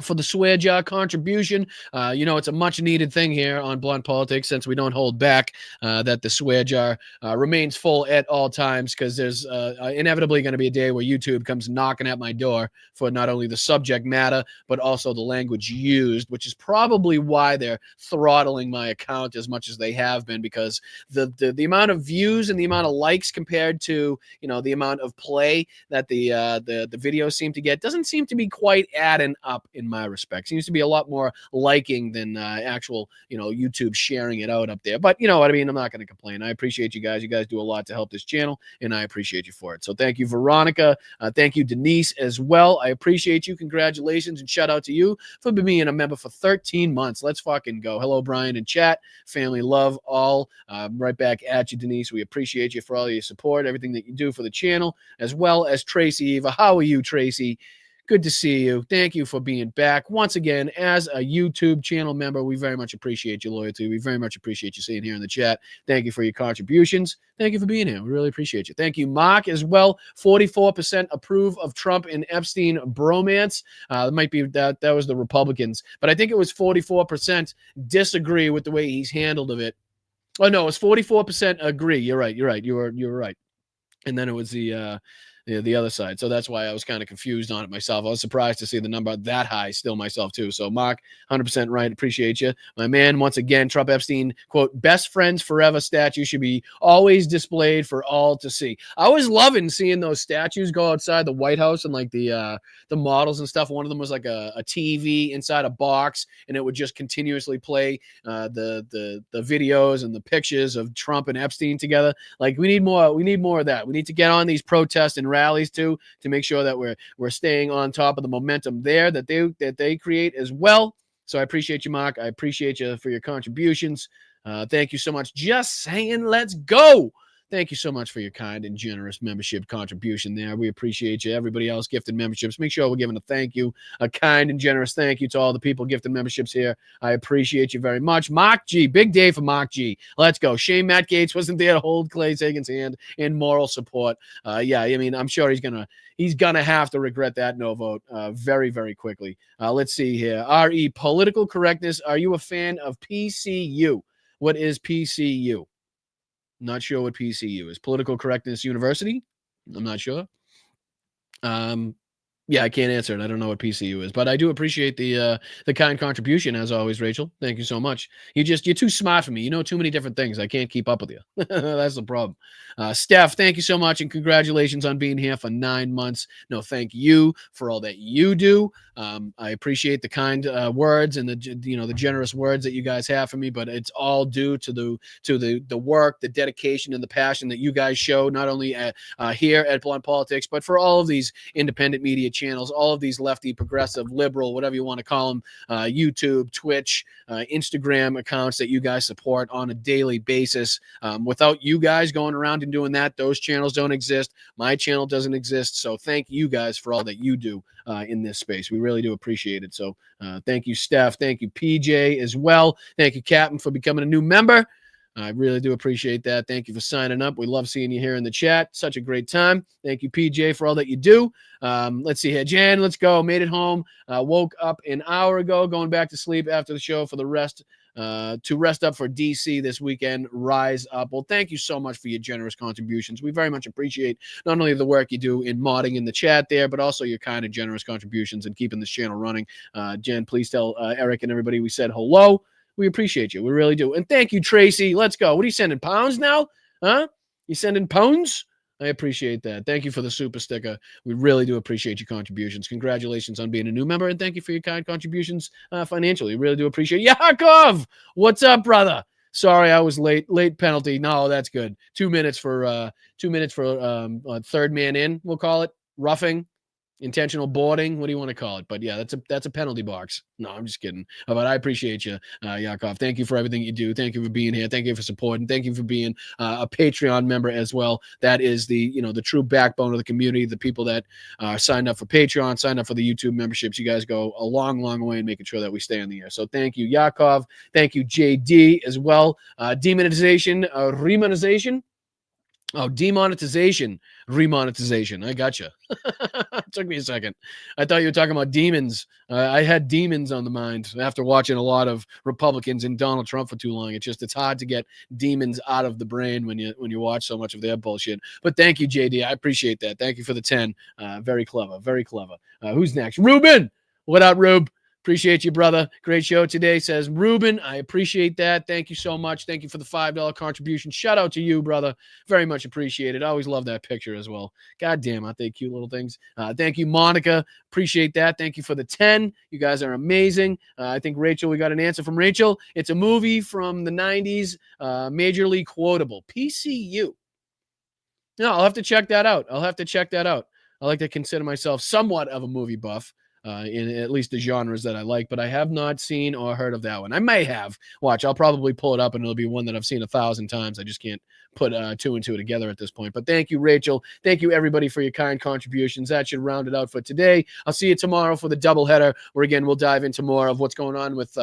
for the swear jar contribution. It's a much needed thing here on Blunt Politics, since we don't hold back, that the swear jar remains full at all times, because there's inevitably going to be a day where YouTube comes knocking at my door for not only the subject matter, but also the language used, which is probably why they're throttling my account as much as they have been, because the amount of views and the amount of likes compared to, the amount of play that the videos seem to get doesn't seem to be quite adding up in my respect. Seems to be a lot more liking than actual, YouTube sharing it out up there. But you know what I mean? I'm not going to complain. I appreciate you guys. You guys do a lot to help this channel, and I appreciate you for it. So thank you, Veronica. Thank you, Denise, as well. I appreciate you. Congratulations, and shout out to you for being a member for 13 months. Let's fucking go. Hello, Brian and chat. Family love all. Right back at you, Denise. We appreciate you for all your support, everything that you do for the channel, as well as Tracy Eva. How are you, Tracy? Good to see you. Thank you for being back once again as a YouTube channel member. We very much appreciate your loyalty. We very much appreciate you sitting here in the chat. Thank you for your contributions. Thank you for being here. We really appreciate you. Thank you, Mark, as well. 44% approve of Trump and Epstein bromance. It might be that was the Republicans, but I think it was 44% disagree with the way he's handled of it. Oh no, it's 44% agree. You're right. You were right. And then it was the other side. So that's why I was kind of confused on it myself. I was surprised to see the number that high still myself too. So Mark, 100% right. Appreciate you. My man, once again, Trump Epstein, quote, best friends forever statue should be always displayed for all to see. I was loving seeing those statues go outside the White House, and like the models and stuff. One of them was like a TV inside a box, and it would just continuously play the videos and the pictures of Trump and Epstein together. Like we need more of that. We need to get on these protests and rallies too, to make sure that we're staying on top of the momentum there that they create as well. So I appreciate you, Mark. I appreciate you for your contributions. Thank you so much. Just saying, let's go. Thank you so much for your kind and generous membership contribution there. We appreciate you. Everybody else gifted memberships, make sure we're giving a thank you, a kind and generous thank you to all the people gifting memberships here. I appreciate you very much. Mark G, big day for Mark G. Let's go. Shame Matt Gaetz wasn't there to hold Clay Sagan's hand in moral support. Yeah, I mean, I'm sure he's gonna have to regret that no vote very, very quickly. Let's see here. RE, political correctness. Are you a fan of PCU? What is PCU? Not sure what PCU is. Political Correctness University? I'm not sure. Yeah, I can't answer it. I don't know what PCU is, but I do appreciate the kind contribution as always, Rachel. Thank you so much. You're too smart for me. You know too many different things. I can't keep up with you. That's the problem. Steph, thank you so much, and congratulations on being here for 9 months. No, thank you for all that you do. I appreciate the kind words and the generous words that you guys have for me, but it's all due to the work, the dedication, and the passion that you guys show, not only here at Blunt Politics, but for all of these independent media channels, all of these lefty, progressive, liberal, whatever you want to call them, YouTube, Twitch, Instagram accounts that you guys support on a daily basis. Without you guys going around and doing that, those channels don't exist. My channel doesn't exist. So thank you guys for all that you do in this space. We really do appreciate it. So thank you, Steph. Thank you, PJ, as well. Thank you, Captain, for becoming a new member. I really do appreciate that. Thank you for signing up. We love seeing you here in the chat. Such a great time. Thank you, PJ, for all that you do. Let's see here. Jan, let's go. Made it home. Woke up an hour ago, going back to sleep after the show for the rest. To rest up for DC this weekend. Rise up. Well, thank you so much for your generous contributions. We very much appreciate not only the work you do in modding in the chat there, but also your kind and generous contributions and keeping this channel running. Jen, please tell Eric and everybody we said hello. We appreciate you. We really do. And thank you, Tracy. Let's go. What are you sending? Pounds now? Huh? You sending pounds? I appreciate that. Thank you for the super sticker. We really do appreciate your contributions. Congratulations on being a new member, and thank you for your kind contributions financially. We really do appreciate it. Yaakov! What's up, brother? Sorry, I was late. Late penalty. No, that's good. 2 minutes for third man in. We'll call it roughing, intentional boarding. What do you want to call it? But yeah, that's a penalty box. No, I'm just kidding. But I appreciate you, Yakov. Thank you for everything you do. Thank you for being here. Thank you for supporting. Thank you for being a Patreon member as well. That is the true backbone of the community. The people that signed up for Patreon, signed up for the YouTube memberships. You guys go a long, long way in making sure that we stay on the air. So thank you, Yakov. Thank you, JD, as well. Demonetization, remonetization. Oh, demonetization, remonetization. I gotcha. Took me a second. I thought you were talking about demons. I had demons on the mind after watching a lot of Republicans and Donald Trump for too long. It's hard to get demons out of the brain when you watch so much of their bullshit. But thank you, JD. I appreciate that. Thank you for the 10. Very clever. Very clever. Who's next? Ruben. What up, Rube? Appreciate you, brother. Great show today, says Ruben. I appreciate that. Thank you so much. Thank you for the $5 contribution. Shout out to you, brother. Very much appreciated. I always love that picture as well. God damn, aren't they cute little things? Thank you, Monica. Appreciate that. Thank you for the 10. You guys are amazing. I think Rachel, we got an answer from Rachel. It's a movie from the 90s, majorly quotable. PCU. No, I'll have to check that out. I like to consider myself somewhat of a movie buff. In at least the genres that I like, but I have not seen or heard of that one. I may have. Watch, I'll probably pull it up and it'll be one that I've seen 1,000 times. I just can't put 2 and 2 together at this point. But thank you, Rachel. Thank you, everybody, for your kind contributions. That should round it out for today. I'll see you tomorrow for the doubleheader, where again we'll dive into more of what's going on with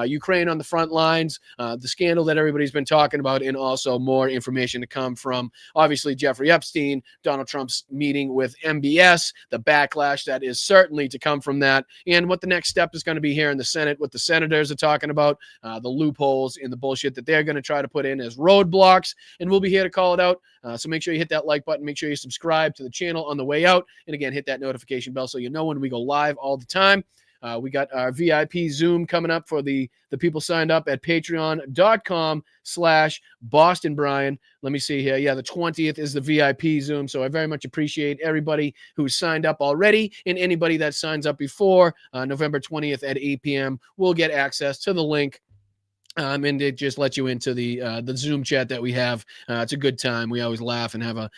Ukraine on the front lines, the scandal that everybody's been talking about, and also more information to come from obviously Jeffrey Epstein, Donald Trump's meeting with MBS, the backlash that is certainly to come from that, and what the next step is going to be here in the Senate, what the senators are talking about, the loopholes in the bullshit that they're going to try to put in as roadblocks, and we'll be here to call it out. So make sure you hit that like button, make sure you subscribe to the channel on the way out, and again, hit that notification bell so you know when we go live all the time. We got our VIP Zoom coming up for the people signed up at patreon.com/Boston Brian. Let me see here. Yeah, the 20th is the VIP Zoom. So I very much appreciate everybody who's signed up already, and anybody that signs up before November 20th at 8 p.m. will get access to the link. And it just lets you into the Zoom chat that we have. It's a good time. We always laugh and have a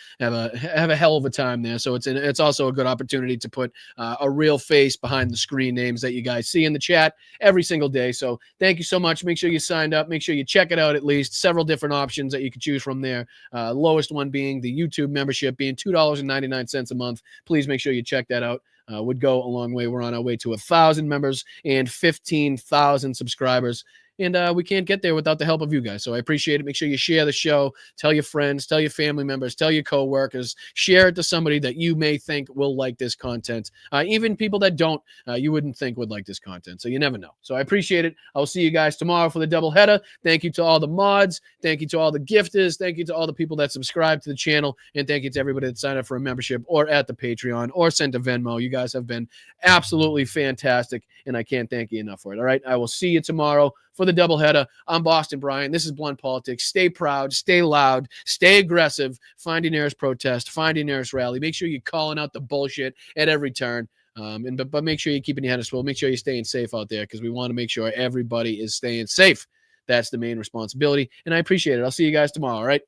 hell of a time there. So it's also a good opportunity to put a real face behind the screen names that you guys see in the chat every single day. So thank you so much. Make sure you signed up. Make sure you check it out at least. Several different options that you can choose from there. Lowest one being the YouTube membership, being $2.99 a month. Please make sure you check that out. Would go a long way. We're on our way to 1,000 members and 15,000 subscribers. And we can't get there without the help of you guys. So I appreciate it. Make sure you share the show. Tell your friends, tell your family members, tell your coworkers. Share it to somebody that you may think will like this content. Even people that don't, you wouldn't think would like this content. So you never know. So I appreciate it. I'll see you guys tomorrow for the doubleheader. Thank you to all the mods. Thank you to all the gifters. Thank you to all the people that subscribe to the channel. And thank you to everybody that signed up for a membership or at the Patreon or sent a Venmo. You guys have been absolutely fantastic. And I can't thank you enough for it. All right. I will see you tomorrow for the doubleheader. I'm Boston Brian. This is Blunt Politics. Stay proud, stay loud, stay aggressive. Find your nearest protest, find your nearest rally. Make sure you're calling out the bullshit at every turn. But make sure you're keeping your head on swivel. Make sure you're staying safe out there, because we want to make sure everybody is staying safe. That's the main responsibility. And I appreciate it. I'll see you guys tomorrow. All right.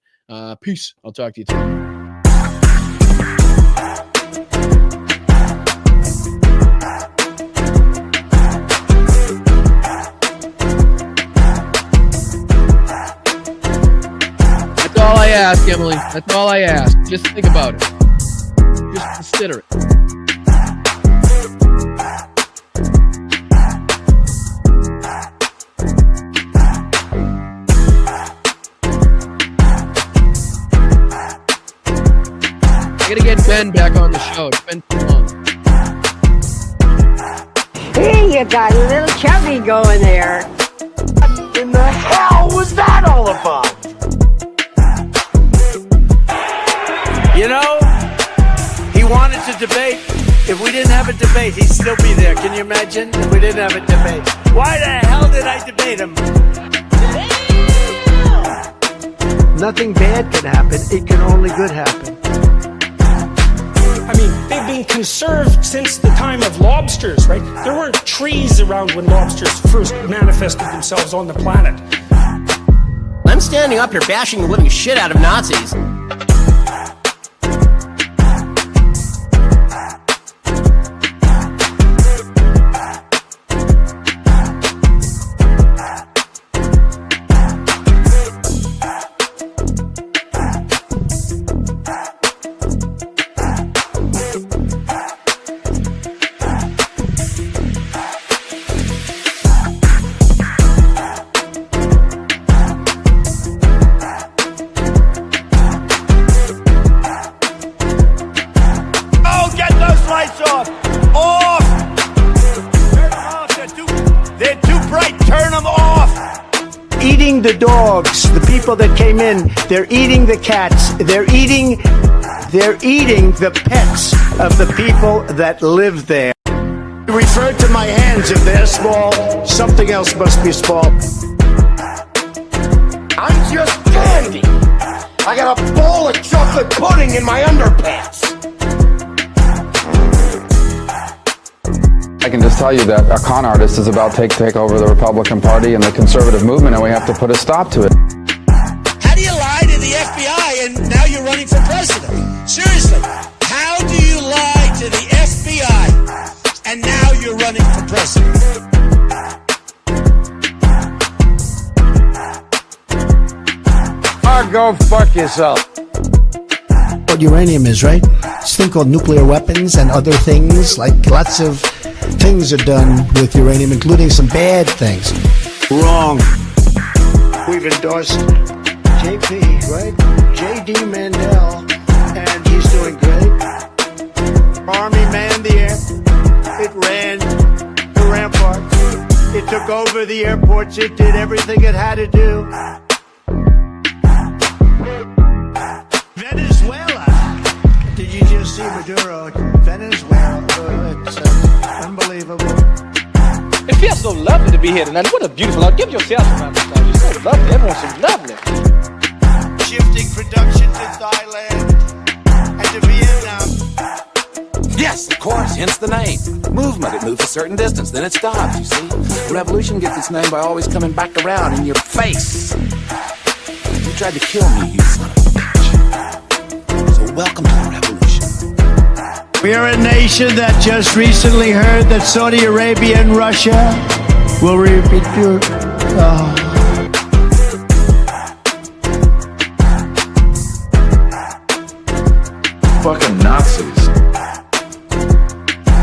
Peace. I'll talk to you tomorrow. That's all I ask, Emily. That's all I ask. Just think about it. Just consider it. I gotta get Ben back on the show. It's been too long. Hey, you got a little chubby going there. What in the hell was that all about? You know, he wanted to debate. If we didn't have a debate, he'd still be there. Can you imagine if we didn't have a debate? Why the hell did I debate him? Nothing bad can happen. It can only good happen. I mean, they've been conserved since the time of lobsters, right? There weren't trees around when lobsters first manifested themselves on the planet. I'm standing up here bashing the living shit out of Nazis. Eating the dogs, the people that came in, they're eating the cats, they're eating the pets of the people that live there. You referred to my hands. If they're small, something else must be small. I'm just candy. I got a bowl of chocolate pudding in my underpants. I can just tell you that a con artist is about to take over the Republican Party and the conservative movement, and we have to put a stop to it. How do you lie to the FBI and now you're running for president? Seriously, how do you lie to the FBI and now you're running for president? Go fuck yourself. What uranium is, right? It's a thing called nuclear weapons and other things, like lots of things are done with uranium, including some bad things. Wrong. We've endorsed JP, right? JD Mandel, and he's doing great. Army manned the air. It ran the ramparts. It took over the airports. It did everything it had to do. Venezuela. Did you just see Maduro? Venezuela. It's unbelievable. It feels so lovely to be here tonight. What a beautiful out. Give yourself a round of applause. You're so lovely. Everyone's so lovely. Shifting production to Thailand and to Vietnam. Yes, of course, hence the name. Movement, it moves a certain distance, then it stops, you see. Revolution gets its name by always coming back around in your face. You tried to kill me, you son of a bitch. So welcome to the revolution. We are a nation that just recently heard that Saudi Arabia and Russia will repeat your... Fucking Nazis.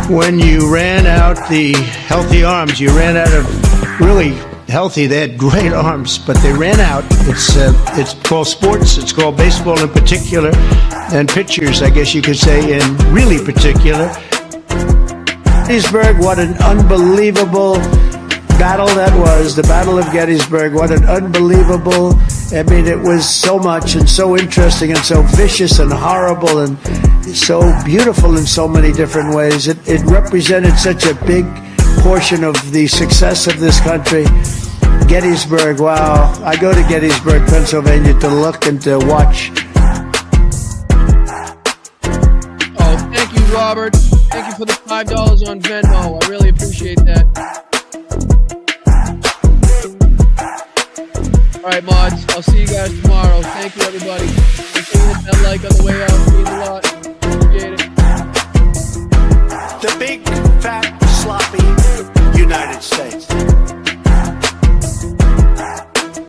When you ran out the healthy arms, you ran out of really healthy. They had great arms, but they ran out. It's called sports. It's called baseball in particular, and pitchers, I guess you could say, in really particular. Gettysburg, what an unbelievable battle that was. The Battle of Gettysburg, what an unbelievable. I mean, it was so much and so interesting and so vicious and horrible and so beautiful in so many different ways. It represented such a big portion of the success of this country. Gettysburg, wow. I go to Gettysburg, Pennsylvania to look and to watch. Oh, thank you, Robert. Thank you for the $5 on Venmo. I really appreciate that. All right, mods. I'll see you guys tomorrow. Thank you, everybody. Make sure you hit that like on the way out. It means a lot. Appreciate it. The big, fat, sloppy United States.